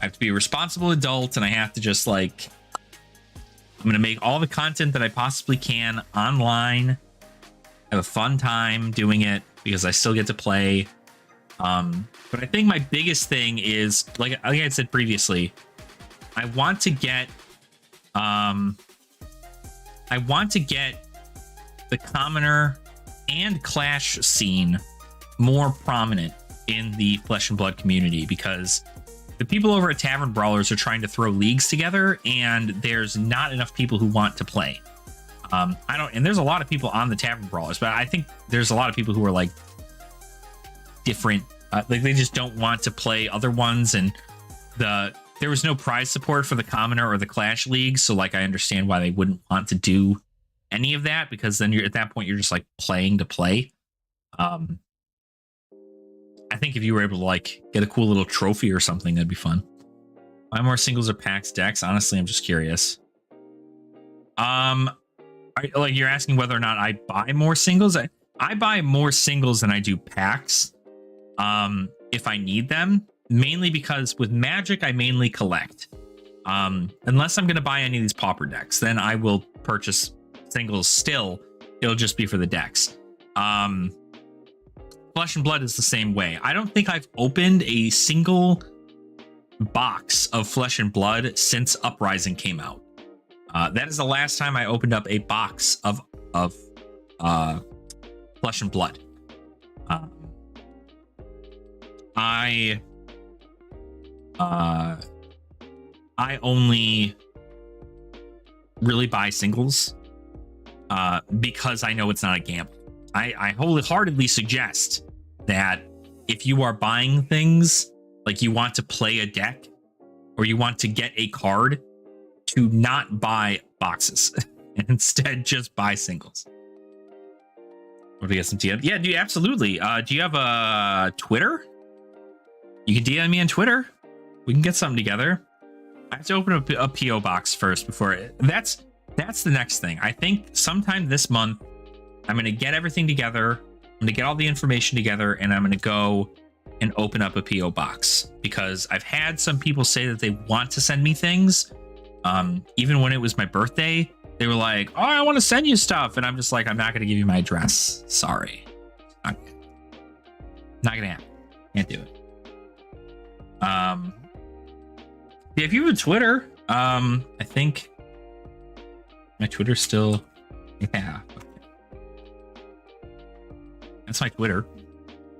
I have to be a responsible adult, and I have to just like, I'm going to make all the content that I possibly can online, have a fun time doing it because I still get to play. But I think my biggest thing is, like I said previously, I want to get the commoner and clash scene more prominent in the Flesh and Blood community, because the people over at Tavern Brawlers are trying to throw leagues together, and there's not enough people who want to play. And there's a lot of people on the Tavern Brawlers, but I think there's a lot of people who are like different, like they just don't want to play other ones, and there was no prize support for the commoner or the clash league, so like I understand why they wouldn't want to do any of that, because then you're at that point you're just like playing to play. I think if you were able to like get a cool little trophy or something, that'd be fun. Buy more singles or packs decks? Honestly, I'm just curious. Like you're asking whether or not I buy more singles. I buy more singles than I do packs. If I need them, mainly because with Magic, I mainly collect. Unless I'm going to buy any of these pauper decks, then I will purchase singles still. It'll just be for the decks. Flesh and Blood is the same way. I don't think I've opened a single box of Flesh and Blood since Uprising came out. That is the last time I opened up a box of Flesh and Blood. I only really buy singles because I know it's not a gamble. I wholeheartedly suggest that if you are buying things, like you want to play a deck or you want to get a card, to not buy boxes and instead just buy singles. What do we get some DM? Yeah, dude, absolutely. Do you have a Twitter? You can DM me on Twitter. We can get something together. I have to open up a PO box first before that's the next thing. I think sometime this month I'm going to get everything together. I'm going to get all the information together, and I'm going to go and open up a PO box, because I've had some people say that they want to send me things. Even when it was my birthday, they were like, "Oh, I want to send you stuff," and I'm just like, "I'm not going to give you my address. Sorry, not going to happen. Can't do it." Yeah, if you have a Twitter, I think my Twitter's still, yeah. That's my Twitter.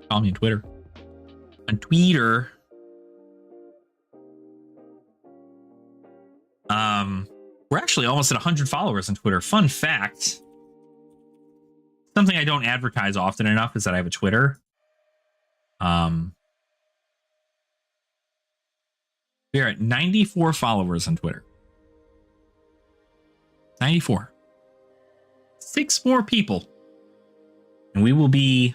Follow me on Twitter. On Twitter. actually almost at 100 followers on Twitter. Fun fact. Something I don't advertise often enough is that I have a Twitter. We are at 94 followers on Twitter. 94. 6 more people. And we will be...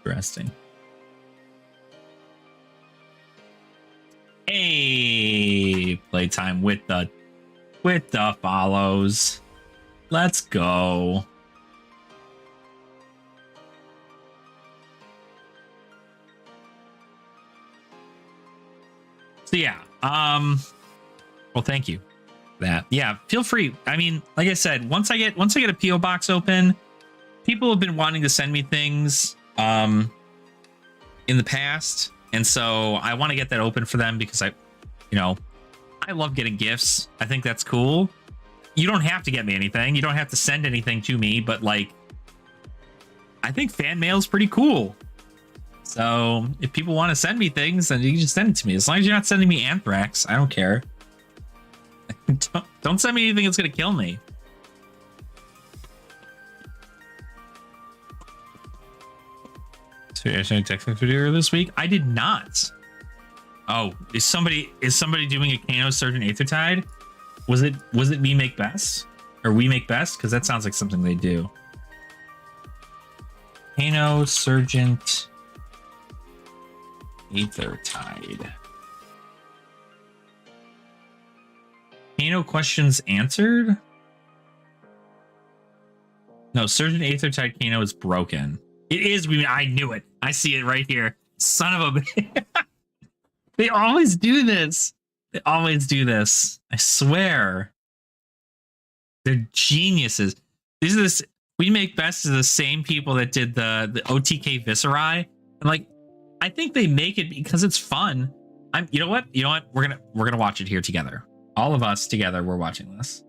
Interesting. Hey, playtime with the follows. Let's go. So yeah, well, thank you for that. Yeah, feel free. I mean, like I said, once I get a PO box open, people have been wanting to send me things in the past, and so I want to get that open for them because I love getting gifts. I think that's cool. You don't have to get me anything. You don't have to send anything to me, but like, I think fan mail is pretty cool. So if people want to send me things, then you can just send it to me. As long as you're not sending me anthrax, I don't care. Don't send me anything that's going to kill me. So I texted video this week. I did not. Oh, is somebody doing a Kano Surgeon Aethertide? Was it Me Make Best? Or We Make Best? Because that sounds like something they do. Kano Surgeon Aethertide. Kano questions answered? No, Surgeon Aethertide Kano is broken. It is. I knew it. I see it right here. Son of a bitch. They always do this. They always do this. I swear. They're geniuses. We Make Best is the same people that did the OTK Visceri. And like, I think they make it because it's fun. You know what? We're gonna watch it here together. All of us together, we're watching this.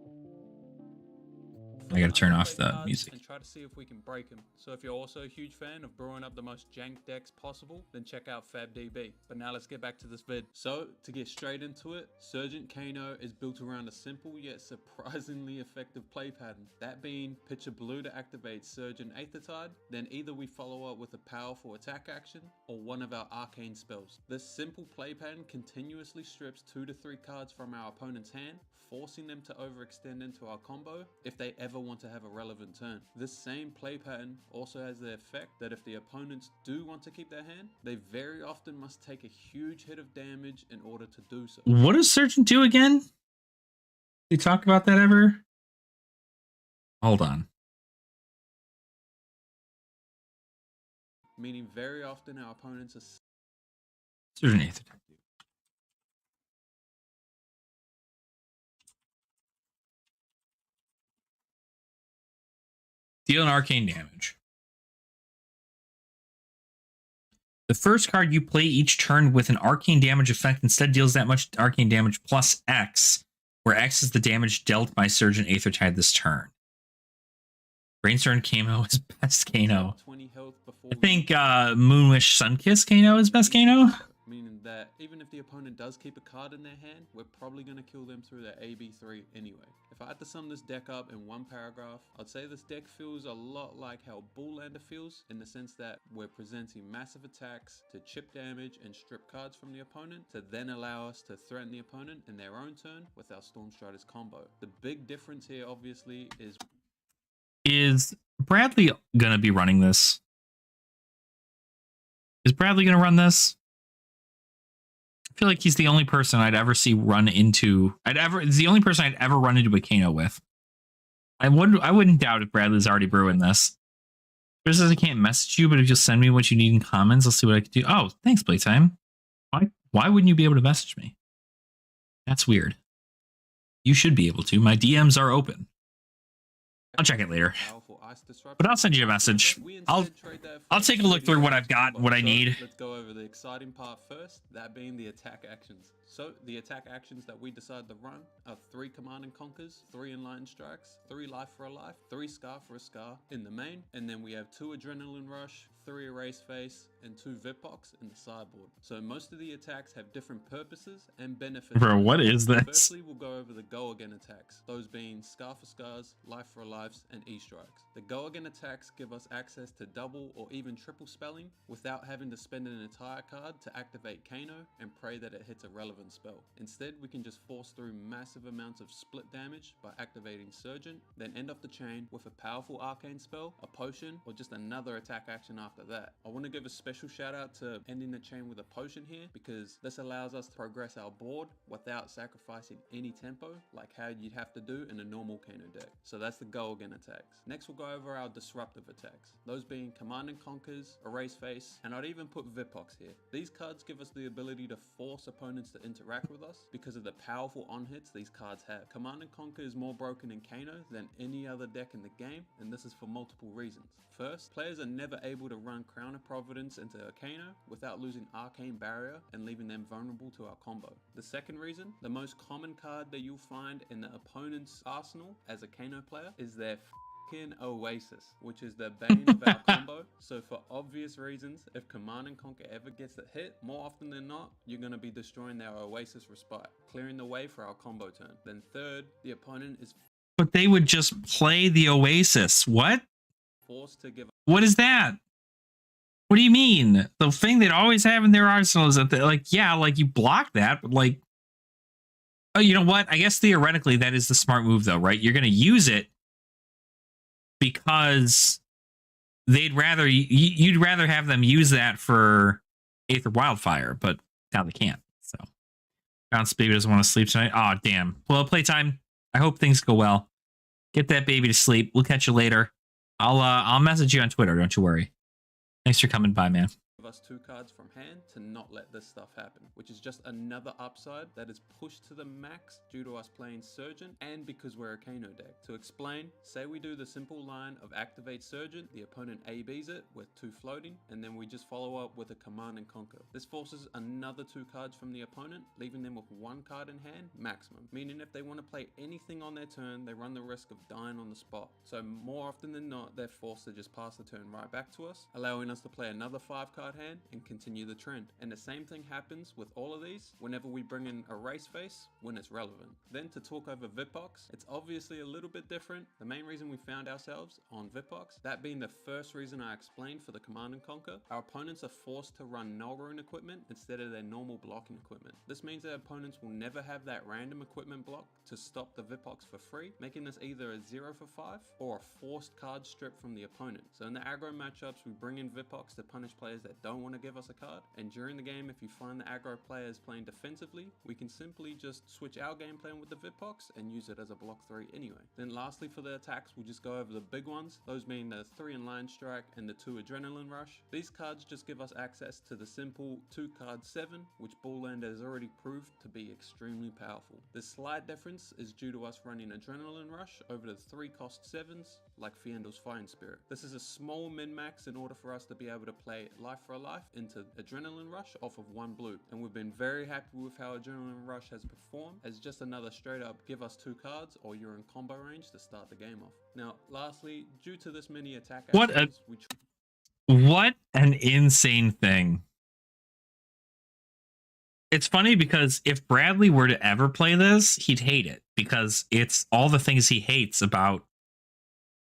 I gotta turn off the music. And try to see if we can break them. So if you're also a huge fan of brewing up the most jank decks possible, then check out fabtcg. But now let's get back to this vid. So to get straight into it, Surgeon Kano is built around a simple yet surprisingly effective play pattern. That being pitch a blue to activate Surgeon Aethertide, then either we follow up with a powerful attack action or one of our arcane spells. This simple play pattern continuously strips 2 to 3 cards from our opponent's hand, forcing them to overextend into our combo if they ever want to have a relevant turn. This same play pattern also has the effect that if the opponents do want to keep their hand, they very often must take a huge hit of damage in order to do so. What does Surgeon do again? Did we talk about that ever? Hold on. Meaning very often our opponents are Surgeon Aethertide. Deal an arcane damage. The first card you play each turn with an arcane damage effect instead deals that much arcane damage plus X, where X is the damage dealt by Surgeon Aethertide this turn. Brainstorm Kano is best Kano. 20 health before I think Moonwish Sunkiss Kano is best Kano. meaning that even if the opponent does keep a card in their hand, we're probably going to kill them through their AB3 anyway. If I had to sum this deck up in one paragraph, I'd say this deck feels a lot like how Bullander feels, in the sense that we're presenting massive attacks to chip damage and strip cards from the opponent to then allow us to threaten the opponent in their own turn with our Stormstriders combo. The big difference here obviously is Bradley gonna be running this? Is Bradley gonna run this? I feel like he's the only person I'd ever see run into. It's the only person I'd ever run into a Kano with. I wouldn't doubt if Bradley's already brewing this. Just says I can't message you, but if you'll send me what you need in comments, I'll see what I can do. Oh, thanks, Playtime. Why wouldn't you be able to message me? That's weird. You should be able to. My DMs are open. I'll check it later. powerful nice disruption. But I'll send you a message. I'll take a look through what I've got, what I need. Let's go over the exciting part first, that being the attack actions. So the attack actions that we decide to run are 3 Command and Conquers, 3 Enlightened Strikes, 3 Life for a Life, 3 Scar for a Scar in the main, and then we have 2 Adrenaline Rush, 3 Erase Face, and 2 Vipox in the sideboard. So most of the attacks have different purposes and benefits. Bro, what is this? Firstly, we'll go over the Go Again attacks, those being Scar for Scars, Life for Lives, and E-Strikes. The Go Again attacks give us access to double or even triple spelling without having to spend an entire card to activate Kano and pray that it hits a relevant spell. Instead, we can just force through massive amounts of split damage by activating Surgeon, then end off the chain with a powerful arcane spell, a potion, or just another attack action after that. I want to give a special shout out to ending the chain with a potion here, because this allows us to progress our board without sacrificing any tempo like how you'd have to do in a normal Kano deck. So that's the Go Again attacks. Next, we'll go over our disruptive attacks, those being Command and Conquers, Erase Face, and I'd even put Vipox here. These cards give us the ability to force opponents to interact with us because of the powerful on-hits these cards have. Command and Conquer is more broken in Kano than any other deck in the game, and this is for multiple reasons. First, players are never able to run Crown of Providence into a Kano without losing Arcane Barrier and leaving them vulnerable to our combo. The second reason, the most common card that you'll find in the opponent's arsenal as a Kano player is their Oasis, which is the bane of our combo. So for obvious reasons, if Command and Conquer ever gets a hit, more often than not, you're going to be destroying their Oasis Respite, clearing the way for our combo turn. Then third, the opponent is But they would just play the Oasis. What? forced to give. What is that? What do you mean? The thing they'd always have in their arsenal is that they, like, yeah, like you block that, but like, oh, you know what? I guess theoretically that is the smart move though, right? You're going to use it because they'd rather, you'd rather have them use that for Aether Wildfire, but now they can't. So, Bounce Baby doesn't want to sleep tonight. Oh, damn. Well, playtime. I hope things go well. Get that baby to sleep. We'll catch you later. I'll message you on Twitter. Don't you worry. Thanks for coming by, man. Give us 2 cards from hand to not let this stuff happen, which is just another upside that is pushed to the max due to us playing Surgeon and because we're a Kano deck. To explain, say we do the simple line of activate Surgeon, the opponent ABs it with 2 floating, and then we just follow up with a Command and Conquer. This forces another 2 cards from the opponent, leaving them with 1 card in hand maximum, meaning if they want to play anything on their turn, they run the risk of dying on the spot. So more often than not, they're forced to just pass the turn right back to us, allowing us to play another 5 card hand and continue the trend. And the same thing happens with all of these whenever we bring in Erase Face when it's relevant. Then to talk over Vipox, it's obviously a little bit different. The main reason we found ourselves on Vipox, that being the first reason I explained for the Command and Conquer, our opponents are forced to run Null Rune equipment instead of their normal blocking equipment. This means that opponents will never have that random equipment block to stop the Vipox for free, making this either a 0 for 5 or a forced card strip from the opponent. So in the aggro matchups, we bring in Vipox to punish players that don't want to give us a card, and during the game, if you find the aggro players playing defensively, we can simply just switch our game plan with the Vipox and use it as a block 3 anyway. Then lastly for the attacks, we'll just go over the big ones, those being the 3 Enlightened Strike and the 2 Adrenaline Rush. These cards just give us access to the simple 2 card 7, which Bullland has already proved to be extremely powerful. The slight difference is due to us running Adrenaline Rush over the 3 cost 7s like Fiendel's Fighting Spirit. This is a small min-max in order for us to be able to play Life for a Life into Adrenaline Rush off of 1 blue, and we've been very happy with how Adrenaline Rush has performed as just another straight up give us 2 cards or you're in combo range to start the game off. Now lastly, due to this many attack actions, what an insane thing. It's funny because if Bradley were to ever play this, he'd hate it because it's all the things he hates about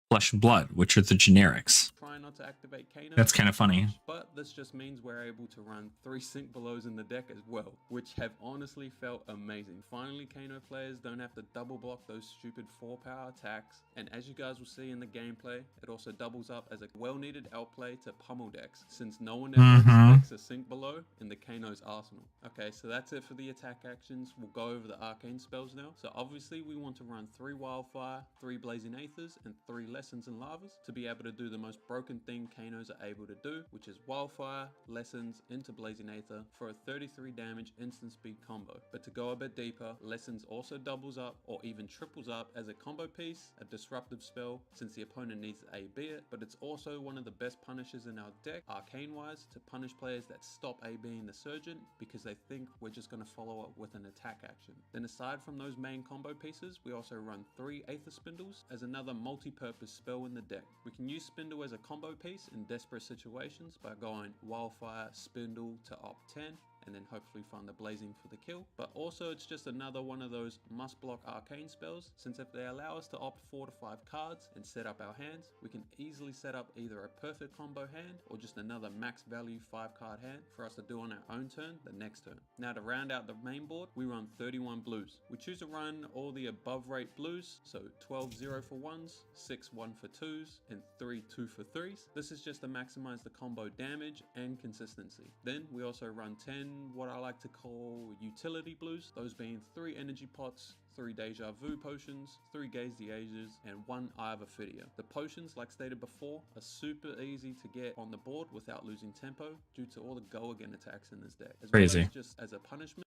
Flesh and Blood, which are the generics. Try not to activate Kano. That's kind of funny. But this just means we're able to run 3 sync belows in the deck as well, which have honestly felt amazing. Finally, Kano players don't have to double block those stupid 4 power attacks, and as you guys will see in the gameplay, it also doubles up as a well-needed outplay to pummel decks, since no one ever expects a sync below in the Kano's arsenal. Okay, so that's it for the attack actions. We'll go over the arcane spells now. So obviously we want to run 3 Wildfire, 3 Blazing Aethers, and 3 Lessons and Lavas to be able to do the most broken thing Kanos are able to do, which is Wildfire, Lessons into Blazing Aether for a 33 damage instant speed combo. But to go a bit deeper, Lessons also doubles up or even triples up as a combo piece, a disruptive spell since the opponent needs to AB it, but it's also one of the best punishers in our deck, arcane wise, to punish players that stop ABing the Surgeon because they think we're just going to follow up with an attack action. Then aside from those main combo pieces, we also run 3 Aether Spindles as another multi-purpose spell in the deck. We can use Spindle as a combo piece in desperate situations by going Wildfire, Spindle to op 10, and then hopefully find the Blazing for the kill. But also it's just another one of those must block arcane spells, since if they allow us to opt 4 to 5 cards and set up our hands, we can easily set up either a perfect combo hand or just another max value 5 card hand for us to do on our own turn the next turn. Now to round out the main board, we run 31 blues. We choose to run all the above rate blues, so 12 0 for 1s, 6 1 for 2s, and 3 2 for 3s. This is just to maximize the combo damage and consistency. Then we also run 10 what I like to call utility blues, those being 3 energy pots, 3 deja vu potions, 3 gaze the ages, and 1 eye of Ophidia. The potions, like stated before, are super easy to get on the board without losing tempo due to all the go again attacks in this deck, as Crazy. well as just as a punishment.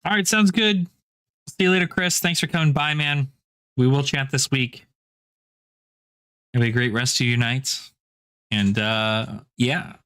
All right, sounds good. See you later, Chris. Thanks for coming by, man. We will chat this week. Have a great rest of your nights. And yeah,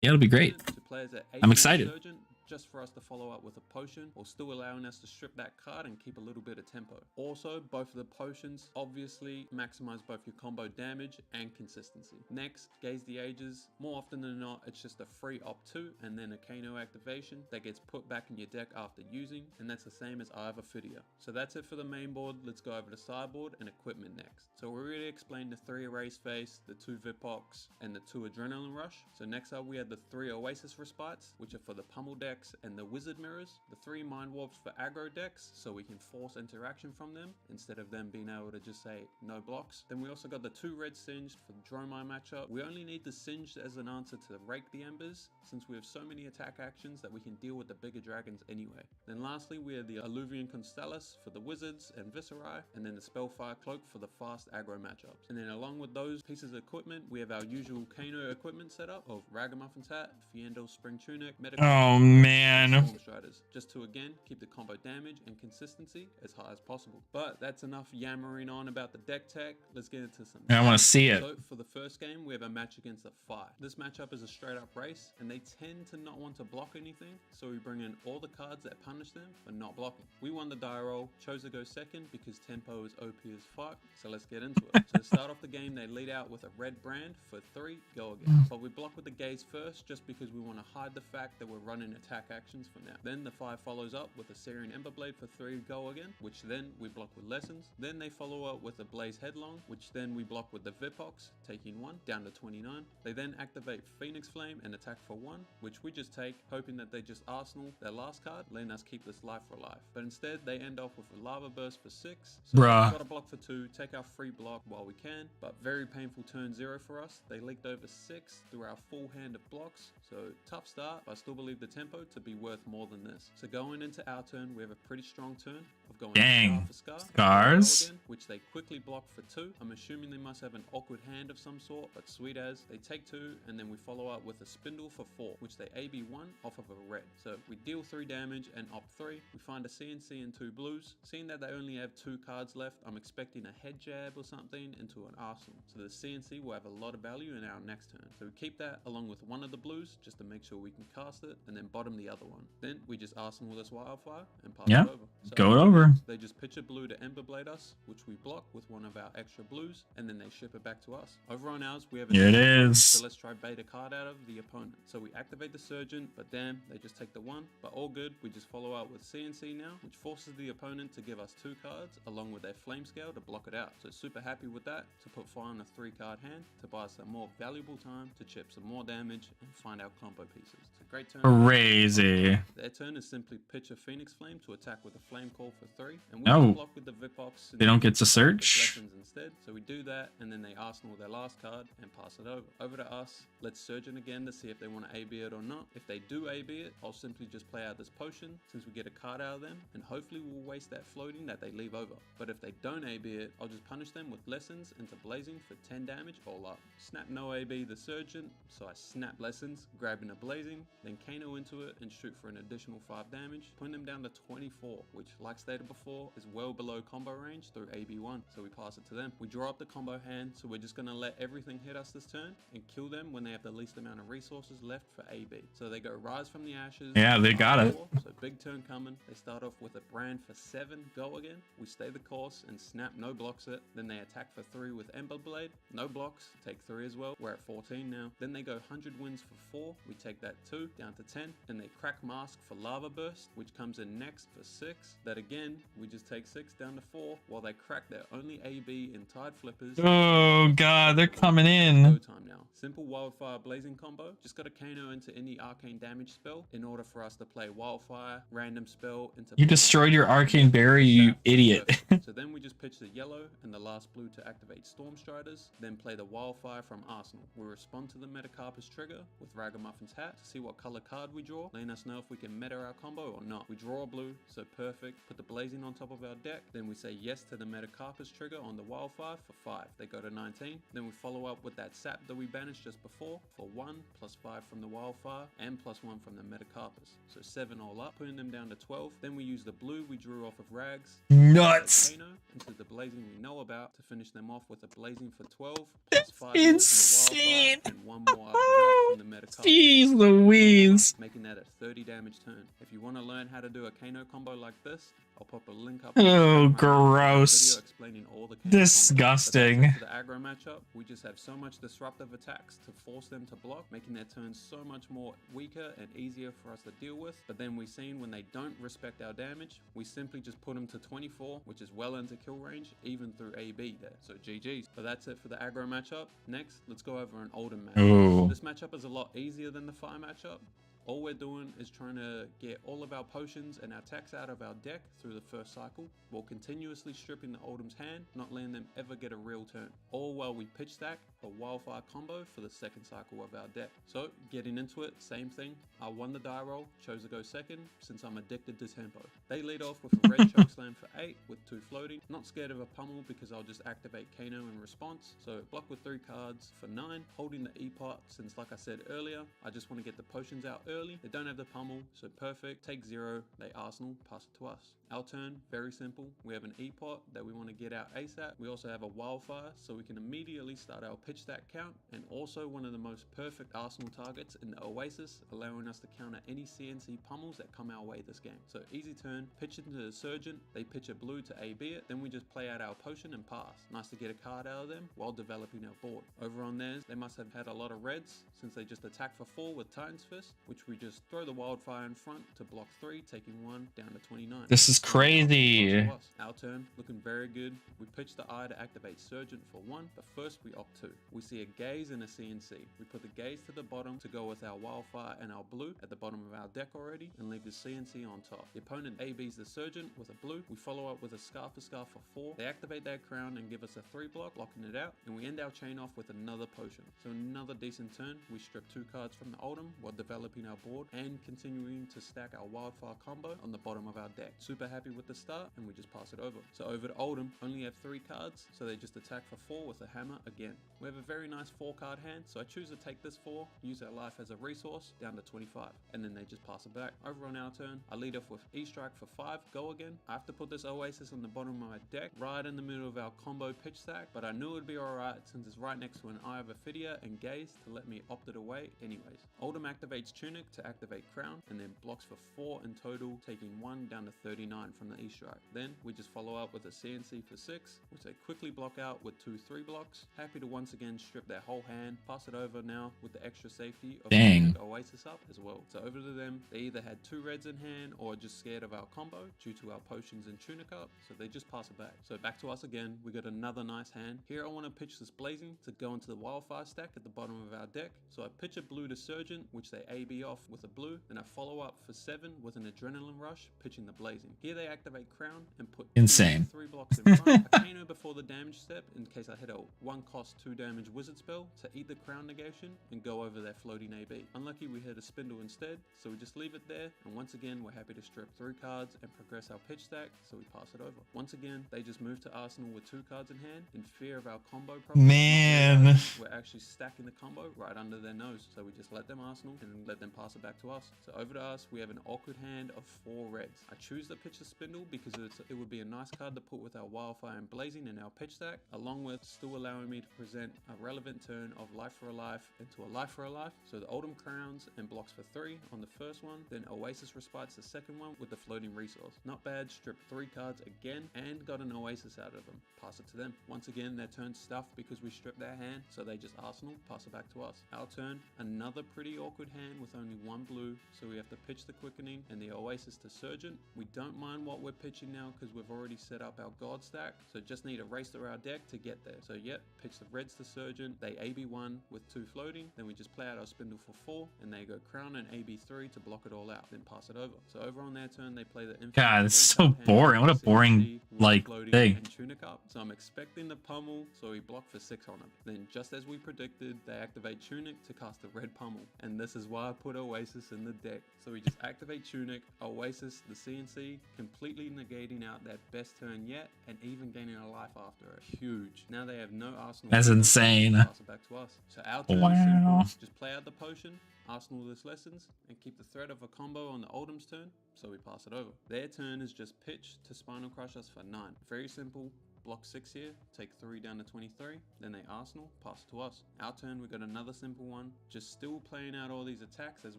it'll be great. To players at I'm 18 excited. Surgeon, just for us to follow up with a potion, or still allowing us to strip that card and keep a little bit of tempo. Also, both of the potions obviously maximize both your combo damage and consistency. Next, Gaze the Ages. More often than not, it's just a free opt 2 and then a Kano activation that gets put back in your deck after using, and that's the same as Eye of Ophidia. So that's it for the main board. Let's go over to sideboard and equipment next. So we already explained the 3 Erase Face, the 2 Vipox, and the 2 Adrenaline Rush. So next up we have the 3 Oasis Respites, which are for the Pummel decks and the Wizard Mirrors, the 3 Mind Warps for aggro decks, so we can force interaction from them instead of them being able to just say no blocks. Then we also got the 2 Red Singed for the Dromai matchup. We only need the Singed as an answer to Rake the Embers, since we have so many attack actions that we can deal with the bigger dragons anyway. Then lastly we have the Alluvian Constellus for the Wizards and Viscerai, and then the Spellfire Cloak for the fast aggro matchups. And then along with those pieces of equipment, we have our usual Kano equipment setup of Ragamuffin Hat, Fiendo Spring Tunic, Medical, Oh, man. Storm Striders, just to again keep the combo damage and consistency as high as possible. But that's enough yammering on about the deck tech. Let's get into some. I want to see it. So for the first game, we have a match against a 5. This matchup is a straight up race, and they tend to not want to block anything, so we bring in all the cards that punish them for not blocking. We won the die roll, chose to go second because tempo is OP as fuck, so let's get into it. So to start off the game, they lead out with a red brand for 3, go again. But we block with the gaze first just because we want to hide the fact that we're running attack actions for now. Then the 5 follows up with a Syrian Emberblade for 3, go again, which then we block with Lessons. Then they follow up with a Blaze Headlong, which then we block with the Vipox, taking 1 down to 29. They then activate Phoenix Flame and attack for 1, which we just take, hoping that they just arsenal their last card, letting us keep this life for life. But instead they end off with a Lava Burst for 6. So Bruh. we've got a block for 2, take our free block while we can, but very painful turn 0 for us. They leaked over 6 through our full hand of blocks, so tough start, but I still believe the tempo to be worth more than this. So going into our turn, we have a pretty strong turn of going Dang. Scar for Scar, Scars. again, which they quickly block for 2. I'm assuming they must have an awkward hand of some sort, but sweet as. They take 2, and then we follow up with a Spindle for 4, which they AB 1 off of a red. So we deal 3 damage and opt 3. We find a CNC and 2 blues. Seeing that they only have 2 cards left, I'm expecting a head jab or something into an arsenal. So the CNC will have a lot of value in our next turn. So we keep that along with one of the blues just to make sure we can cast it, and then bottom the other one. Then we just arsenal this Wildfire and pass it over. So Go it over. they just pitch a blue to Emberblade us, which we block with one of our extra blues, and then they ship it back to us. Over on ours, we have a Here it Surgeon, is. so let's try bait a card out of the opponent. So we activate the Surgeon, but damn, they just take the 1. But all good, we just follow out with CNC now, which forces the opponent to give us 2 cards, along with their Flame Scale to block it out. So super happy with that, to put fire on a 3-card hand, to buy us some more valuable time to chip some more damage and find our combo pieces. It's a great turn. Hooray. crazy. Their turn is simply pitch a Phoenix Flame to attack with a Flame Call for 3, and we Oh. just block with the Vipox. They don't get to with search. Lessons instead. So we do that, and then they Arsenal their last card and pass it over. Over to us. Let's Surgeon again to see if they want to AB it or not. If they do AB it, I'll simply just play out this potion since we get a card out of them, and hopefully we'll waste that floating that they leave over. But if they don't AB it, I'll just punish them with Lessons into Blazing for 10 damage all up. Snap no AB the Surgeon, so I snap Lessons, grabbing a Blazing, then Kano into it and shoot for an additional 5 damage, putting them down to 24, which like stated before is well below combo range through AB1, so we pass it to them. We draw up the combo hand, so we're just going to let everything hit us this turn and kill them when they have the least amount of resources left for AB. So they go Rise from the Ashes. Yeah, they got it. So big turn coming. They start off with a Brand for 7, go again. We stay the course and snap, no blocks it. Then they attack for 3 with Ember Blade, no blocks, take 3 as well. We're at 14 now. Then they go 100 wins for 4. We take that 2 down to 10. And they crack Mask for Lava Burst, which comes in next for 6. That again, we just take 6 down to 4 while they crack their only AB in Tide Flippers. Oh god, they're coming Go in. time now. Simple Wildfire Blazing combo. Just got to Kano into any arcane damage spell in order for us to play Wildfire, random spell into. You destroyed your arcane berry, you idiot. So then we just pitch the yellow and the last blue to activate Storm Striders, then play the Wildfire from Arsenal. We respond to the Metacarpus trigger with Ragamuffin's hat to see what color card we draw, letting us know if we can meta our combo or not. We draw a blue, so perfect. Put the Blazing on top of our deck, then we say yes to the Metacarpus trigger on the Wildfire for 5. They go to 19. Then we follow up with that sap that we banished just before for 1 plus 5 from the Wildfire and plus 1 from the Metacarpus. So 7 all up, putting them down to 12. Then we use the blue we drew off of Rags. Nuts. Into the Blazing we know about to finish them off with a Blazing for 12 plus 5 Insane. from the Wildfire and 1 more after that from the Metacarpus. Jeez Louise. Making that a 30 damage turn. If you want to learn how to do a Kano combo like this, I'll pop a link up. Oh, gross. Video explaining all the Kano Disgusting. combos. For the aggro matchup, we just have so much disruptive attacks to force them to block, making their turns so much more weaker and easier for us to deal with. But then we've seen when they don't respect our damage, we simply just put them to 24, which is well into kill range, even through AB there. So GG's. But that's it for the aggro matchup. Next, let's go over an Oldhim matchup. Ooh. This matchup is a lot easier than the fire matchup. All we're doing is trying to get all of our potions and our attacks out of our deck through the first cycle, while continuously stripping the Oldhim's hand, not letting them ever get a real turn. All while we pitch stack a Wildfire combo for the second cycle of our deck. So, getting into it, same thing. I won the die roll, chose to go second, since I'm addicted to tempo. They lead off with a red chokeslam for 8 with 2 floating. Not scared of a pummel because I'll just activate Kano in response. So, block with 3 cards for 9, holding the E-pot, since like I said earlier, I just want to get the potions out early. They don't have the pummel, so perfect. Take 0, they Arsenal, pass it to us. Our turn, very simple. We have an E-pot that we want to get out ASAP. We also have a Wildfire, so we can immediately start our pitch stack count, and also one of the most perfect Arsenal targets in the Oasis, allowing us to counter any CNC pummels that come our way this game. So easy turn, pitch it into the Surgeon, they pitch a blue to AB it, then we just play out our potion and pass. Nice to get a card out of them while developing our board. Over on theirs, they must have had a lot of reds, since they just attack for 4 with Titan's Fist, which we just throw the Wildfire in front to block 3, taking 1 down to 29. This is crazy. Our turn, looking very good. We pitch the eye to activate Surgeon for 1, but first we opt 2. We see a Gaze and a CNC. We put the Gaze to the bottom to go with our Wildfire and our blue at the bottom of our deck already, and leave the CNC on top. The opponent ABs the Surgeon with a blue. We follow up with a Scarf for 4. They activate their crown and give us a 3 block, locking it out, and we end our chain off with another potion. So another decent turn. We strip 2 cards from the Oldhim while developing our board and continuing to stack our Wildfire combo on the bottom of our deck. Super happy with the start, and we just pass it over. So over to Oldhim, only have 3 cards, so they just attack for 4 with a hammer again. We have a very nice 4-card hand, so I choose to take this 4, use our life as a resource, down to 25, and then they just pass it back. Over on our turn, I lead off with E-Strike for 5, go again. I have to put this Oasis on the bottom of my deck, right in the middle of our combo pitch stack, but I knew it'd be alright since it's right next to an Eye of Ophidia and Gaze to let me opt it away anyways. Oldhim activates Tunic to activate Crown, and then blocks for 4 in total, taking 1 down to 39 from the E-Strike. Then we just follow up with a CNC for 6, which they quickly block out with 2 3 blocks. Happy to once again strip their whole hand, pass it over now with the extra safety of Dang. the Oasis up as well. So over to them, they either had 2 reds in hand or just scared of our combo due to our potions and Tunic up, so they just pass it back. So back to us again, we got another nice hand. Here I want to pitch this Blazing to go into the Wildfire stack at the bottom of our deck. So I pitch a blue to Surgeon, which they AB off. off with a blue, then I follow up for 7 with an Adrenaline Rush, pitching the Blazing. Here they activate Crown and put Insane. 3 blocks in front, a Kano before the damage step in case I hit a 1 cost 2 damage wizard spell to eat the Crown negation and go over their floating AB. Unlucky we hit a Spindle instead, so we just leave it there, and once again we're happy to strip 3 cards and progress our pitch stack, so we pass it over. Once again, they just move to Arsenal with 2 cards in hand in fear of our combo problem. Man. We're actually stacking the combo right under their nose, so we just let them Arsenal and let them pass it back to us. So over to us, we have an awkward hand of 4 reds. I choose the pitch the Spindle because it would be a nice card to put with our Wildfire and Blazing in our pitch stack, along with still allowing me to present a relevant turn of Life for a Life into a Life for a Life. So the Oldham crowns and blocks for 3 on the first one, then Oasis respites the second one with the floating resource. Not bad, stripped 3 cards again and got an Oasis out of them. Pass it to them. Once again, their turn stuffed because we stripped their hand, so they just Arsenal, pass it back to us. Our turn, another pretty awkward hand with only 1 blue, so we have to pitch the Quickening and the Oasis to Surgeon. We don't mind what we're pitching now because we've already set up our God stack, so just need to race through our deck to get there. So yep, pitch the reds to Surgeon, they AB1 with 2 floating, then we just play out our Spindle for 4, and they go Crown and AB3 to block it all out, then pass it over. So over on their turn, they play the Infinite. God, it's so boring. What a boring, like, thing. And Tunic up. So I'm expecting the pummel, so we block for 6 on him. Then just as we predicted, they activate Tunic to cast the red pummel. And this is why I put Oasis in the deck. So we just activate Tunic, Oasis, the CNC, completely negating out their best turn yet, and even gaining a life after it. Huge. Now they have no Arsenal. That's insane. Pass it back to us. So our turn is simple. Just play out the potion, Arsenal this Lessons, and keep the threat of a combo on the Oldham's turn, so we pass it over. Their turn is just pitch to Spinal Crush us for 9. Very simple. Block 6 here, take 3 down to 23, then they Arsenal, pass to us. Our turn, we got another simple one, just still playing out all these attacks as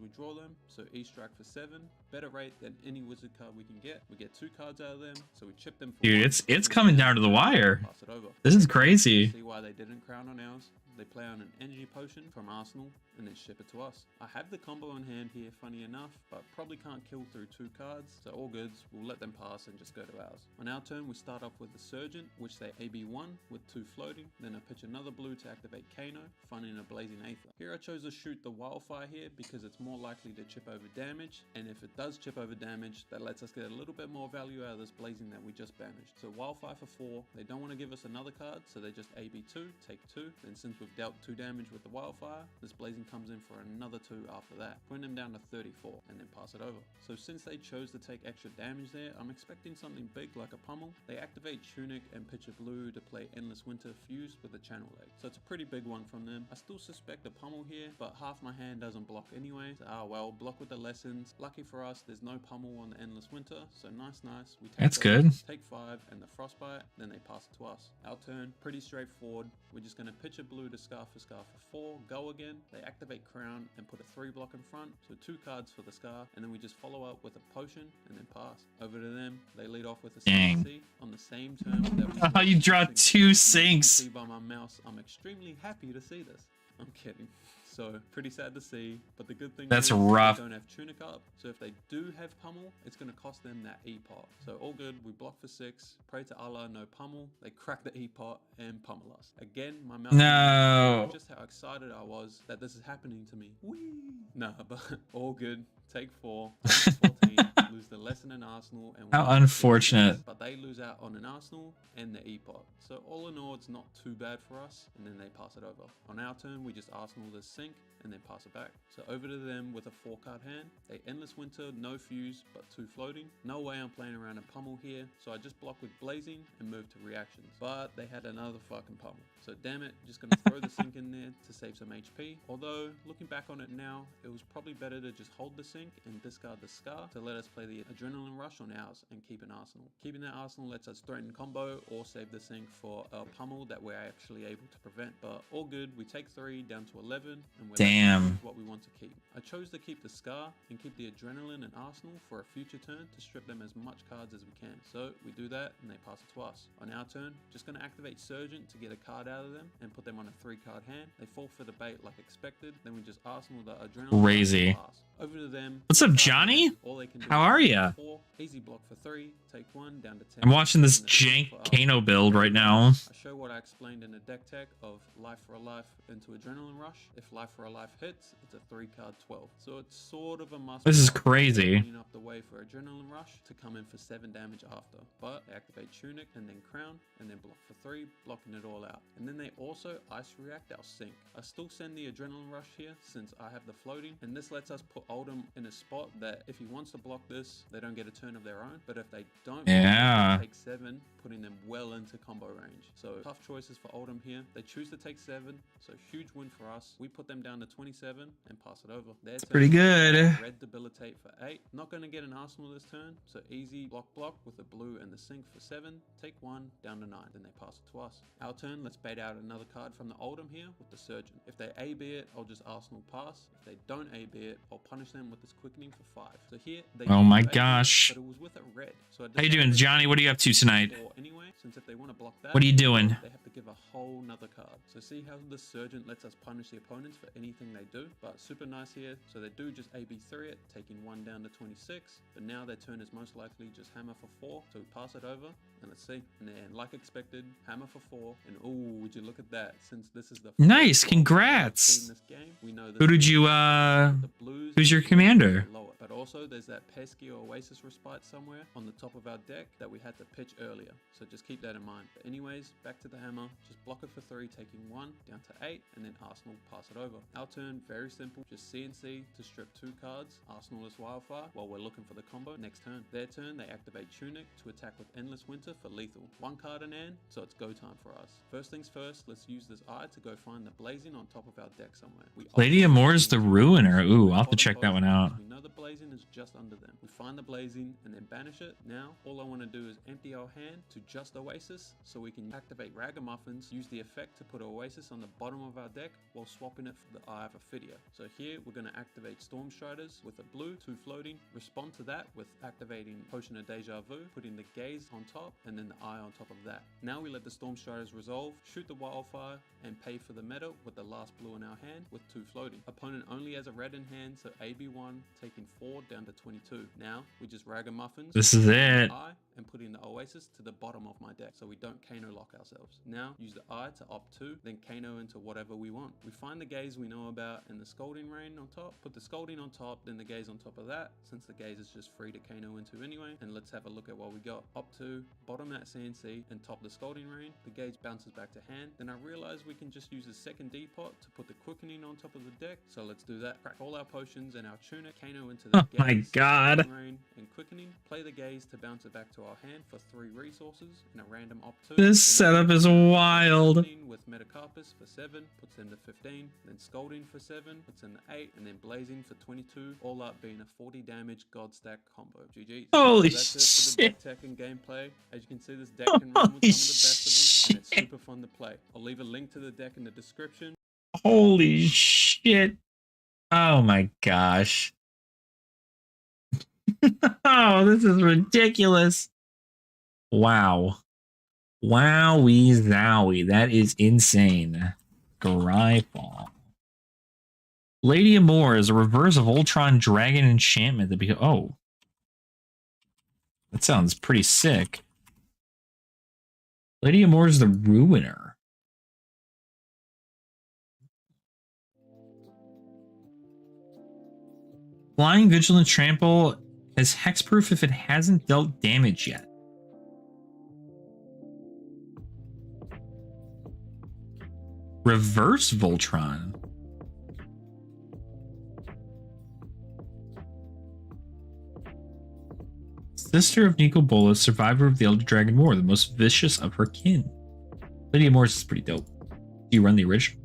we draw them, so E-Strike for 7, better rate than any wizard card we can get. We get 2 cards out of them, so we chip them for Dude, 1, it's coming down to the wire. pass it over. This is crazy. See why they didn't Crown on ours? They play on an energy potion from Arsenal and then ship it to us. I have the combo in hand here, funny enough, but probably can't kill through 2 cards, so all goods, we'll let them pass and just go to ours. On our turn, we start off with the Surgeon, which they AB1 with 2 floating, then I pitch another blue to activate Kano, finding a Blazing Aether. Here I chose to shoot the Wildfire here because it's more likely to chip over damage, and if it does chip over damage, that lets us get a little bit more value out of this Blazing that we just banished. So Wildfire for 4, they don't want to give us another card, so they just AB2, take 2, then since we've dealt 2 damage with the Wildfire, this Blazing comes in for another 2 after that, putting them down to 34, and then pass it over. So since they chose to take extra damage there, I'm expecting something big like a pummel. They activate Tunic and pitch a blue to play Endless Winter fused with a Channel Leg. So it's a pretty big one from them. I still suspect a pummel here, but half my hand doesn't block anyway. So, well, block with the Lessons. Lucky for us, there's no pummel on the Endless Winter, so nice. We take That's those, good. Take 5 and the Frostbite, then they pass it to us. Our turn, pretty straightforward. We're just going to pitch a blue to Scar for 4, go again. They activate Crown and put a 3 block in front, so 2 cards for the Scar, and then we just follow up with a potion and then pass. Over to them, they lead off with a CNC on the same turn. Oh, you draw 2 sinks. See by my mouse, I'm extremely happy to see this. I'm kidding. So pretty sad to see, but the good thing That's is rough. they don't have Tunic up, so if they do have pummel, it's going to cost them that E-pot. So all good, we block for 6, pray to Allah, no pummel, they crack the E-pot and pummel us. Again, my mouse No. just how excited I was that this is happening to me. Whee! Nah, but all good. Take 4, 14, lose the Lesson in Arsenal. And How unfortunate. But they lose out on an Arsenal and the E-pot. So all in all, it's not too bad for us, and then they pass it over. On our turn, we just Arsenal this sink and then pass it back. So over to them with a 4-card hand. They Endless Winter, no fuse, but 2 floating. No way I'm playing around a pummel here, so I just block with Blazing and move to reactions. But they had another fucking pummel. So damn it, just gonna throw the sink in there to save some HP. Although, looking back on it now, it was probably better to just hold the sink and discard the Scar to let us play the Adrenaline Rush on ours and keep an Arsenal. Keeping that Arsenal lets us threaten combo or save the sink for a pummel that we're actually able to prevent. But all good, we take 3 down to 11, and we're Damn. what we want to keep. I chose to keep the Scar and keep the Adrenaline and Arsenal for a future turn to strip them as much cards as we can. So we do that and they pass it to us. On our turn, just going to activate Surgeon to get a card out of them and put them on a 3-card hand. They fall for the bait like expected. Then we just Arsenal the Adrenaline. Crazy. Pass. Over to them. What's up, Johnny? All they can do How is are block ya? for 4, easy block for 3, take 1, down to 10. I'm watching this and then jank for up. Kano build right now. I show what I explained in the deck tech of Life for a Life into Adrenaline Rush. If Life for a Life hits, it's a 3-card 12. So it's sort of a must. This is crazy. Opening up the way for Adrenaline Rush to come in for 7 damage after. But they activate Tunic and then Crown and then block for 3, blocking it all out. And then they also Ice React our Sync. I still send the Adrenaline Rush here since I have the floating, and this lets us put Oldham in a spot that if he wants to block this, they don't get a turn of their own. But if they don't, Yeah, take 7, putting them well into combo range. So tough choices for Oldham here. They choose to take 7, so huge win for us. We put them down to 27 and pass it over. It's pretty good. Red Debilitate for 8. Not going to get an Arsenal this turn, so easy block with the blue and the Sync for 7. Take 1, down to 9. Then they pass it to us. Our turn, let's bait out another card from the Oldham here with the Surgeon. If they AB it, I'll just Arsenal pass. If they don't AB it, I'll punish them with this Quickening for 5. So here, they Oh my AB it, gosh. but it was with a red. So How you doing, Johnny? What are you up to tonight? Anyway, since if they want to block that, What are you doing? they have to give a whole nother card. So see how the Surgeon lets us punish the opponents for anything they do, but super nice here. So they do just AB3 it, taking 1 down to 26, but now their turn is most likely just hammer for 4. So we pass it over, and let's see. And then, like expected, hammer for 4, and oh, would you look at that? Since this is the Nice, first congrats. in this game, we know Who did you, the Blues who's your commander? lower. But also there's that pesky Oasis respite somewhere on the top of our deck that we had to pitch earlier. So just keep that in mind. But anyways, back to the hammer. Just block it for 3, taking 1 down to 8, and then Arsenal pass it over. Our turn, very simple. Just CNC to strip 2 cards. Arsenal is Wildfire while we're looking for the combo. Next turn. Their turn, they activate Tunic to attack with Endless Winter for lethal. 1 card in hand, so it's go time for us. First things first, let's use this eye to go find the Blazing on top of our deck somewhere. Lady Amour's the Ruiner. Ooh, I'll have to check that one out. We know the Blazing is just under them. We find the Blazing and then banish it. Now, all I want to do is empty our hand to just Oasis so we can activate Ragamuffins, use the effect to put Oasis on the bottom of our deck while swapping it for the Eye of Ophidia. So here, we're going to activate Storm Striders with a blue, 2 floating, respond to that with activating Potion of Deja Vu, putting the Gaze on top, and then the Eye on top of that. Now we let the Storm Striders resolve, shoot the Wildfire, and pay for the meta with the last blue in our hand with 2 floating. Opponent only has a red in hand, so AB1 taking 4 down to 22. Now we just Ragamuffins. This is it. And putting the Oasis to the bottom of my deck so we don't Kano lock ourselves. Now use the eye to opt 2, then Kano into whatever we want. We find the Gaze we know about and the Scolding Rain on top. Put the Scolding on top, then the Gaze on top of that, since the Gaze is just free to Kano into anyway. And let's have a look at what we got. Opt 2, bottom that CNC, and top the Scolding Rain. The Gaze bounces back to hand. Then I realize we can just use the second D-pot to put the Quickening on top of the deck. So let's do that. Crack all our potions and our Tunic, Kano into the Gaze, my God. Rain, and Quickening. Play the Gaze to bounce it back to our hand for 3 resources and a random opt 2. This setup is wild. With Metacarpus for 7, puts in the 15, then Scolding for 7, puts in the 8, and then Blazing for 22, all up being a 40 damage God Stack combo. GG. Holy so that's it for the shit. deck tech and gameplay. As you can see, this deck can run with some of the Holy best of them, and it's shit. super fun to play. I'll leave a link to the deck in the description. Holy shit. Oh my gosh. Oh, this is ridiculous. Wow. Wowie zowie. That is insane. Gryfall. Lady Amour is a reverse of Ultron Dragon enchantment that becomes. Oh. That sounds pretty sick. Lady Amour is the Ruiner. Flying Vigilant Trample has hexproof if it hasn't dealt damage yet. Reverse Voltron. Sister of Nico Bolas, survivor of the Elder Dragon War, the most vicious of her kin. Lady Amour's is pretty dope. Do you run the original?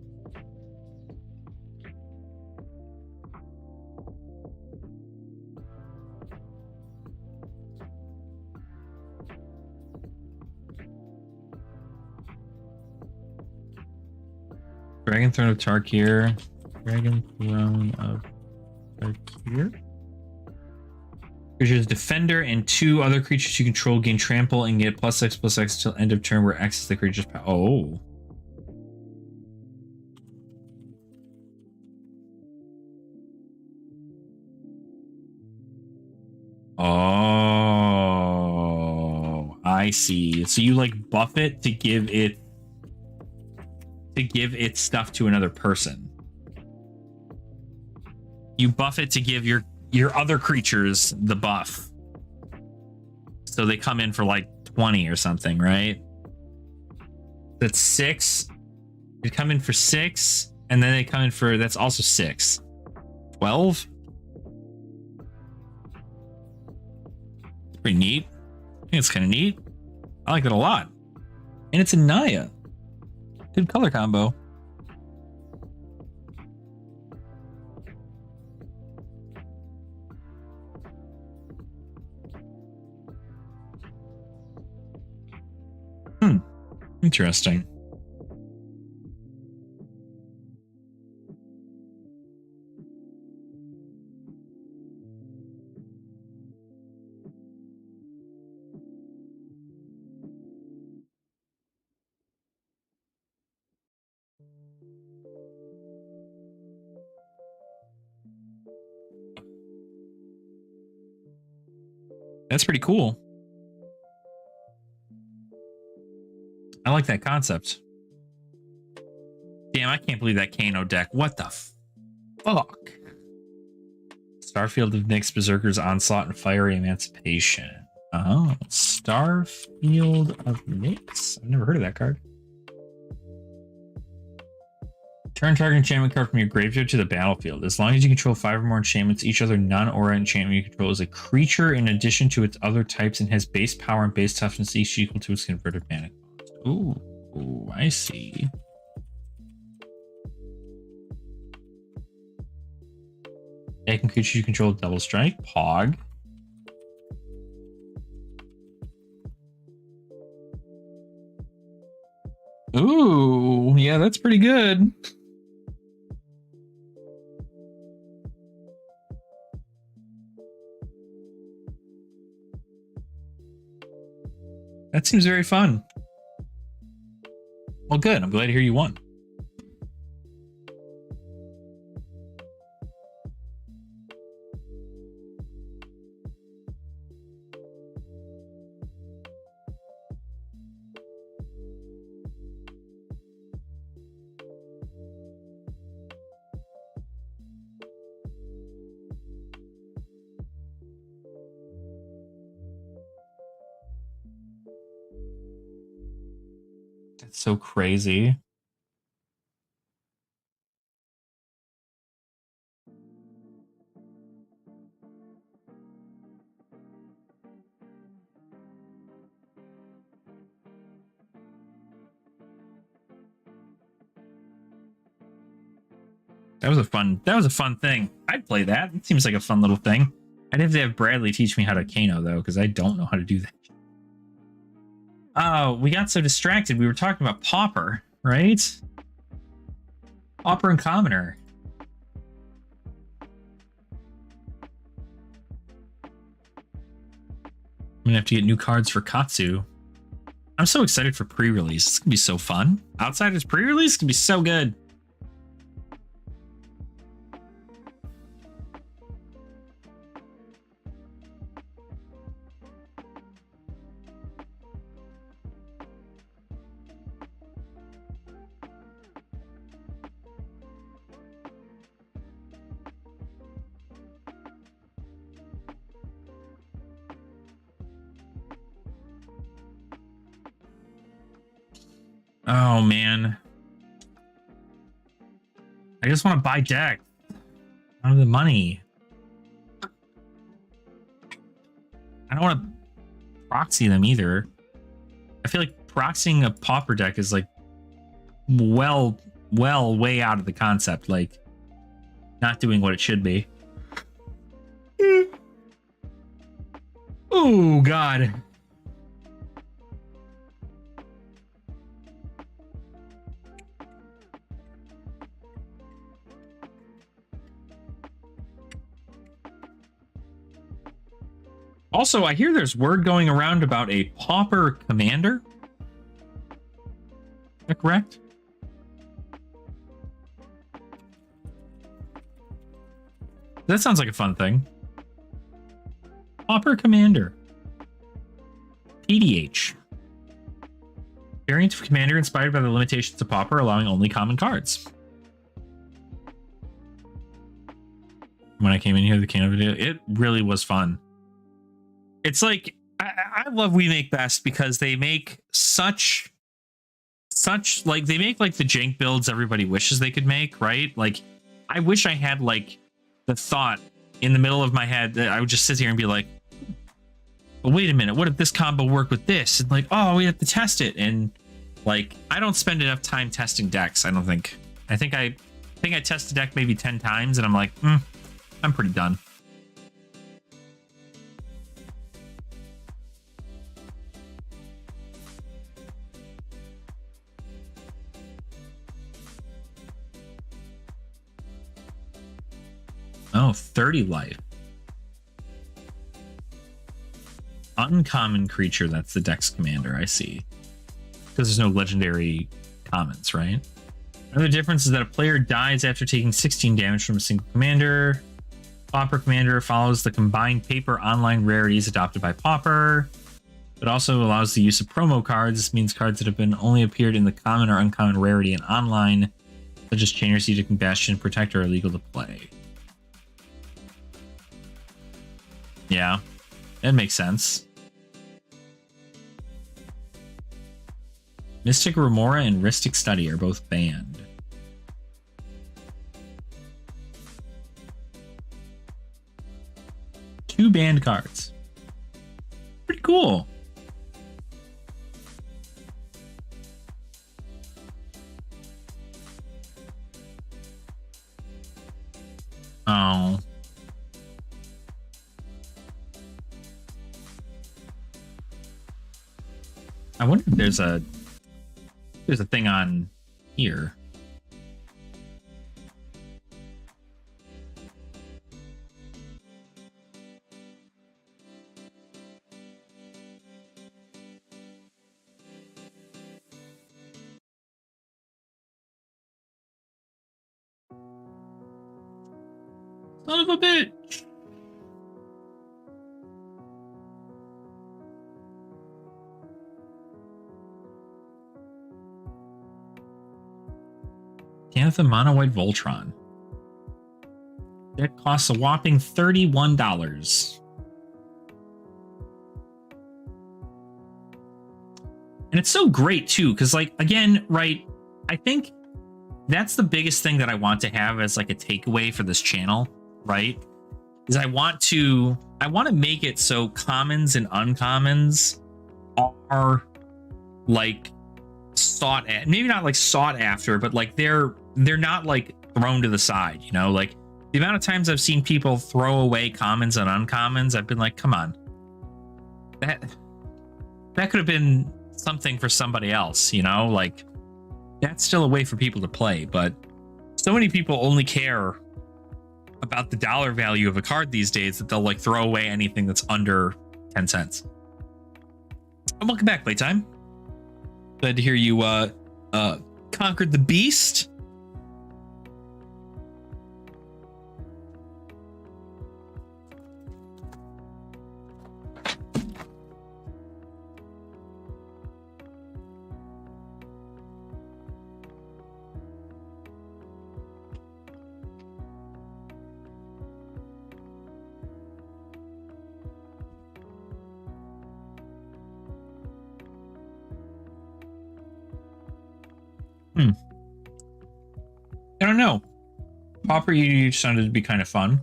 Dragon Throne of Tarkir. Dragon Throne of Tarkir. Creatures Defender and 2 other creatures you control gain trample and get +X/+X till end of turn where X is the creature's power. Oh. Oh, I see. So you like buff it to give it stuff to another person. You buff it to give your other creatures the buff. So they come in for like 20 or something, right? That's 6. They come in for 6, and then they come in for, that's also 6. 12? Pretty neat. I think it's kind of neat. I like it a lot. And it's a Naya. Good color combo. Interesting. That's pretty cool. I like that concept. Damn, I can't believe that Kano deck. What the fuck? Starfield of Nyx, Berserker's Onslaught, and Fiery Emancipation. Oh, Starfield of Nyx. I've never heard of that card. Turn target enchantment card from your graveyard to the battlefield. As long as you control 5 or more enchantments, each other non-aura enchantment you control is a creature in addition to its other types and has base power and base toughness each equal to its converted mana cost. Ooh, I see. Taking creatures you control double strike. Pog. Ooh, yeah, that's pretty good. That seems very fun. Well, good. I'm glad to hear you won. That's so crazy. That was a fun thing. I'd play that. It seems like a fun little thing. I'd have to have Bradley teach me how to Kano though, because I don't know how to do that. Oh, we got so distracted. We were talking about Pauper, right? Pauper and Commoner. I'm gonna have to get new cards for Katsu. I'm so excited for pre-release. It's gonna be so fun. Outsiders pre-release is gonna be so good. Oh man, I just want to buy deck. I don't have the money. I don't want to proxy them either. I feel like proxying a Pauper deck is like well way out of the concept, like not doing what it should be. Oh god. Also, I hear there's word going around about a Pauper commander. Is that correct? That sounds like a fun thing. Pauper Commander. PDH. Variant of Commander inspired by the limitations of Pauper, allowing only common cards. When I came in here, the Kano video, it really was fun. It's like, I love We Make Best because they make such like, they make like the jank builds everybody wishes they could make, right? Like, I wish I had like the thought in the middle of my head that I would just sit here and be like, well, wait a minute, what if this combo work with this? And like, oh, we have to test it. And like, I don't spend enough time testing decks, I don't think. I think I test a deck maybe 10 times and I'm like, I'm pretty done. Oh, 30 life. Uncommon creature, that's the Dex Commander, I see. Because there's no legendary commons, right? Another difference is that a player dies after taking 16 damage from a single commander. Pauper Commander follows the combined paper online rarities adopted by Pauper. It also allows the use of promo cards. This means cards that have been only appeared in the common or uncommon rarity and online, such as Chainer's Edict and Bastion Protector, are illegal to play. Yeah, that makes sense. Mystic Remora and Rhystic Study are both banned. Two banned cards. Pretty cool. Oh. I wonder if there's a thing on here. Son of a bitch. Canatha Mono White Voltron. That costs a whopping $31. And it's so great too, because like, again, right, I think that's the biggest thing that I want to have as like a takeaway for this channel, right? Is I want to make it so commons and uncommons are like sought at, maybe not like sought after, but like they're not like thrown to the side, you know? Like the amount of times I've seen people throw away commons and uncommons, I've been like, come on, that could have been something for somebody else, you know? Like that's still a way for people to play, but so many people only care about the dollar value of a card these days that they'll like throw away anything that's under 10 cents. And welcome back, Playtime. Glad to hear you conquered the beast. I don't know. Pauper EDH sounded to be kind of fun.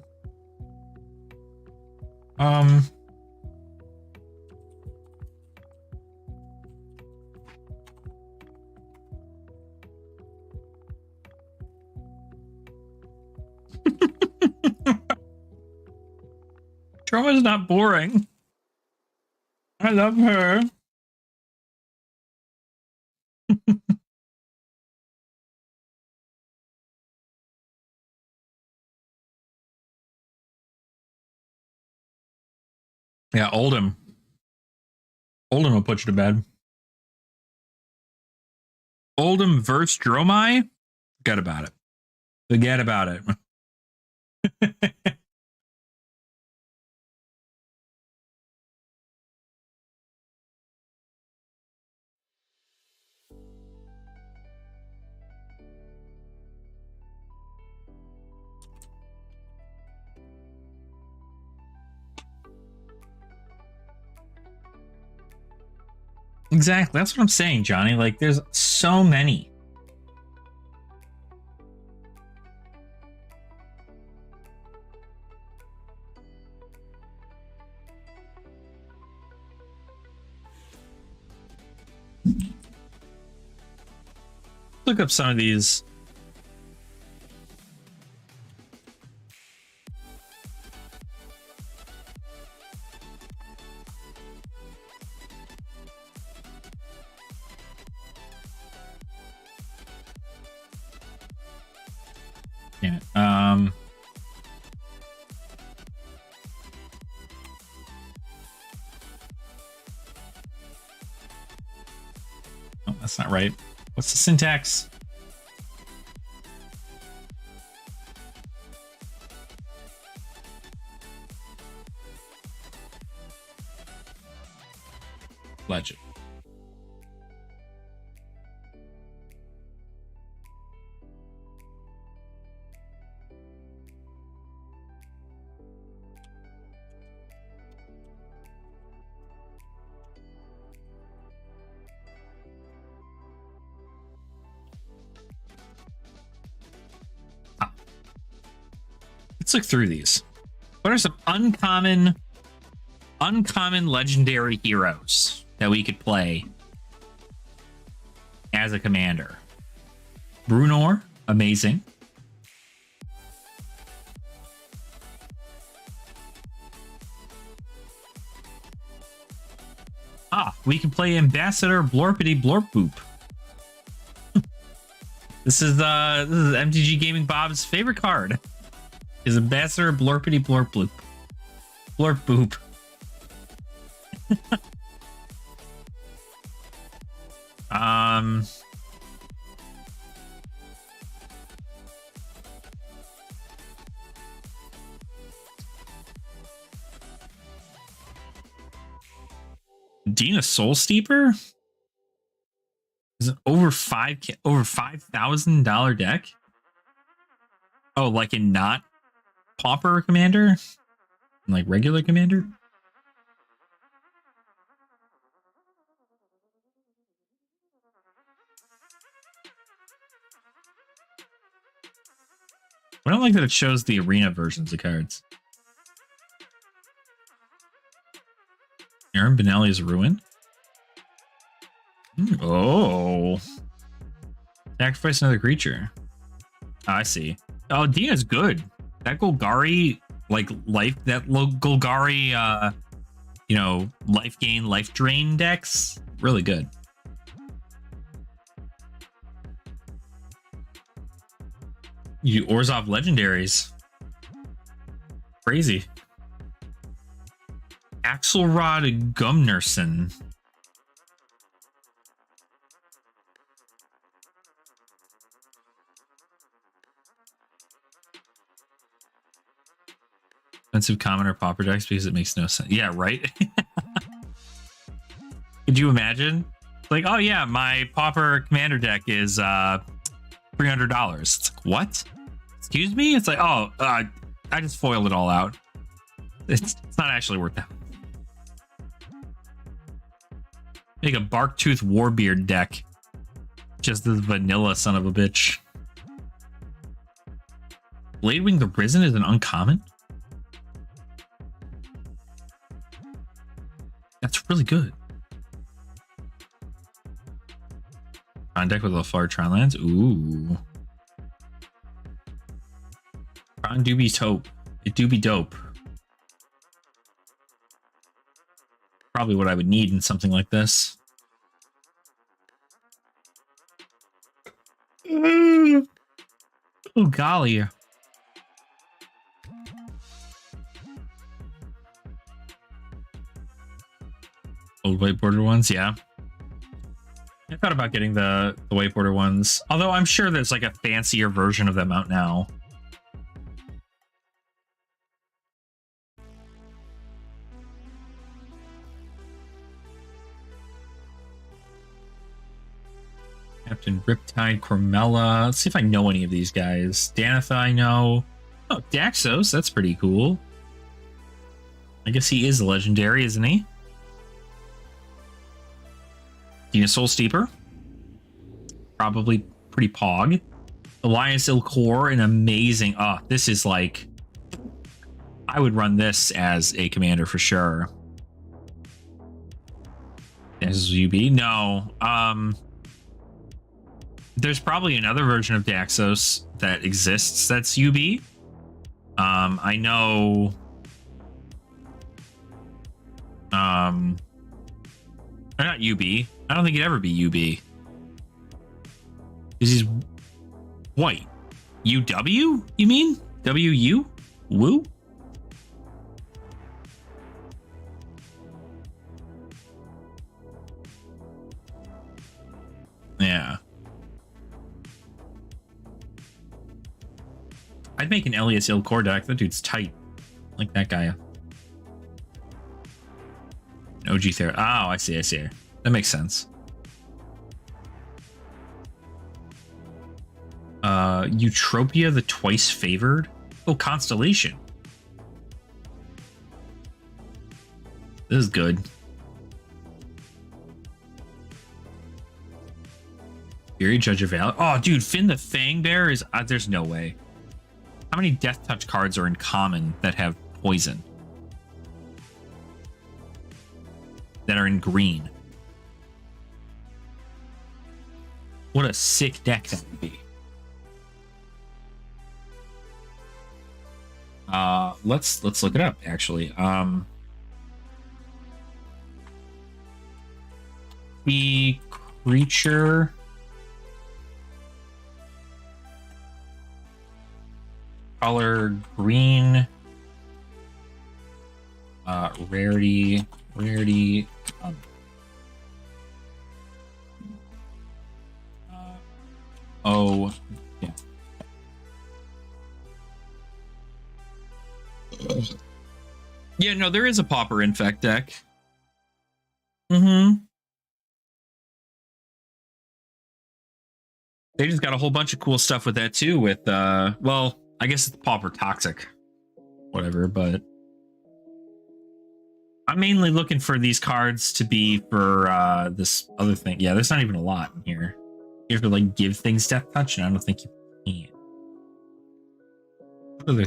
Troma's not boring. I love her. Yeah, Oldham. Oldham will put you to bed. Oldham versus Dromai? Forget about it. Forget about it. Exactly. That's what I'm saying, Johnny. Like, there's so many. Look up some of these. Damn it. Oh, that's not right. What's the syntax? Legend. Let's look through these. What are some uncommon legendary heroes that we could play as a commander? Brunor, amazing. We can play Ambassador Blorpity Blorp Boop. This is MTG Gaming Bob's favorite card. Is Ambassador Blorpity Blorp Bloop. Blorp Boop. Dina Soul Steeper? Is it over $5,000 deck? Oh, like in not Pauper Commander? Like regular Commander? I don't like that it shows the arena versions of cards. Aaron Benelli's Ruin. Oh. Sacrifice another creature. I see. Oh, Dina's good. That Golgari, like, Golgari, life gain, life drain decks, really good. You Orzhov legendaries. Crazy. Axelrod Gumnerson. Expensive common or pauper decks because it makes no sense. Yeah, right? Could you imagine? Like, oh yeah, my pauper commander deck is $300. It's like, what? Excuse me? It's like, oh, I just foiled it all out. It's not actually worth that. Make a Barktooth Warbeard deck. Just the vanilla son of a bitch. Bladewing the Risen is an uncommon? That's really good. On deck with a Flare Tronlands. Ooh. Tron do be dope. It do be dope. Probably what I would need in something like this. Oh, golly. Old white border ones, yeah. I thought about getting the white border ones. Although I'm sure there's like a fancier version of them out now. Captain Riptide, Cormella. Let's see if I know any of these guys. Danitha, I know. Oh, Daxos. That's pretty cool. I guess he is legendary, isn't he? Soul Steeper. Probably pretty pog. Alliance Ilkor, an amazing... Oh, this is like... I would run this as a commander for sure. This is UB? No. There's probably another version of Daxos that exists that's UB. I know... Or not UB. I don't think it'd ever be UB. Because he's white. UW? You mean? WU? Woo? Yeah. I'd make an Elias Ilkor deck. That dude's tight. Like that guy. OG Thera. Oh, I see. That makes sense. Eutropia, the twice favored. Oh, Constellation. This is good. Fury, Judge of Valor. Oh, dude, Finn the Fangbear is... there's no way. How many Death Touch cards are in common that have poison? That are in green. What a sick deck that would be. Let's look it up actually. The creature color green, rarity. Oh, yeah. Yeah, no, there is a Pauper Infect deck. Mm-hmm. They just got a whole bunch of cool stuff with that too. With well, I guess it's Pauper Toxic, whatever. But I'm mainly looking for these cards to be for this other thing. Yeah, there's not even a lot in here. You have to like give things Death Touch, and I don't think you can.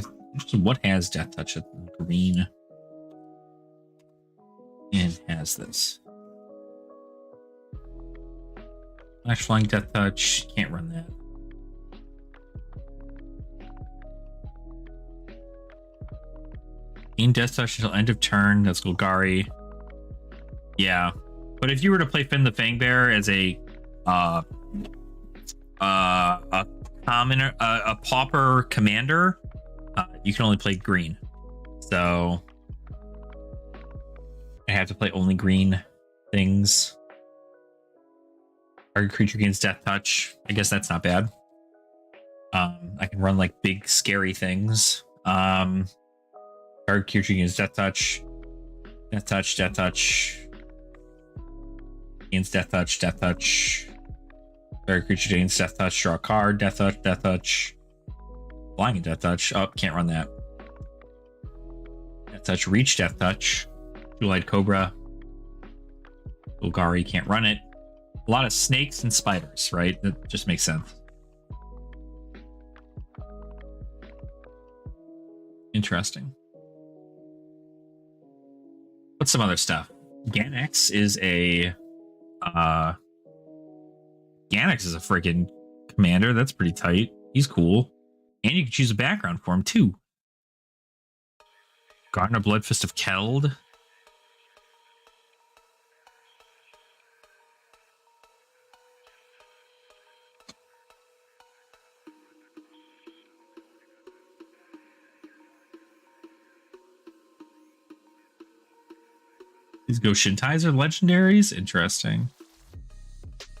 What has Death Touch? Green. And has this. Flash Flying Death Touch. Can't run that. Gain Death Touch until end of turn. That's Golgari. Yeah. But if you were to play Finn the Fangbear as a commoner, a Pauper commander, you can only play green. So I have to play only green things. Target creature gains Death Touch. I guess that's not bad. I can run like big scary things. Target creature gains Death Touch. Death Touch, Death Touch. Gains Death Touch, Death Touch. Target creature gains Death Touch, draw a card, Death Touch, Death Touch. Flying and Death Touch. Oh, can't run that. Death Touch, Reach, Death Touch. Two-Eyed Cobra. Golgari, can't run it. A lot of snakes and spiders, right? That just makes sense. Interesting. What's some other stuff? Ganex is a freaking commander. That's pretty tight. He's cool. And you can choose a background for him too. Gardener Bloodfist of Keld. These Goshintais are legendaries? Interesting.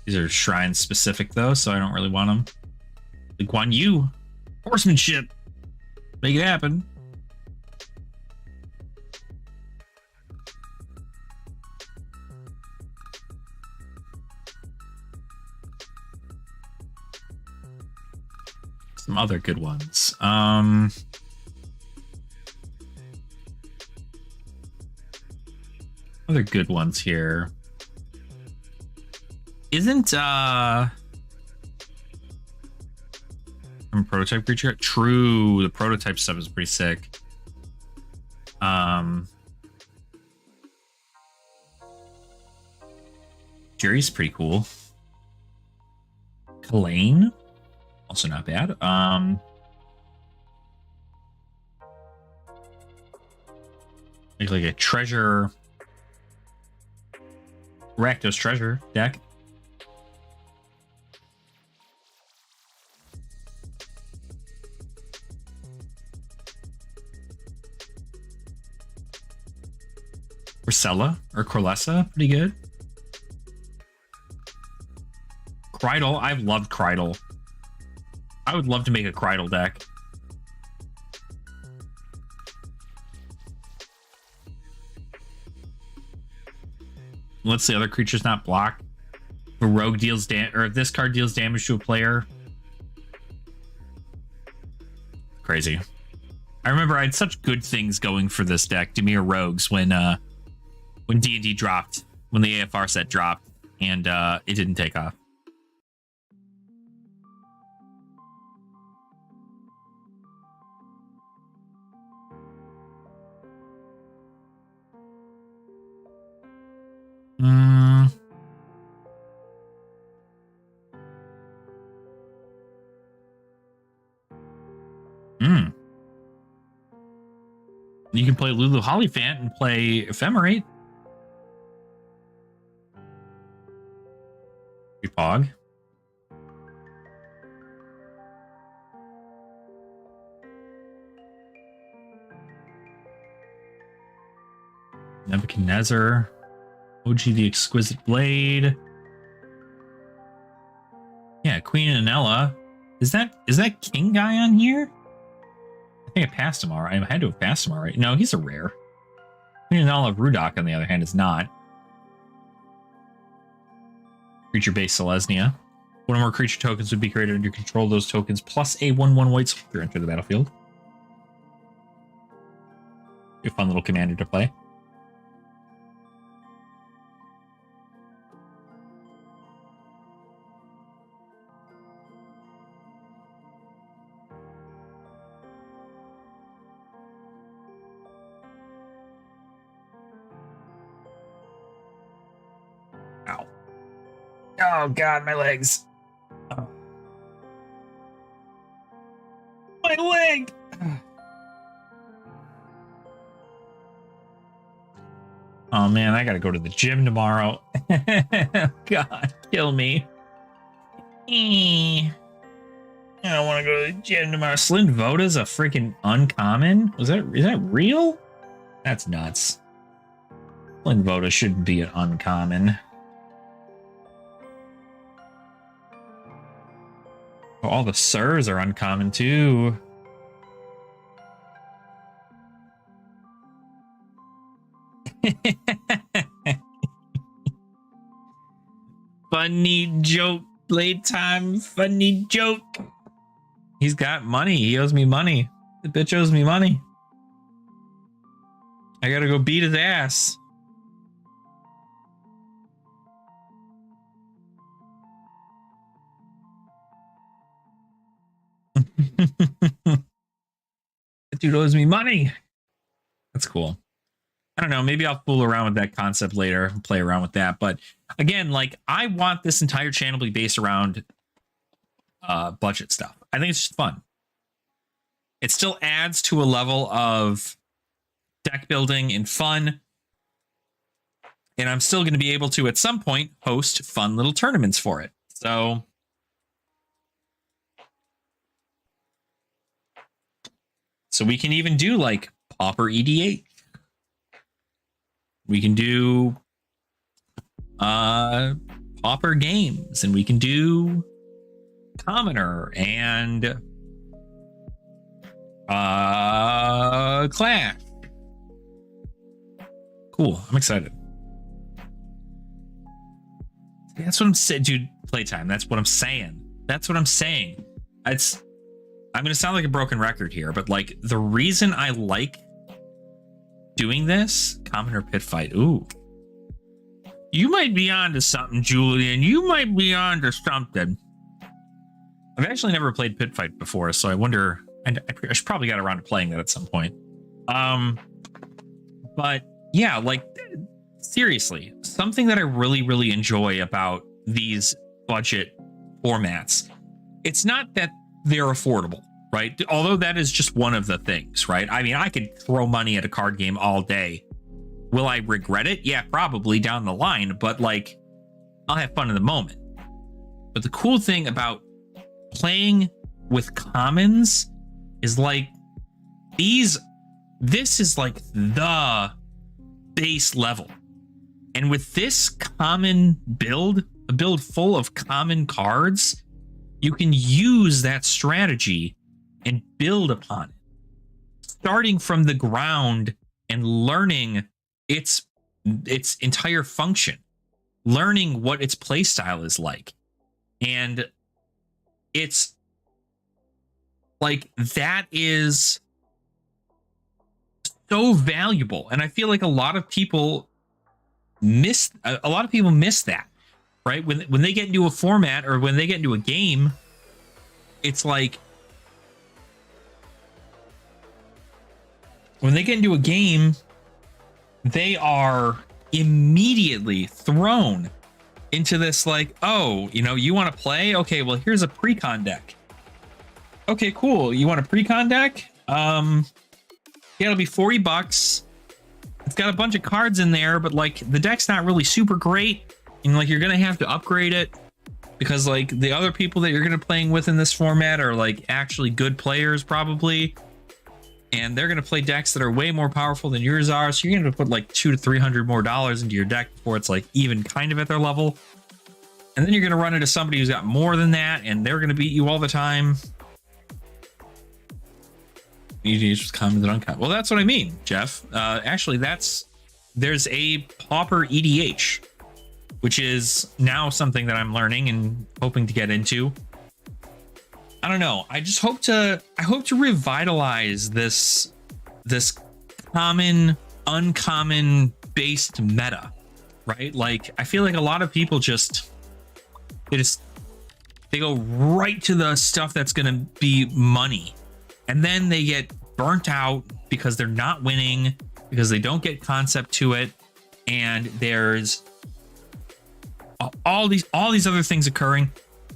These are shrine specific though, so I don't really want them. The Guan Yu. Horsemanship. Make it happen. Some other good ones. Other good ones here. Isn't from prototype creature? True, the prototype stuff is pretty sick. Jerry's pretty cool. Kalane, also not bad. Like a treasure, Rakdos treasure deck. Corella or Corlessa, pretty good. Krydle, I've loved Krydle. I would love to make a Krydle deck. Let's see, other creatures not block. If a rogue deals damage, or if this card deals damage to a player. Crazy. I remember I had such good things going for this deck, Dimir Rogues, when D&D dropped, when the AFR set dropped, and it didn't take off. You can play Lulu Hollyphant and play Ephemerate. Pog. Nebuchadnezzar. OG the Exquisite Blade. Yeah, Queen Anella. Is that King guy on here? I think I passed him alright. I had to have passed him alright. No, he's a rare. Queen Anella Rudock, on the other hand, is not. Creature-based Selesnya. One or more creature tokens would be created under control of those tokens, plus a 1/1 white soldier enter the battlefield. A fun little commander to play. Ow. Oh god, my legs. Oh. My leg! Oh man, I gotta go to the gym tomorrow. God, kill me. I don't want to go to the gym tomorrow. Slim Voda's a freaking uncommon? Is that real? That's nuts. Slim Voda shouldn't be an uncommon. Oh, all the Sirs are uncommon too. Funny joke, playtime, funny joke. He's got money. He owes me money. The bitch owes me money. I gotta go beat his ass. That dude owes me money. That's cool. I don't know. Maybe I'll fool around with that concept later and play around with that. But again, like, I want this entire channel to be based around budget stuff. I think it's just fun. It still adds to a level of deck building and fun. And I'm still going to be able to, at some point, host fun little tournaments for it. So we can even do like Pauper EDH. We can do Pauper games, and we can do Commoner and Clash. Cool. I'm excited. That's what I'm saying, dude. Playtime. That's what I'm saying. That's what I'm saying. I'm going to sound like a broken record here, but like the reason I like doing this, Commoner Pit Fight. Ooh. You might be onto something, Julian. You might be onto something. I've actually never played Pit Fight before, so I wonder. I should probably get around to playing that at some point. But yeah, like seriously, something that I really, really enjoy about these budget formats, it's not that they're affordable, right? Although that is just one of the things, right? I mean, I could throw money at a card game all day. Will I regret it? Yeah, probably down the line, but like, I'll have fun in the moment. But the cool thing about playing with commons is like this is like the base level. And with this common build, a build full of common cards, you can use that strategy and build upon it, starting from the ground and learning its entire function, learning what its playstyle is like. And it's like, that is so valuable. And I feel like a lot of people miss that, right? When they get into a format or when they get into a game, it's like, when they get into a game, they are immediately thrown into this like, oh, you know, you want to play? Okay, well, here's a pre-con deck. Okay, cool. You want a pre-con deck? Yeah, it'll be $40. It's got a bunch of cards in there, but like the deck's not really super great. And like, you're gonna have to upgrade it because like the other people that you're gonna playing with in this format are like actually good players probably. And they're gonna play decks that are way more powerful than yours are. So you're gonna put like $200 to $300 more into your deck before it's like even kind of at their level. And then you're gonna run into somebody who's got more than that, and they're gonna beat you all the time. EDH was common than uncommon. Well, that's what I mean, Jeff. Actually, there's a Pauper EDH, which is now something that I'm learning and hoping to get into. I don't know. I hope to revitalize this common, uncommon based meta, right? Like, I feel like a lot of people they go right to the stuff that's going to be money. And then they get burnt out because they're not winning, because they don't get concept to it. And there's all these other things occurring.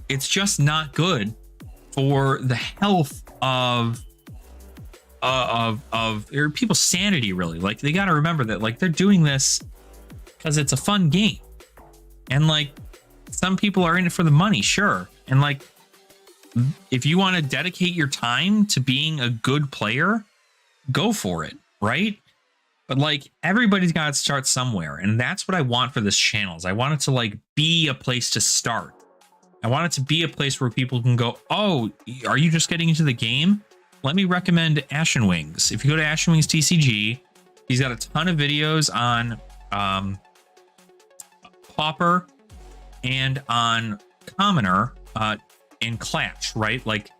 It's just not good for the health of people's sanity, really. Like, they got to remember that like they're doing this because it's a fun game. And like, some people are in it for the money, sure. And like, if you want to dedicate your time to being a good player, go for it, right? But like, everybody's got to start somewhere, and that's what I want for this channel. Is I want it to like be a place to start. I want it to be a place where people can go, oh, are you just getting into the game? Let me recommend Ashen Wings. If you go to Ashen Wings TCG, he's got a ton of videos on Pauper and on Commoner in Clash, right? Like,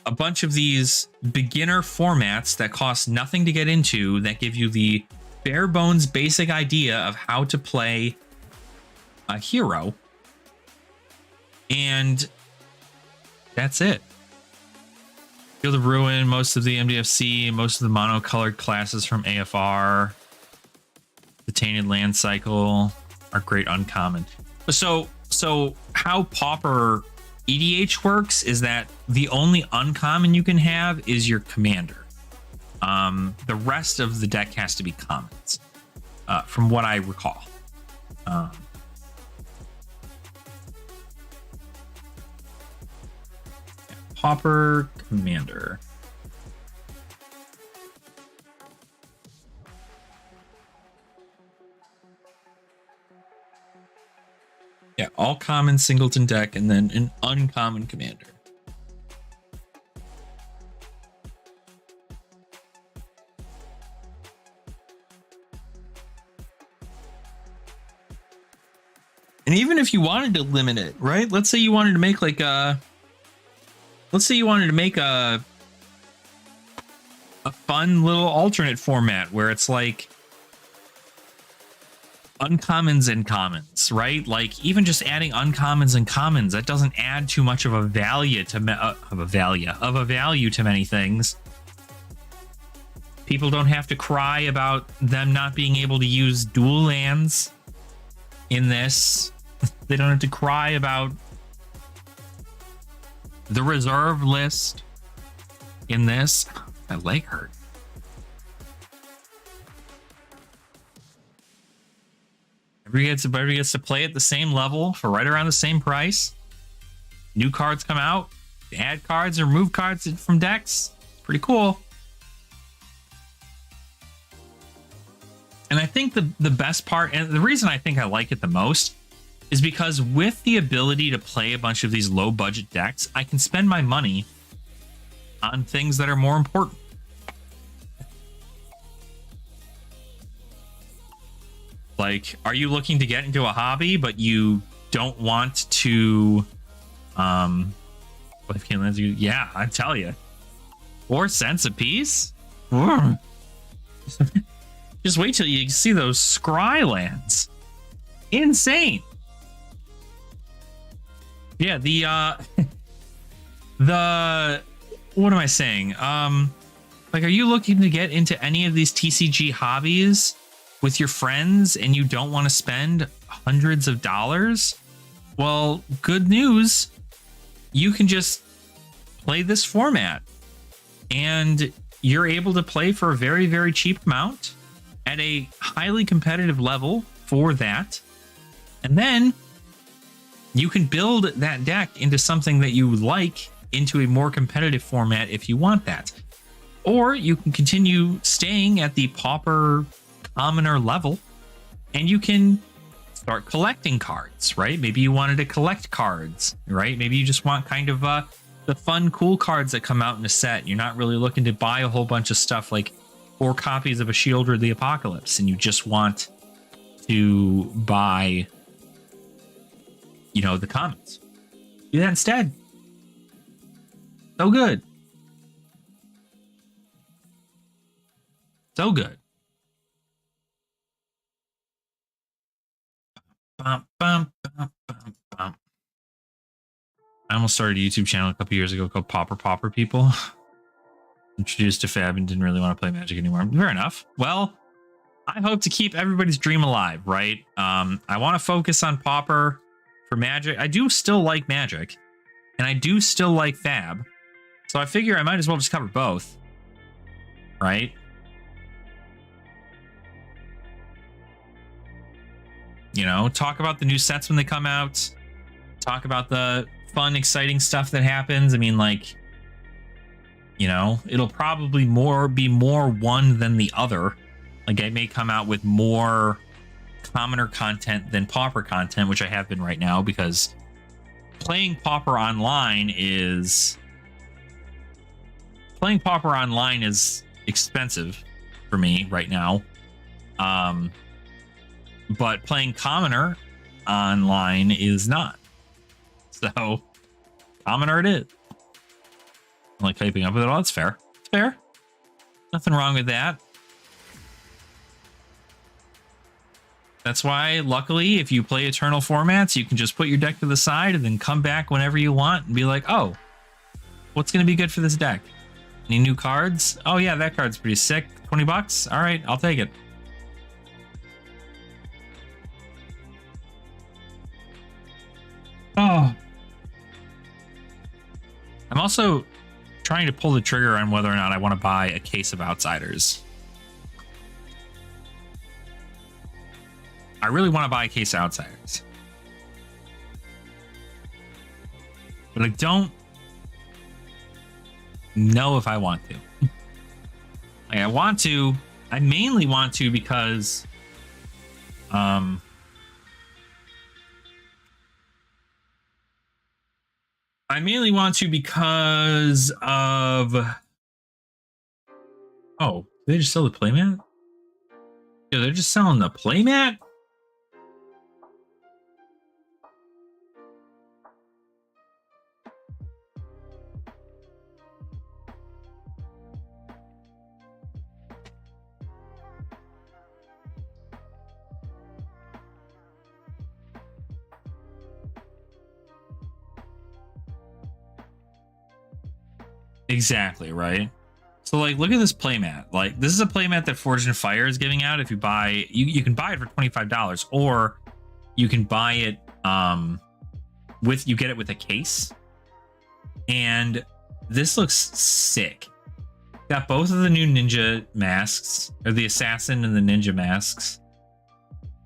a bunch of these beginner formats that cost nothing to get into, that give you the bare bones basic idea of how to play a hero. And that's it. Field of Ruin, most of the MDFC, most of the monocolored classes from AFR, the Tainted Land Cycle are great uncommon. So how Pauper EDH works is that the only uncommon you can have is your commander. The rest of the deck has to be commons, from what I recall. Pauper commander. Yeah, all common singleton deck, and then an uncommon commander. And even if you wanted to limit it, right? Let's say you wanted to make like a fun little alternate format where it's like uncommons and commons, right? Like even just adding uncommons and commons, that doesn't add too much of a value to value to many things. People don't have to cry about them not being able to use dual lands in this. They don't have to cry about the reserve list in this. My leg hurt. Everybody gets to play at the same level for right around the same price. New cards come out, add cards or remove cards from decks. Pretty cool. And I think the best part, and the reason I think I like it the most, is because with the ability to play a bunch of these low budget decks, I can spend my money on things that are more important. Like, are you looking to get into a hobby, but you don't want to, what if you lends you? Yeah, I tell you. 4 cents a piece? Just wait till you see those scry lands. Insane. Yeah, what am I saying? Like, are you looking to get into any of these TCG hobbies with your friends and you don't want to spend hundreds of dollars? Well, good news. You can just play this format and you're able to play for a very, very cheap amount at a highly competitive level for that. And then you can build that deck into something that you like into a more competitive format if you want that. Or you can continue staying at the pauper commoner level and you can start collecting cards, right? Maybe you wanted to collect cards, right? Maybe you just want kind of the fun, cool cards that come out in a set. You're not really looking to buy a whole bunch of stuff like 4 copies of a Shield or the Apocalypse, and you just want to buy, you know, the commons. Do that instead. So good. So good. Bum, bum, bum, bum, bum. I almost started a YouTube channel a couple years ago called Pauper People. Introduced to Fab and didn't really want to play Magic anymore. Fair enough. Well, I hope to keep everybody's dream alive, right? I want to focus on Pauper for Magic. I do still like Magic, and I do still like Fab. So I figure I might as well just cover both, right? You know, talk about the new sets when they come out. Talk about the fun, exciting stuff that happens. I mean, like, you know, it'll probably be more one than the other. Like, I may come out with more commoner content than pauper content, which I have been right now, because playing pauper online is expensive for me right now. But playing commoner online is not. So, commoner it is. I'm like hyping up with it all. It's fair. It's fair. Nothing wrong with that. That's why, luckily, if you play Eternal formats, you can just put your deck to the side and then come back whenever you want and be like, oh, what's going to be good for this deck? Any new cards? Oh, yeah, that card's pretty sick. 20 bucks? All right, I'll take it. Oh. I'm also trying to pull the trigger on whether or not I want to buy a case of Outsiders. I really want to buy a case of Outsiders. But I don't know if I want to. Like, I want to. I mainly want to because of... Oh, did they just sell the playmat? Yeah, they're just selling the playmat? Exactly, right? So like look at this playmat. Like this is a playmat that Forged in Fire is giving out. If you buy you can buy it for $25, or you can buy it with you get it with a case. And this looks sick. Got both of the new ninja masks, or the assassin and the ninja masks.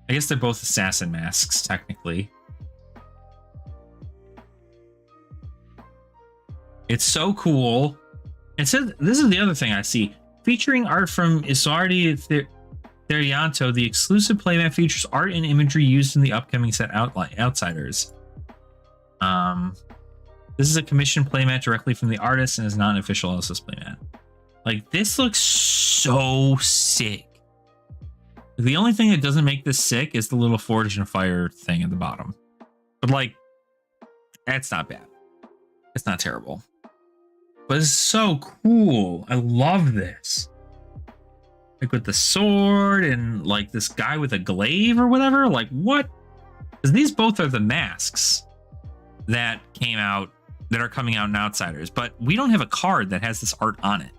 I guess they're both assassin masks technically. It's so cool. It says, this is the other thing I see. Featuring art from Isaardi Therianto, the exclusive playmat features art and imagery used in the upcoming set Outsiders. This is a commissioned playmat directly from the artist and is not an official LSS playmat. Like, this looks so sick. The only thing that doesn't make this sick is the little Forged in Fire thing at the bottom. But, like, that's not bad. It's not terrible. But it's so cool. I love this. Like with the sword and like this guy with a glaive or whatever. Like what? Because these both are the masks that came out, that are coming out in Outsiders. But we don't have a card that has this art on it.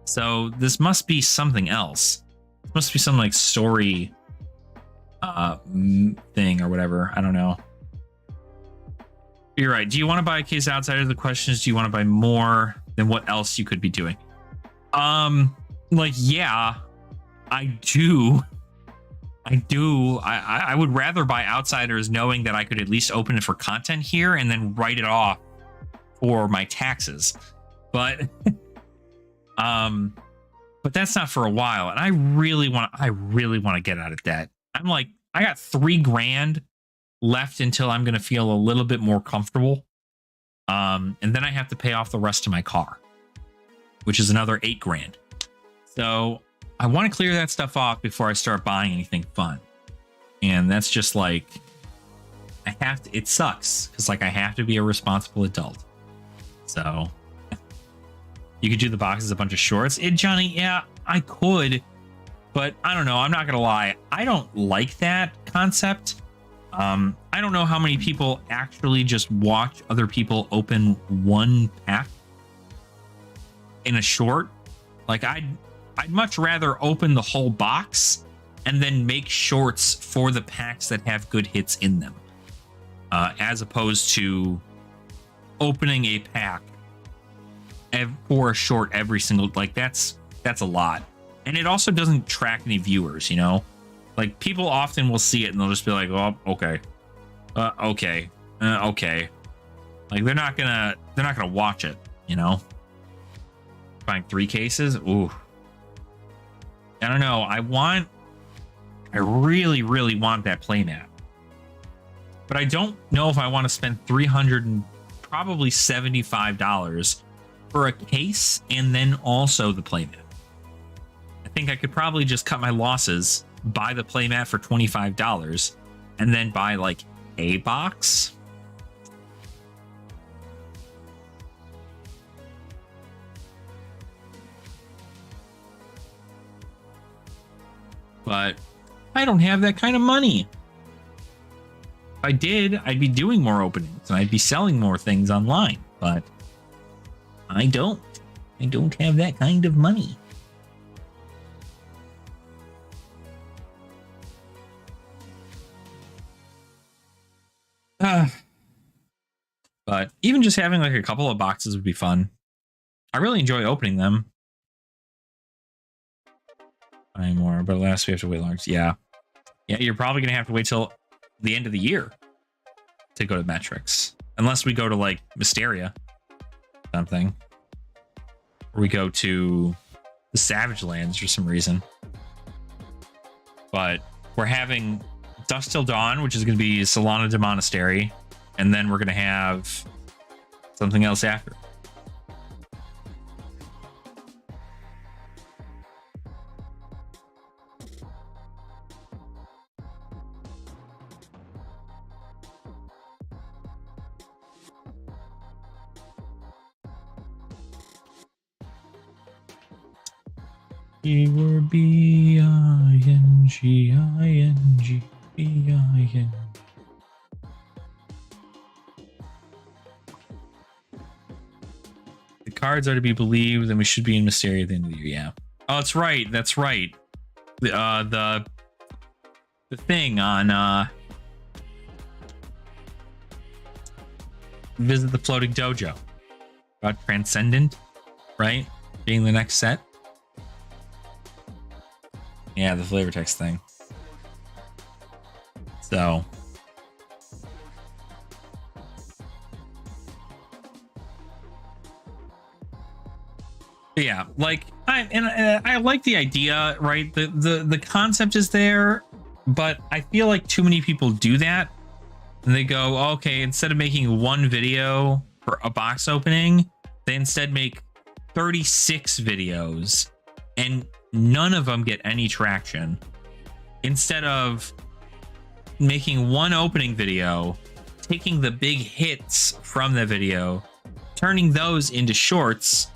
So this must be something else. It must be some like story thing or whatever. I don't know. You're right. Do you want to buy a case Outsiders? The question is, do you want to buy more than what else you could be doing? Like, yeah, I do. I would rather buy Outsiders knowing that I could at least open it for content here and then write it off for my taxes. But that's not for a while. And I really want to get out of debt. I'm like, I got $3,000 left until I'm going to feel a little bit more comfortable. And then I have to pay off the rest of my car, which is another $8,000. So I want to clear that stuff off before I start buying anything fun. And that's just like, I have to, it sucks because like I have to be a responsible adult. So you could do the box as a bunch of shorts. Johnny, yeah, I could, but I don't know. I'm not going to lie. I don't like that concept. I don't know how many people actually just watch other people open one pack in a short. Like I'd much rather open the whole box and then make shorts for the packs that have good hits in them, as opposed to opening a pack for a short every single, like that's a lot. And it also doesn't track any viewers, you know? Like people often will see it and they'll just be like, "Oh, okay, okay." Like they're not gonna watch it, you know. Buying 3 cases, ooh. I don't know. I really, really want that playmat, but I don't know if I want to spend $375 for a case and then also the playmat. I think I could probably just cut my losses, buy the playmat for $25 and then buy like a box. But I don't have that kind of money. If I did, I'd be doing more openings and I'd be selling more things online, but I don't have that kind of money. But even just having like a couple of boxes would be fun. I really enjoy opening them. Buy more, but alas, we have to wait long. Yeah, you're probably gonna have to wait till the end of the year to go to metrics, unless we go to like Mysteria, something, or we go to the Savage Lands for some reason. But we're having Dusk Till Dawn, which is going to be Solana de Monastery, and then we're going to have something else after. Keyword BINGINGBIN. The cards are to be believed, then we should be in Mysteria at the end of the year. Yeah. Oh, that's right. That's right. The thing on Visit the Floating Dojo about Transcendent, right? Being the next set. Yeah, the flavor text thing. So yeah, like I like the idea, right? The concept is there, but I feel like too many people do that. And they go, okay, instead of making one video for a box opening, they instead make 36 videos and none of them get any traction. Instead of making one opening video, taking the big hits from the video, turning those into shorts,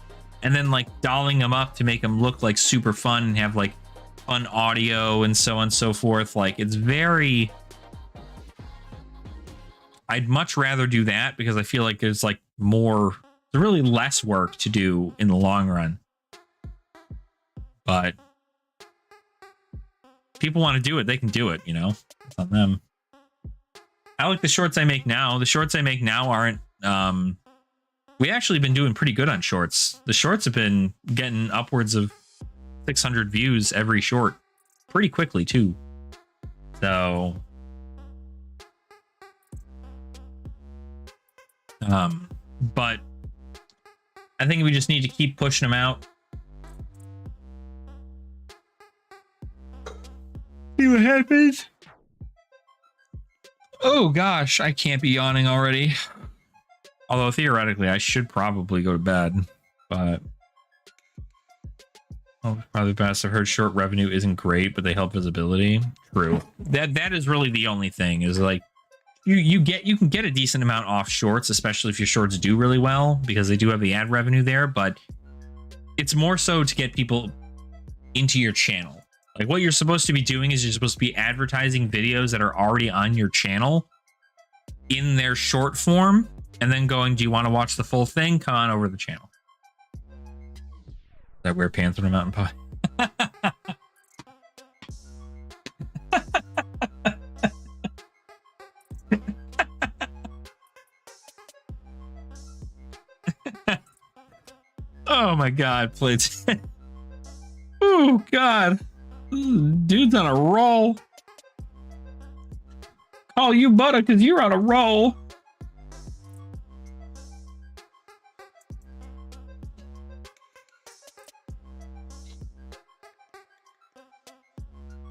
and then like dolling them up to make them look like super fun and have like fun audio and so on and so forth. Like, it's very... I'd much rather do that because I feel like there's like more, there's really less work to do in the long run. But people want to do it, they can do it, you know? It's on them. I like the shorts I make now. The shorts I make now aren't... we actually been doing pretty good on shorts. The shorts have been getting upwards of 600 views every short pretty quickly too. So... but I think we just need to keep pushing them out. See what happens. Oh gosh, I can't be yawning already. Although theoretically I should probably go to bed, but probably best. I've heard short revenue isn't great, but they help visibility. True. That is really the only thing, is like you can get a decent amount off shorts, especially if your shorts do really well, because they do have the ad revenue there, but it's more so to get people into your channel. Like, what you're supposed to be doing is you're supposed to be advertising videos that are already on your channel in their short form, and then going, do you want to watch the full thing? Come on over to the channel. Did I wear pants on a mountain pie? Oh my god, plates. Oh god. Dude's on a roll. Call you butter because you're on a roll.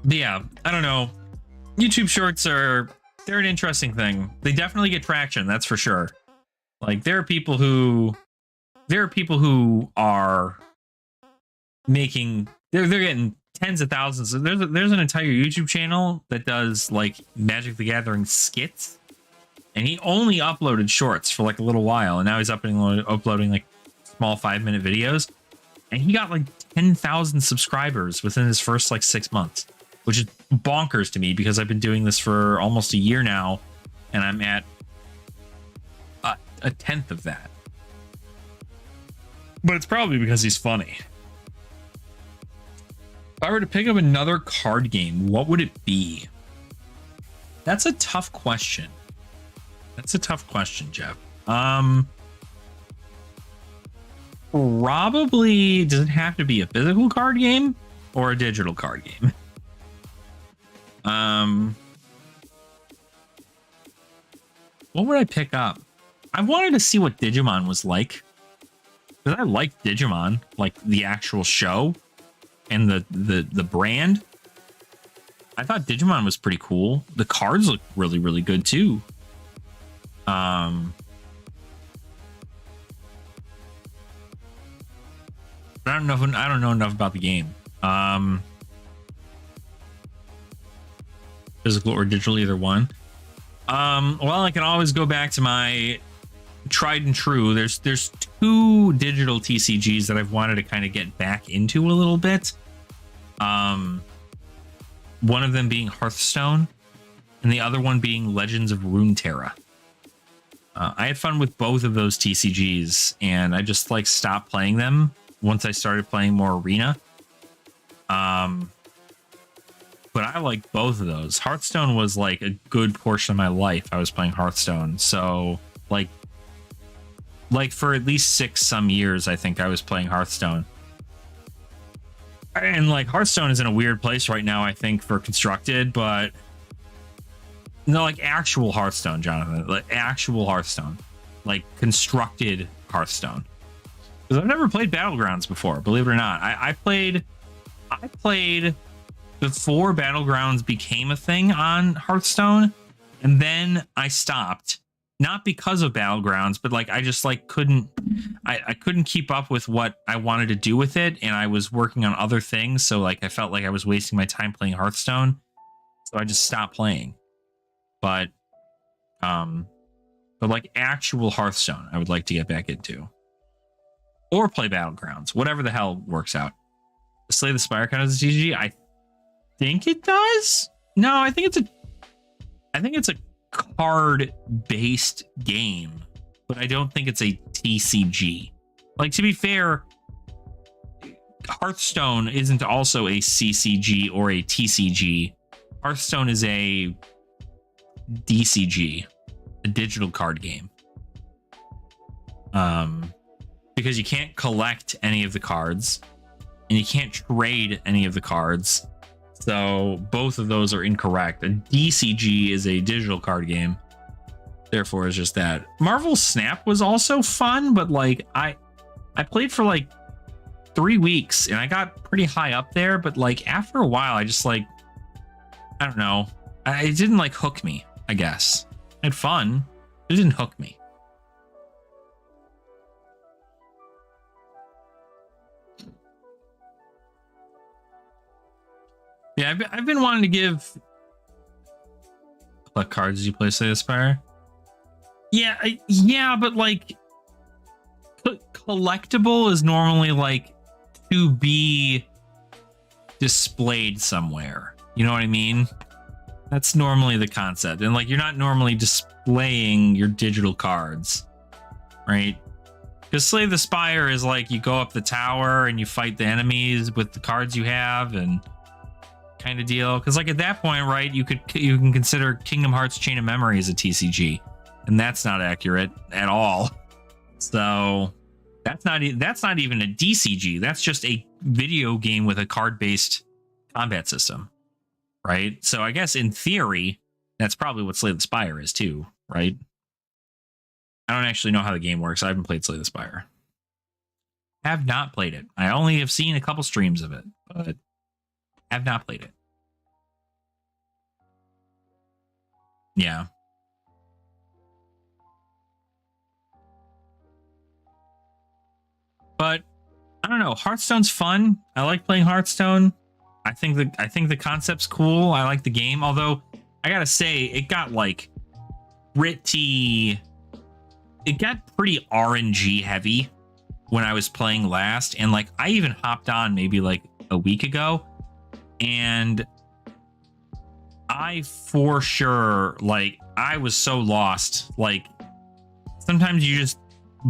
But yeah, I don't know. YouTube shorts they're an interesting thing. They definitely get traction, that's for sure. Like, there are people who are making, they're getting tens of thousands. There's an entire YouTube channel that does like Magic the Gathering skits, and he only uploaded shorts for like a little while, and now he's uploading like small 5-minute videos, and he got like 10,000 subscribers within his first like 6 months, which is bonkers to me because I've been doing this for almost a year now, and I'm at a tenth of that. But it's probably because he's funny. If I were to pick up another card game, what would it be? That's a tough question. That's a tough question, Jeff. Probably, does it have to be a physical card game or a digital card game? What would I pick up? I wanted to see what Digimon was like. Because I liked Digimon, like the actual show and the brand. I thought Digimon was pretty cool. The cards look really, really good too. I don't know enough about the game. Physical or digital, either one. Well, I can always go back to my tried and true. There's 2 digital TCGs that I've wanted to kind of get back into a little bit. One of them being Hearthstone, and the other one being Legends of Runeterra. I had fun with both of those TCGs, and I just like stopped playing them once I started playing more Arena. But I like both of those. Hearthstone was like a good portion of my life. I was playing Hearthstone, so like for at least 6 some years, I think I was playing Hearthstone. And like Hearthstone is in a weird place right now, I think, for constructed, but no, like actual Hearthstone, Jonathan, like actual Hearthstone, like constructed Hearthstone. Because I've never played Battlegrounds before, believe it or not. I played before Battlegrounds became a thing on Hearthstone, and then I stopped. Not because of Battlegrounds, but like I just like couldn't keep up with what I wanted to do with it, and I was working on other things, so like I felt like I was wasting my time playing Hearthstone, so I just stopped playing. But like actual Hearthstone, I would like to get back into, or play Battlegrounds, whatever the hell works out. Slay the Spire count as a TCG? I think it does. No, I think it's a card-based game, but I don't think it's a TCG. Like, to be fair, Hearthstone isn't also a CCG or a TCG. Hearthstone is a DCG, a digital card game. Because you can't collect any of the cards, and you can't trade any of the cards. So both of those are incorrect. A DCG is a digital card game. Therefore, it's just that. Marvel Snap was also fun, but like I played for like 3 weeks and I got pretty high up there, but like after a while I just like, I don't know. It didn't like hook me, I guess. I had fun. It didn't hook me. Yeah, I've been wanting to give. What cards did you play, Slay the Spire? Yeah, yeah, but like collectible is normally like to be displayed somewhere. You know what I mean? That's normally the concept, and like you're not normally displaying your digital cards, right? Because Slay the Spire is like you go up the tower and you fight the enemies with the cards you have and kind of deal. Because like at that point, right, you can consider Kingdom Hearts Chain of Memory as a TCG, and that's not accurate at all. So that's not even a DCG. That's just a video game with a card-based combat system, right? So I guess in theory, that's probably what Slay the Spire is too, right? I don't actually know how the game works. I haven't played Slay the Spire. Have not played it. I only have seen a couple streams of it, but have not played it. Yeah. But I don't know. Hearthstone's fun. I like playing Hearthstone. I think the concept's cool. I like the game. Although I gotta say, it got like pretty. It got pretty RNG heavy when I was playing last, and like I even hopped on maybe like a week ago, and I for sure like I was so lost. Like sometimes you just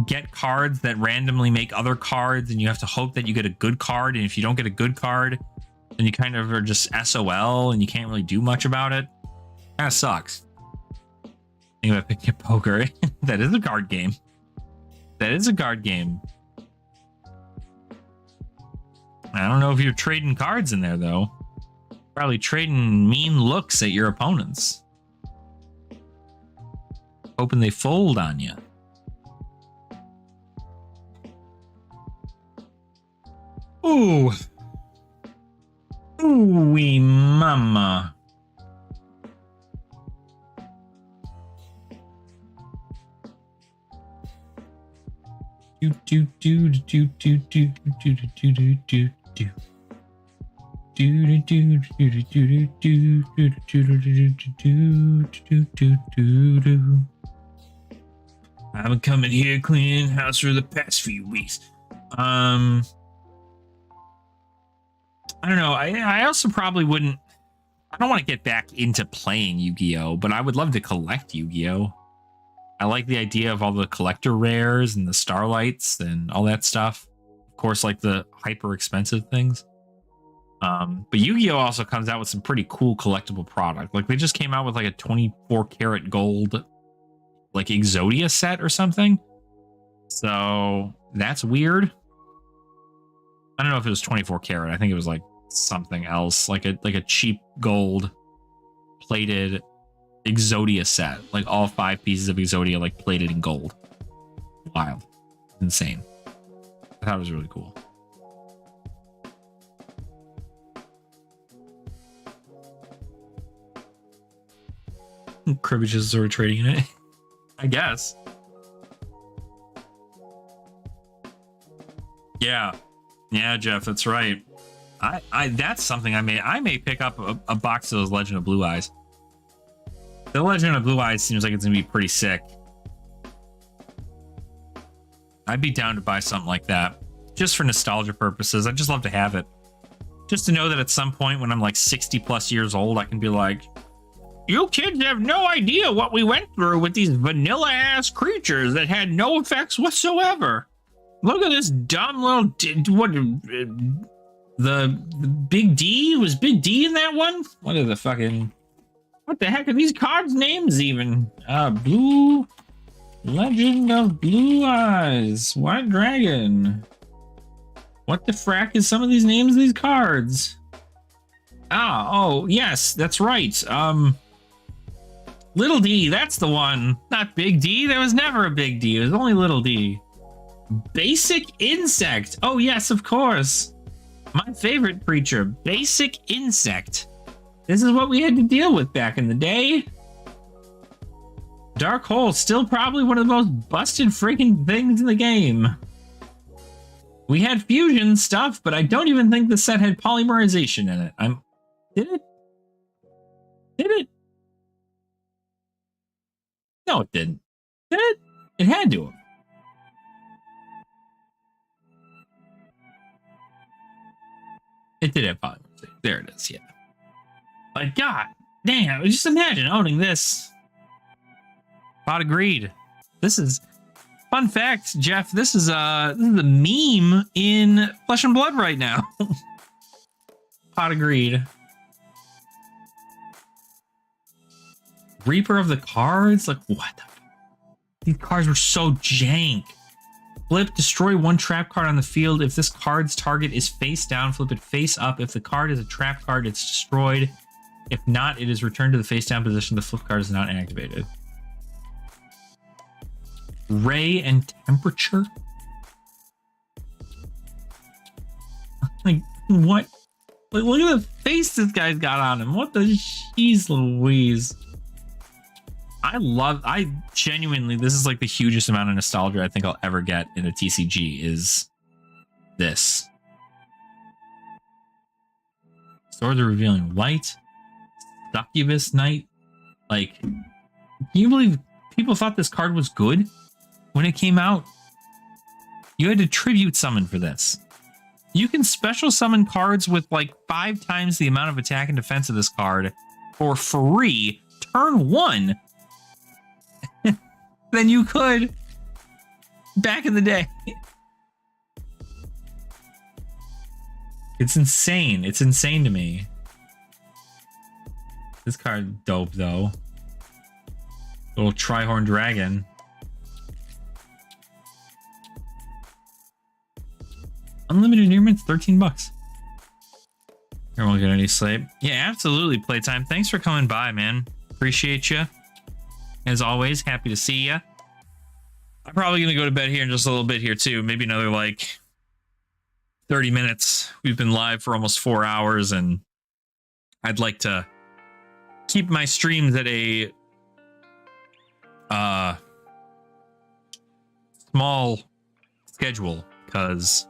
get cards that randomly make other cards, and you have to hope that you get a good card, and if you don't get a good card, then you kind of are just SOL and you can't really do much about it. Kind of sucks. Think about picking up poker. That is a card game. That is a card game. I don't know if you're trading cards in there though. Probably trading mean looks at your opponents, hoping they fold on you. Ooh. Ooh-wee mama. Do do do do do do do do do do do. I've been coming here cleaning house for the past few weeks. I don't know. I also probably wouldn't. I don't want to get back into playing Yu-Gi-Oh, but I would love to collect Yu-Gi-Oh. I like the idea of all the collector rares and the starlights and all that stuff. Of course, like the hyper expensive things. But Yu-Gi-Oh! Also comes out with some pretty cool collectible product. Like they just came out with like a 24 karat gold, like Exodia set or something. So that's weird. I don't know if it was 24 karat. I think it was like something else, like a cheap gold plated Exodia set, like all 5 pieces of Exodia like plated in gold. Wild, insane. I thought it was really cool. Cribbage is sort of trading in it, I guess. Yeah, Jeff, that's right. I that's something I may pick up a box of those Legend of Blue Eyes. The Legend of Blue Eyes seems like it's gonna be pretty sick. I'd be down to buy something like that just for nostalgia purposes. I'd just love to have it, just to know that at some point when I'm like 60 plus years old, I can be like, you kids have no idea what we went through with these vanilla ass creatures that had no effects whatsoever. Look at this dumb little the Big D, was Big D in that one? What are the fucking, what the heck are these cards names even? Blue Legend of Blue Eyes, White Dragon. What the frack is some of these names of these cards? Oh yes, that's right. Little D, that's the one. Not Big D. There was never a Big D. It was only Little D. Basic Insect. Oh yes, of course. My favorite creature, Basic Insect. This is what we had to deal with back in the day. Dark Hole, still probably one of the most busted freaking things in the game. We had fusion stuff, but I don't even think the set had polymerization in it. Did it? Did it? No, it didn't. Did it? It had to have. It did have polymerization. There it is, yeah. But god damn, just imagine owning this. Pot of Greed. This is, fun fact, Jeff, this is the meme in Flesh and Blood right now. Pot of Greed. Reaper of the Cards? Like, what the? These cards were so jank. Flip, destroy one trap card on the field. If this card's target is face down, flip it face up. If the card is a trap card, it's destroyed. If not, it is returned to the face down position. The flip card is not activated. Ray and Temperature? Like, what? Like, look at the face this guy's got on him. What the jeez Louise? I genuinely, this is like the hugest amount of nostalgia I think I'll ever get in a TCG is this. Swords of Revealing Light, Succubus Knight. Like, can you believe people thought this card was good when it came out? You had to tribute summon for this. You can special summon cards with like 5 times the amount of attack and defense of this card for free turn 1 than you could back in the day. It's insane. It's insane to me. This card dope though. Little Trihorn Dragon. Unlimited nearments, $13. You won't get any sleep. Yeah, absolutely, Playtime. Thanks for coming by, man. Appreciate you. As always, happy to see you. I'm probably going to go to bed here in just a little bit here, too. Maybe another, like, 30 minutes. We've been live for almost 4 hours, and I'd like to keep my streams at a small schedule, because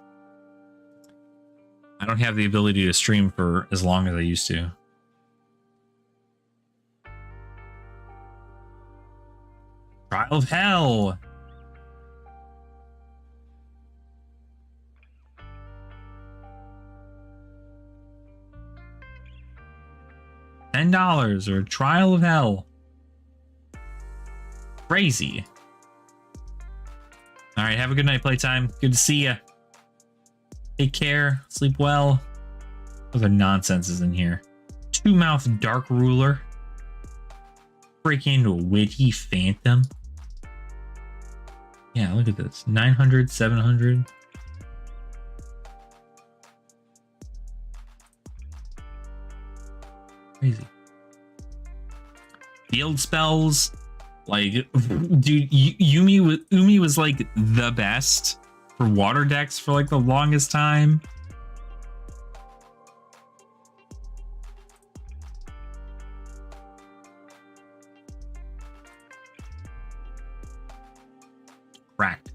I don't have the ability to stream for as long as I used to. Trial of Hell. $10 or Trial of Hell. Crazy. All right, have a good night, playtime. Good to see you. Take care. Sleep well. What other nonsense is in here? Two-mouth dark ruler. Break into a witty phantom. Yeah, look at this. 900, 700. Crazy. Field spells. Like, dude, Umi was like the best for water decks for like the longest time. Cracked.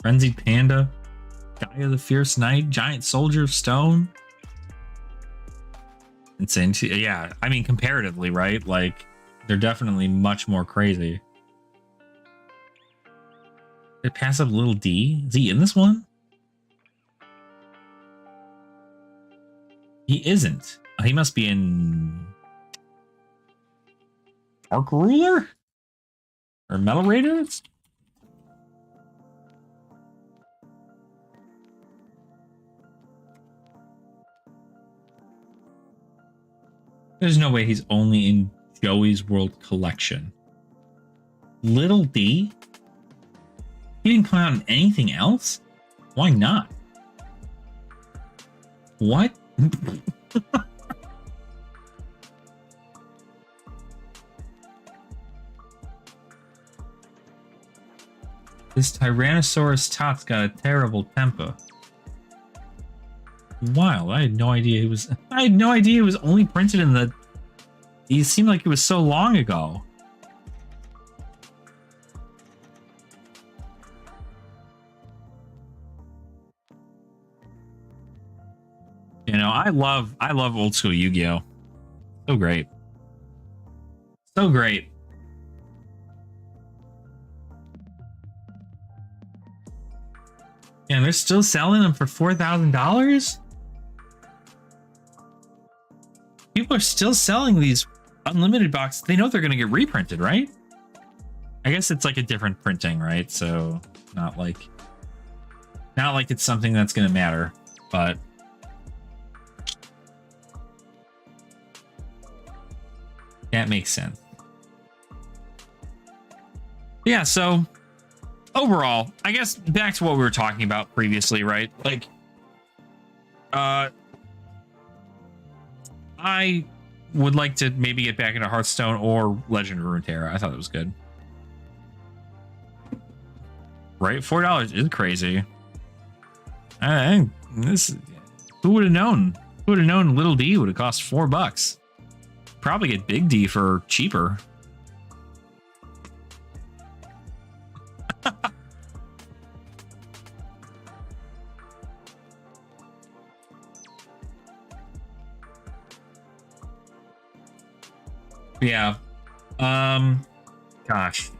Frenzied Panda. Gaia the Fierce Knight, Giant Soldier of Stone. Insane. Yeah, I mean, comparatively, right? Like, they're definitely much more crazy. Did it pass up Little D? Is he in this one? He isn't. Oh, he must be in Dark Ruler? Or Metal Raiders? There's no way he's only in Joey's World Collection. Little D? He didn't come out in anything else? Why not? What? This Tyrannosaurus Tot's got a terrible temper. Wild. I had no idea he was. I had no idea it was only printed in the. It seemed like it was so long ago. You know, I love old school Yu-Gi-Oh. So great. So great. And they're still selling them for $4,000? People are still selling these unlimited boxes. They know they're going to get reprinted, right? I guess it's like a different printing, right? So not like it's something that's going to matter, but that makes sense. Yeah, so overall, I guess back to what we were talking about previously, right? Like, I would like to maybe get back into Hearthstone or Legend of Runeterra. I thought it was good. Right? $4 is crazy. Who would have known? Who would have known Little D would have cost $4? Probably get Big D for cheaper. Yeah. Gosh.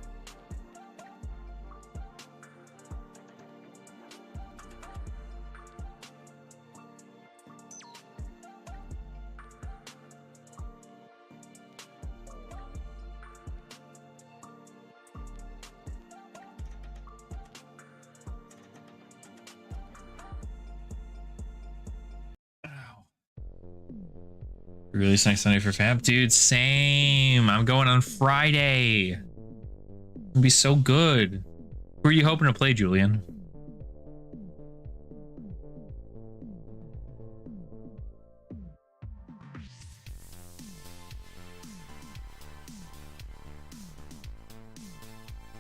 Release next Sunday for Fab, dude. Same. I'm going on Friday. It'll be so good. Who are you hoping to play, Julian?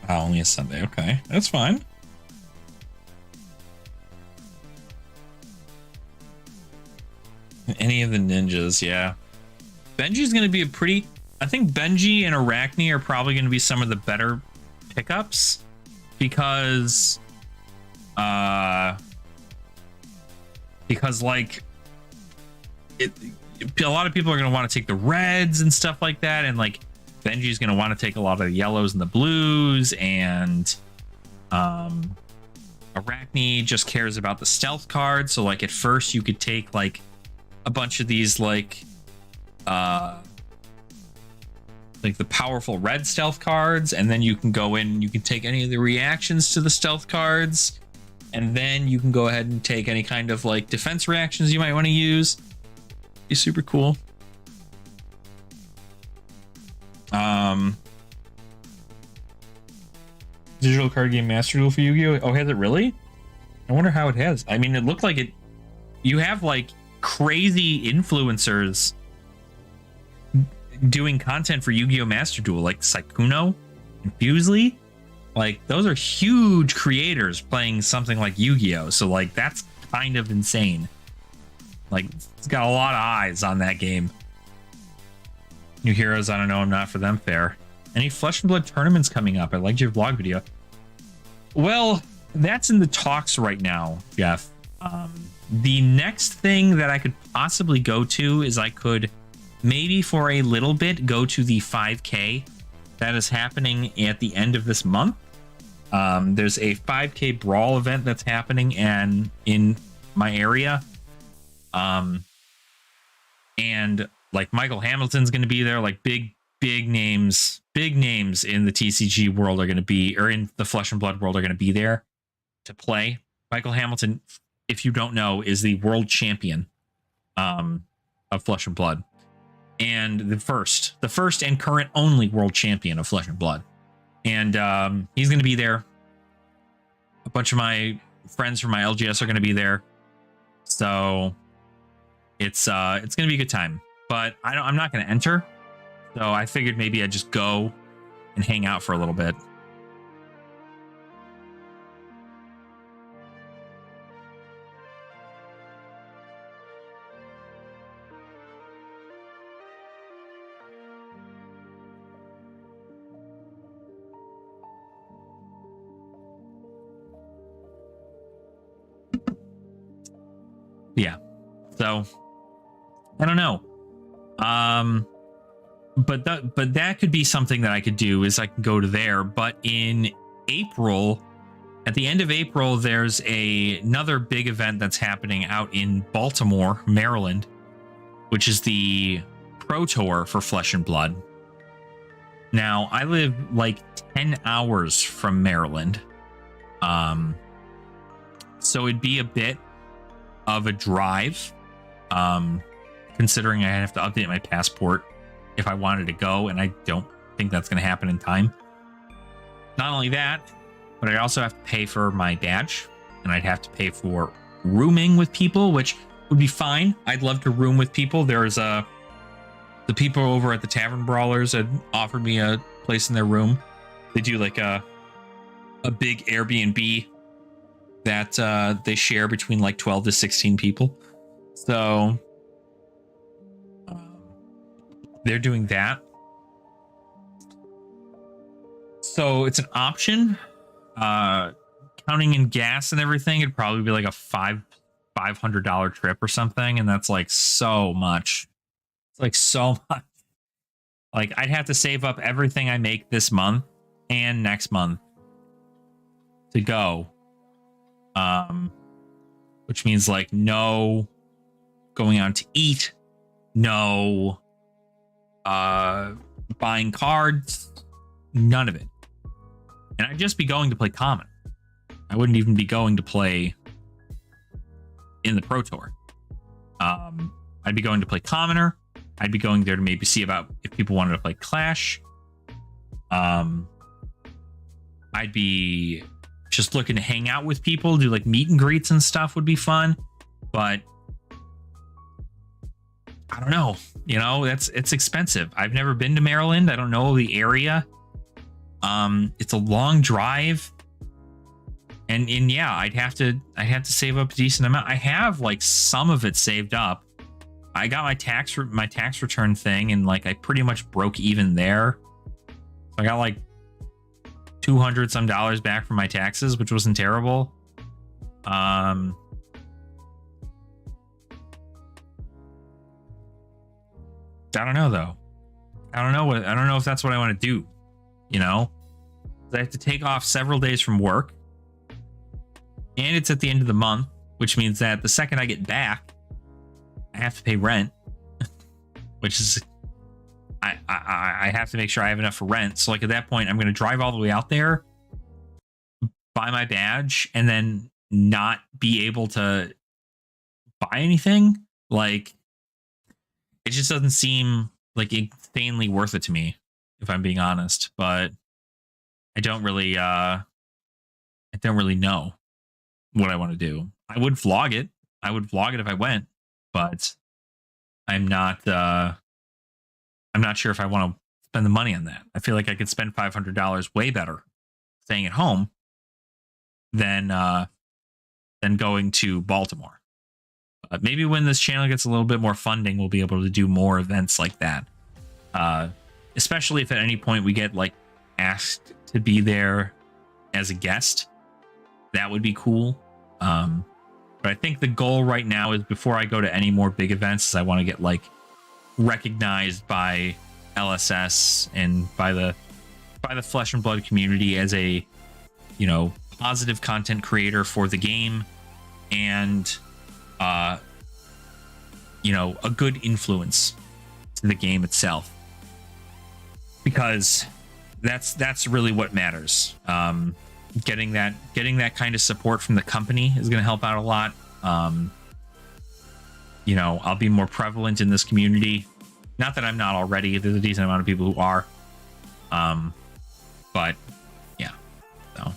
Oh, only a Sunday. Okay, that's fine. Any of the ninjas, yeah. Benji's going to be a pretty... I think Benji and Arachne are probably going to be some of the better pickups because like a lot of people are going to want to take the reds and stuff like that, and like Benji's going to want to take a lot of the yellows and the blues, and Arachne just cares about the stealth card. So like at first you could take like a bunch of these like the powerful red stealth cards, and then you can go in and you can take any of the reactions to the stealth cards, and then you can go ahead and take any kind of like defense reactions you might want to use. Be super cool. Digital card game master duel for Yu-Gi-Oh! Oh, has it really? I wonder how it has. I mean, it looked like it. You have like crazy influencers doing content for Yu-Gi-Oh! Master Duel, like Saikuno and Fusely. Like, those are huge creators playing something like Yu-Gi-Oh! So, like, that's kind of insane. Like, it's got a lot of eyes on that game. New heroes, I don't know, I'm not for them fair. Any Flesh and Blood tournaments coming up? I liked your vlog video. Well, that's in the talks right now, Jeff. The next thing that I could possibly go to is I could maybe for a little bit go to the 5K that is happening at the end of this month. There's a 5K brawl event that's happening in my area. And like Michael Hamilton's going to be there, like big names in the TCG world are going to be, or in the Flesh and Blood world are going to be there to play. Michael Hamilton, if you don't know, is the world champion of Flesh and Blood, and the first and current only world champion of Flesh and Blood. And he's going to be there. A bunch of my friends from my LGS are going to be there. So it's going to be a good time. But I'm not going to enter. So I figured maybe I'd just go and hang out for a little bit. Yeah. So I don't know. But that could be something that I could do, is I can go to there. But in April, at the end of April, there's another big event that's happening out in Baltimore, Maryland, which is the Pro Tour for Flesh and Blood. Now, I live like 10 hours from Maryland. So it'd be a bit of a drive, considering I have to update my passport if I wanted to go, and I don't think that's going to happen in time. Not only that, but I also have to pay for my badge, and I'd have to pay for rooming with people, which would be fine. I'd love to room with people. There's the people over at the Tavern Brawlers had offered me a place in their room. They do like a big Airbnb that they share between like 12 to 16 people. So they're doing that. So it's an option. Counting in gas and everything, it'd probably be like a $500 trip or something, and that's like so much. It's like so much. Like, I'd have to save up everything I make this month and next month to go. Which means like no going out to eat, no buying cards, none of it. And I'd just be going to play Common. I wouldn't even be going to play in the Pro Tour. I'd be going to play Commoner. I'd be going there to maybe see about if people wanted to play Clash. I'd be just looking to hang out with people, do like meet and greets and stuff would be fun. But I don't know, you know, it's expensive. I've never been to Maryland. I don't know the area. It's a long drive. And yeah, I'd have to save up a decent amount. I have like some of it saved up. I got my tax return thing, and like I pretty much broke even there. So I got like $200 some back from my taxes, which wasn't terrible. I don't know though. I don't know if that's what I want to do. You know, I have to take off several days from work, and it's at the end of the month, which means that the second I get back, I have to pay rent, which is I have to make sure I have enough for rent. So like at that point, I'm going to drive all the way out there, buy my badge, and then not be able to buy anything. Like it just doesn't seem like insanely worth it to me, if I'm being honest. But I don't really know what I want to do. I would vlog it. I would vlog it if I went, but I'm not sure if I want to spend the money on that. I feel like I could spend $500 way better staying at home than going to Baltimore. Maybe when this channel gets a little bit more funding, we'll be able to do more events like that. Especially if at any point we get like asked to be there as a guest, that would be cool. But I think the goal right now is before I go to any more big events, is I want to get like recognized by LSS and by the Flesh and Blood community as a, you know, positive content creator for the game, and you know, a good influence to the game itself, because that's really what matters. Getting that kind of support from the company is going to help out a lot. You know, I'll be more prevalent in this community. Not that I'm not already. There's a decent amount of people who are. But yeah, so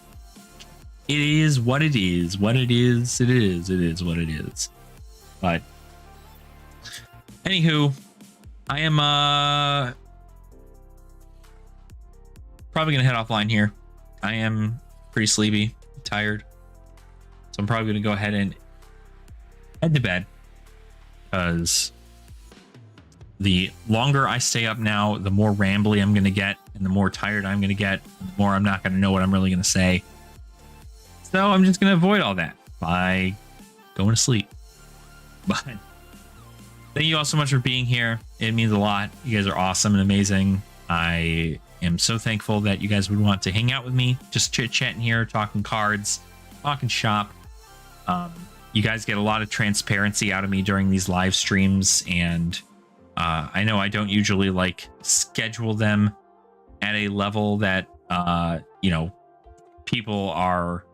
it is what it is. What it is, it is what it is. But anywho, I am probably gonna head offline here. I am pretty sleepy, tired, so I'm probably gonna go ahead and head to bed, because the longer I stay up now, the more rambly I'm gonna get, and the more tired I'm gonna get, and the more I'm not gonna know what I'm really gonna say. So I'm just gonna avoid all that by going to sleep. But thank you all so much for being here. It means a lot. You guys are awesome and amazing. I am so thankful that you guys would want to hang out with me, just chit-chatting here, talking cards, talking shop. You guys get a lot of transparency out of me during these live streams, and I know I don't usually like schedule them at a level that you know, people are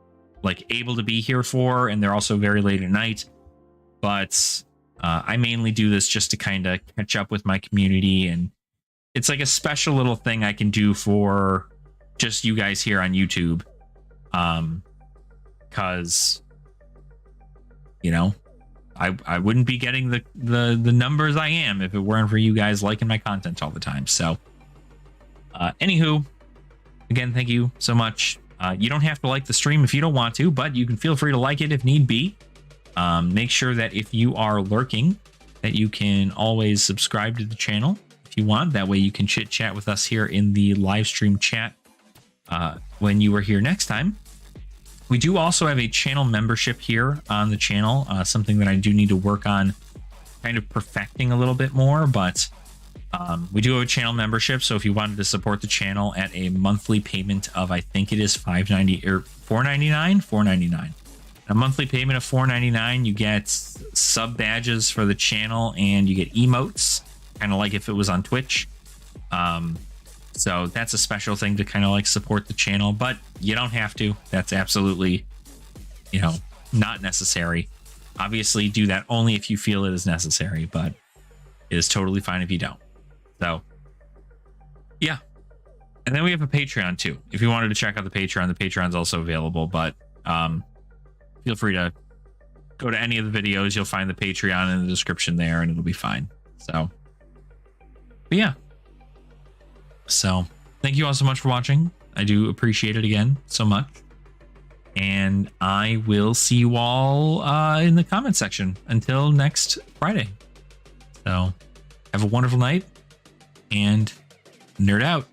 like able to be here for, and they're also very late at night. But I mainly do this just to kind of catch up with my community, and it's like a special little thing I can do for just you guys here on YouTube. Because, you know, I wouldn't be getting the numbers I am if it weren't for you guys liking my content all the time. So anywho, again, thank you so much. You don't have to like the stream if you don't want to, but you can feel free to like it if need be. Make sure that if you are lurking, that you can always subscribe to the channel if you want. That way you can chit chat with us here in the live stream chat when you are here next time. We do also have a channel membership here on the channel, something that I do need to work on kind of perfecting a little bit more, but we do have a channel membership. So if you wanted to support the channel at a monthly payment of, I think it is $5.90 or $4.99, a monthly payment of $4.99, you get sub badges for the channel, and you get emotes, kind of like if it was on Twitch. So that's a special thing to kind of like support the channel, but you don't have to. That's absolutely, you know, not necessary. Obviously, do that only if you feel it is necessary, but it is totally fine if you don't. So yeah. And then we have a Patreon too. If you wanted to check out the Patreon's also available, but feel free to go to any of the videos. You'll find the Patreon in the description there, and it'll be fine. So, but yeah. So thank you all so much for watching. I do appreciate it again so much. And I will see you all in the comment section until next Friday. So have a wonderful night and nerd out.